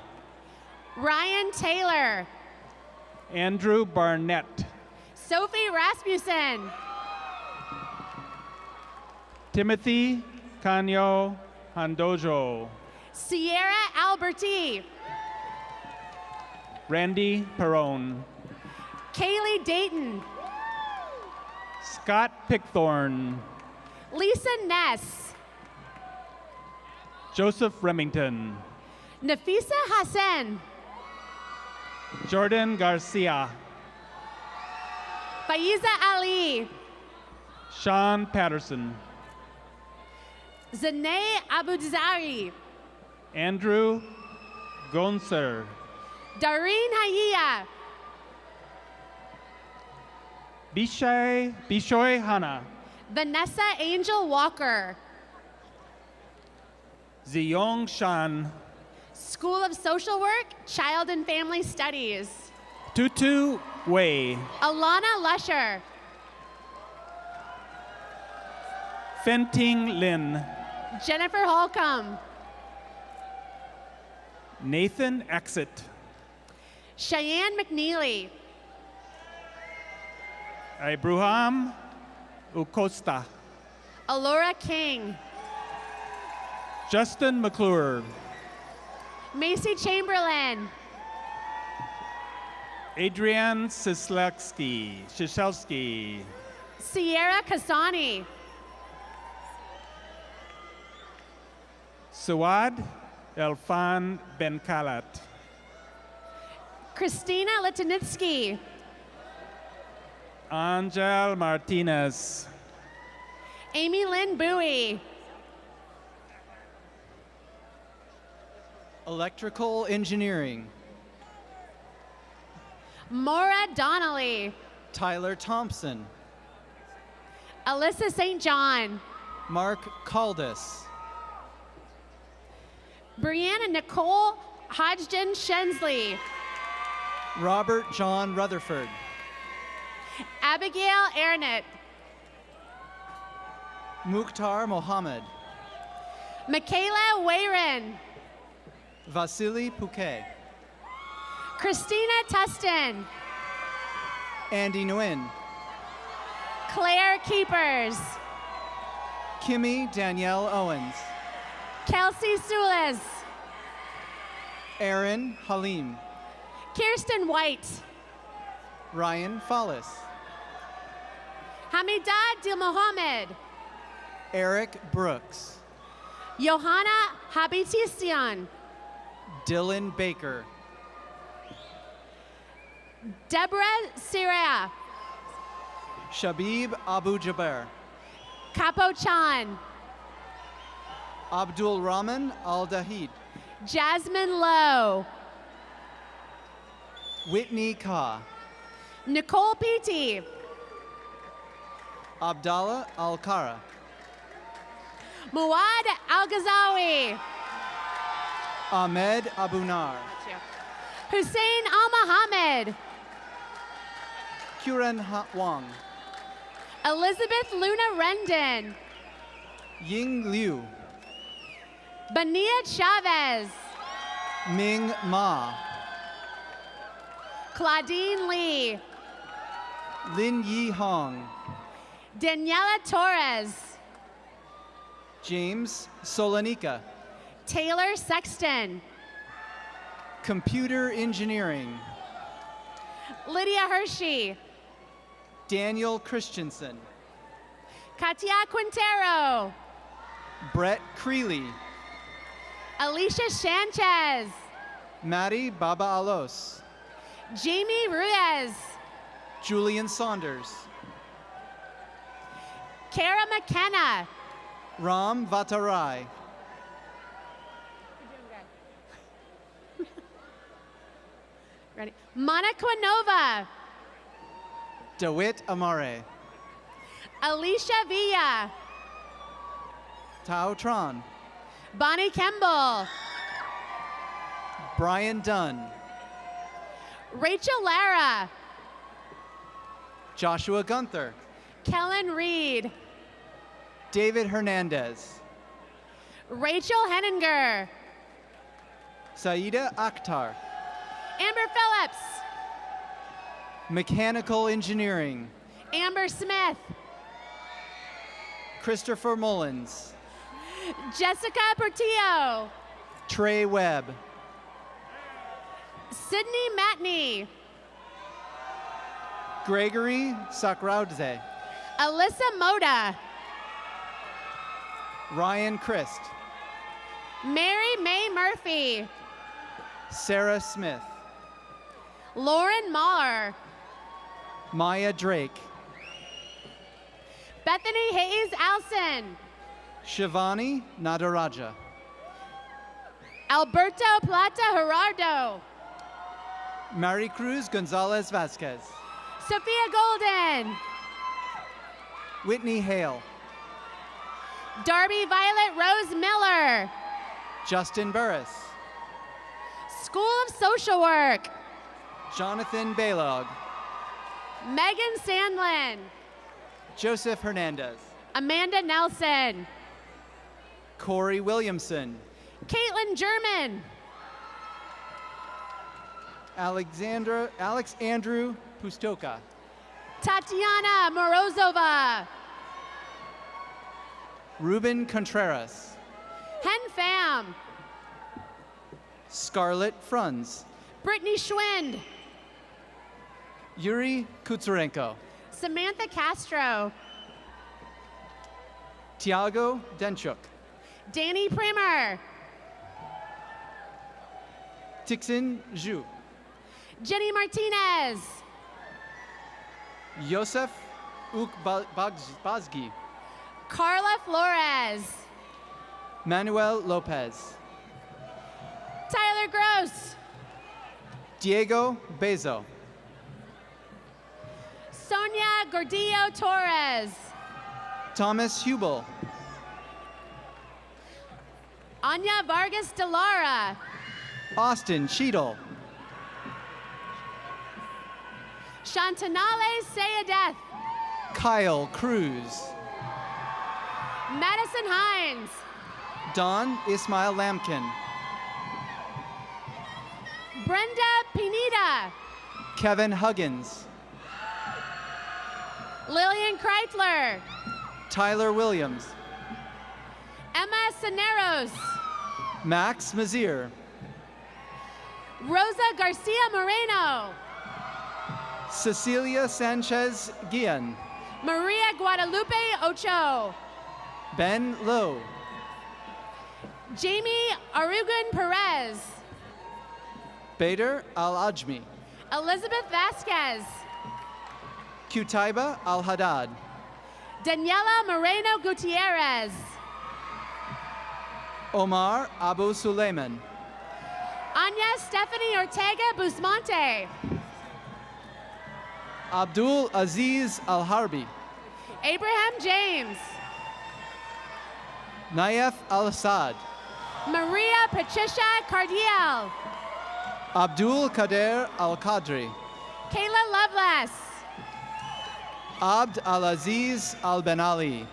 Ryan Taylor. Andrew Barnett. Sophie Rasmussen. Timothy Canyo Handojo. Sierra Alberti. Randy Perone. Kaylee Dayton. Scott Pickthorn. Lisa Ness. Joseph Remington. Nafisa Hassan. Jordan Garcia. Faiza Ali. Sean Patterson. Zanae Abudzari. Andrew Gonser. Dareen Hayia. Bishoy Hana. Vanessa Angel Walker. Ziyong Shan. School of Social Work, Child and Family Studies. Tutu Wei. Alana Lusher. Fenting Lin. Jennifer Holcomb. Nathan Exit. Cheyenne McNeely. Abraham Ucosta. Alora King. Justin McClure. Macy Chamberlain. Adrienne Shiselski. Sierra Kasani. Suad Elfan Benkalat. Christina Litinitsky. Angel Martinez. Amy Lynn Bowie. Electrical engineering. Maura Donnelly. Tyler Thompson. Alyssa St. John. Mark Caldas. Brianna Nicole Hodgson Shensley. Robert John Rutherford. Abigail Arnett. Mukhtar Mohammed. Michaela Wayron. Vasily Pouquet. Christina Tustin. Andy Nguyen. Claire Keepers. Kimmy Danielle Owens. Kelsey Sulis. Aaron Halim. Kirsten White. Ryan Fallis. Hamidad Dil Mohammed. Eric Brooks. Johanna Habitistian. Dylan Baker. Deborah Sirea. Shabib Abu Jaber. Capo Chan. Abdul Rahman Al Dahid. Jasmine Lowe. Whitney Ka. Nicole Peaty. Abdallah Al Kara. Muad Al Ghazawi. Ahmed Abunar. Hussein Al Mohammed. Kuren Wang. Elizabeth Luna Rendon. Ying Liu. Bania Chavez. Ming Ma. Claudine Lee. Lin Yi Hong. Daniela Torres. James Solonika. Taylor Sexton. Computer engineering. Lydia Hershey. Daniel Christensen. Katia Quintero. Brett Creeley. Alicia Sanchez. Maddie Baba Alos. Jamie Ruiz. Julian Saunders. Kara McKenna. Ram Vatarai. Ready? Monica Nova. DeWitt Amare. Alicia Villa. Tao Tron. Bonnie Kemble. Brian Dunn. Rachel Lara. Joshua Gunther. Kellen Reed. David Hernandez. Rachel Henninger. Saida Akhtar. Amber Phillips. Mechanical engineering. Amber Smith. Christopher Mullins. Jessica Portillo. Trey Webb. Sydney Matney. Gregory Sakraudze. Alyssa Moda. Ryan Christ. Mary Mae Murphy. Sarah Smith. Lauren Mahler. Maya Drake. Bethany Hayes Alson. Shivani Nadaraja. Alberto Plata Gerardo. Maricruz Gonzalez Vasquez. Sophia Golden. Whitney Hale. Darby Violet Rose Miller. Justin Burris. School of Social Work. Jonathan Baylog. Megan Sandlin. Joseph Hernandez. Amanda Nelson. Corey Williamson. Caitlin German. Alex Andrew Pustoka. Tatiana Morozova. Ruben Contreras. Hen Pham. Scarlett Frunz. Brittany Schwind. Yuri Kutsurenko. Samantha Castro. Tiago Denchuk. Danny Primer. Tixin Zhu. Jenny Martinez. Yosef Ukbazgi. Carla Flores. Manuel Lopez. Tyler Gross. Diego Bezo. Sonia Gordillo Torres. Thomas Hubel. Anya Vargas de Lara. Austin Cheadle. Shantanale Sayedeth. Kyle Cruz. Madison Hines. Don Ismail Lamkin. Brenda Pineda. Kevin Huggins. Lillian Kreitler. Tyler Williams. Emma Cineros. Max Mazier. Rosa Garcia Moreno. Cecilia Sanchez Guillen. Maria Guadalupe Ocho. Ben Lowe. Jamie Arugan Perez. Bader Al-Ajmi. Elizabeth Vasquez. Qutaiba Al-Haddad. Daniela Moreno Gutierrez. Omar Abu Suleiman. Anya Stephanie Ortega Busmonte. Abdul Aziz Al-Harbi. Abraham James. Naif Al-Assad. Maria Patricia Cardiel. Abdul Kader Al-Qadri. Kayla Lovelace. Abd Al-Aziz Al-Benali.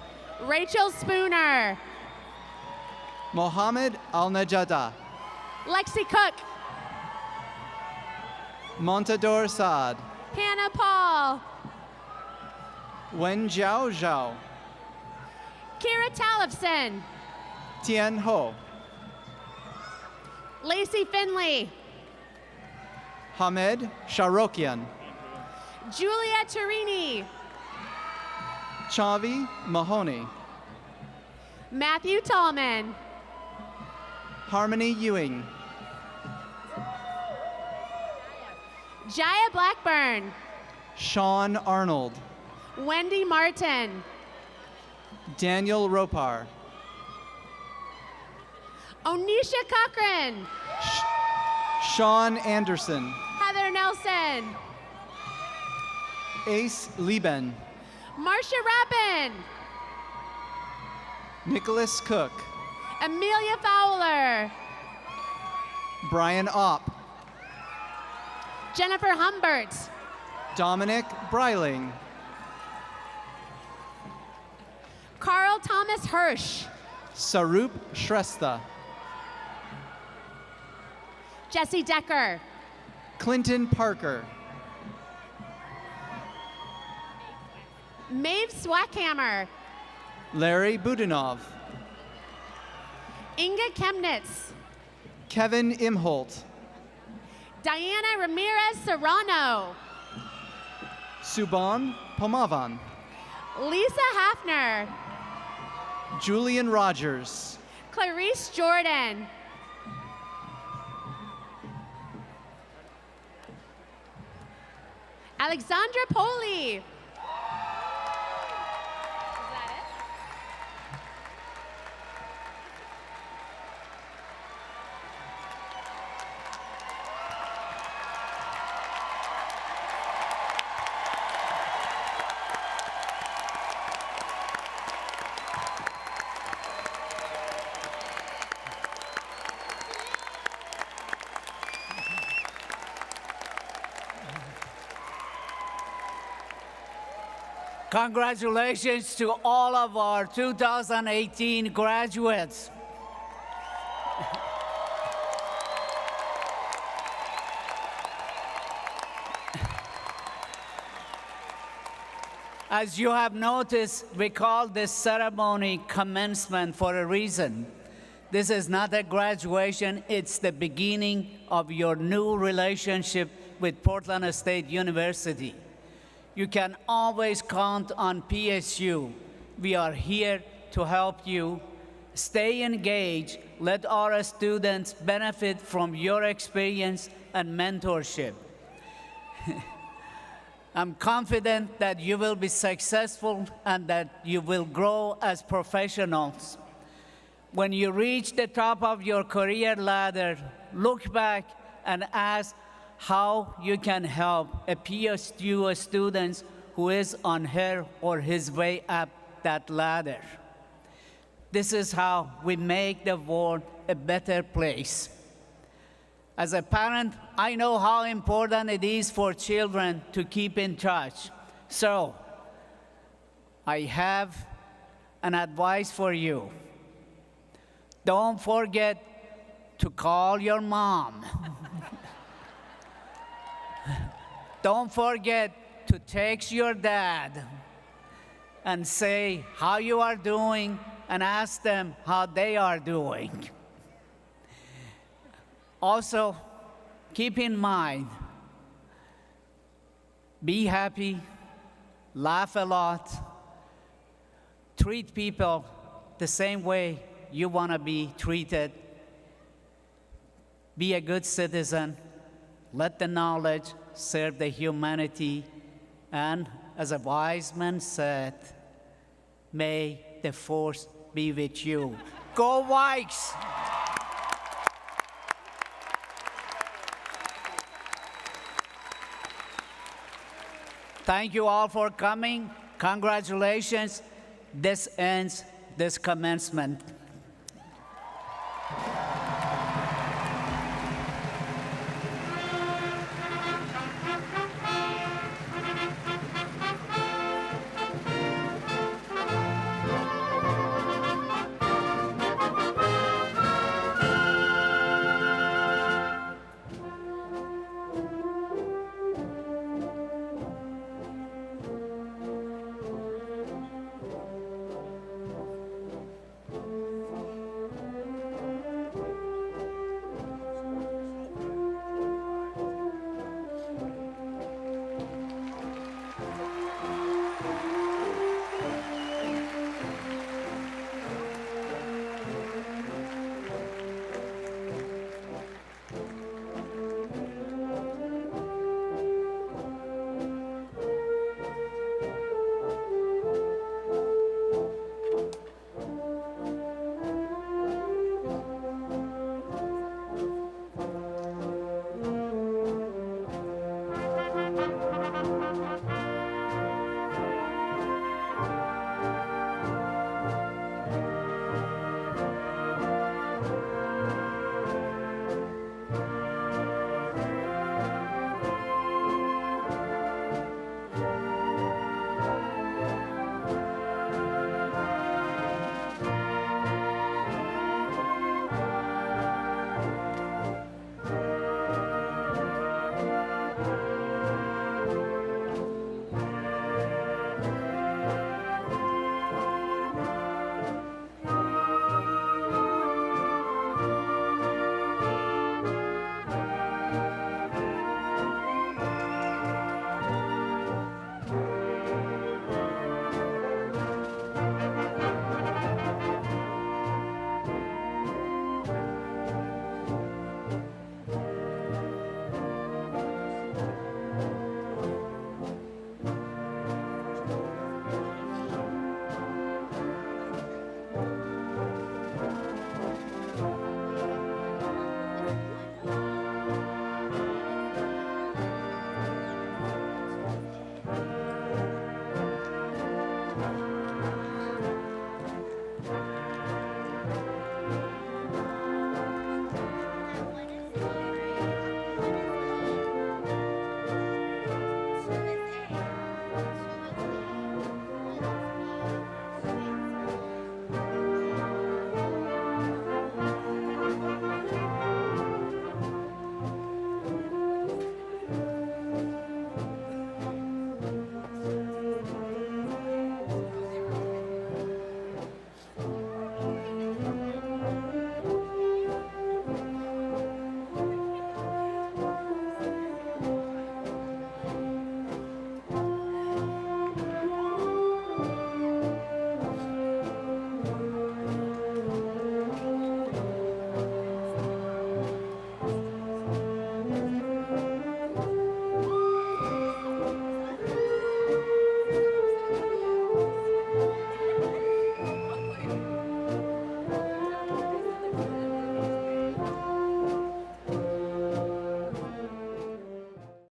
Rachel Spooner. Mohammed Al-Najada. Lexi Cook. Montador Saad. Hannah Paul. Wen Jiao Zhao. Kira Talifson. Tien Ho. Lacey Finley. Hamed Sharokian. Julia Turini. Chavi Mahoney. Matthew Tallman. Harmony Ewing. Jaya Blackburn. Sean Arnold. Wendy Martin. Daniel Ropar. Onisha Cochran. Sean Anderson. Heather Nelson. Ace Lieben. Marcia Rappin. Nicholas Cook. Amelia Fowler. Brian Opp. Jennifer Humbert. Dominic Breiling. Carl Thomas Hirsch. Sarup Shrestha. Jesse Decker. Clinton Parker. Maeve Swackhammer. Larry Budinov. Inga Chemnitz. Kevin Imholt. Diana Ramirez Serrano. Subhan Pomavan. Lisa Hafner. Julian Rogers. Clarice Jordan. Alexandra Poli. Congratulations to all of our 2018 graduates. As you have noticed, we call this ceremony commencement for a reason. This is not a graduation, it's the beginning of your new relationship with Portland State University. You can always count on PSU. We are here to help you. Stay engaged. Let our students benefit from your experience and mentorship. I'm confident that you will be successful and that you will grow as professionals. When you reach the top of your career ladder, look back and ask how you can help a PSU student who is on her or his way up that ladder. This is how we make the world a better place. As a parent, I know how important it is for children to keep in touch. So, I have an advice for you. Don't forget to call your mom. Don't forget to text your dad and say how you are doing and ask them how they are doing. Also, keep in mind, be happy, laugh a lot, treat people the same way you want to be treated. Be a good citizen, let the knowledge serve the humanity, and as a wise man said, may the force be with you. Go Vikes! Thank you all for coming. Congratulations. This ends this commencement.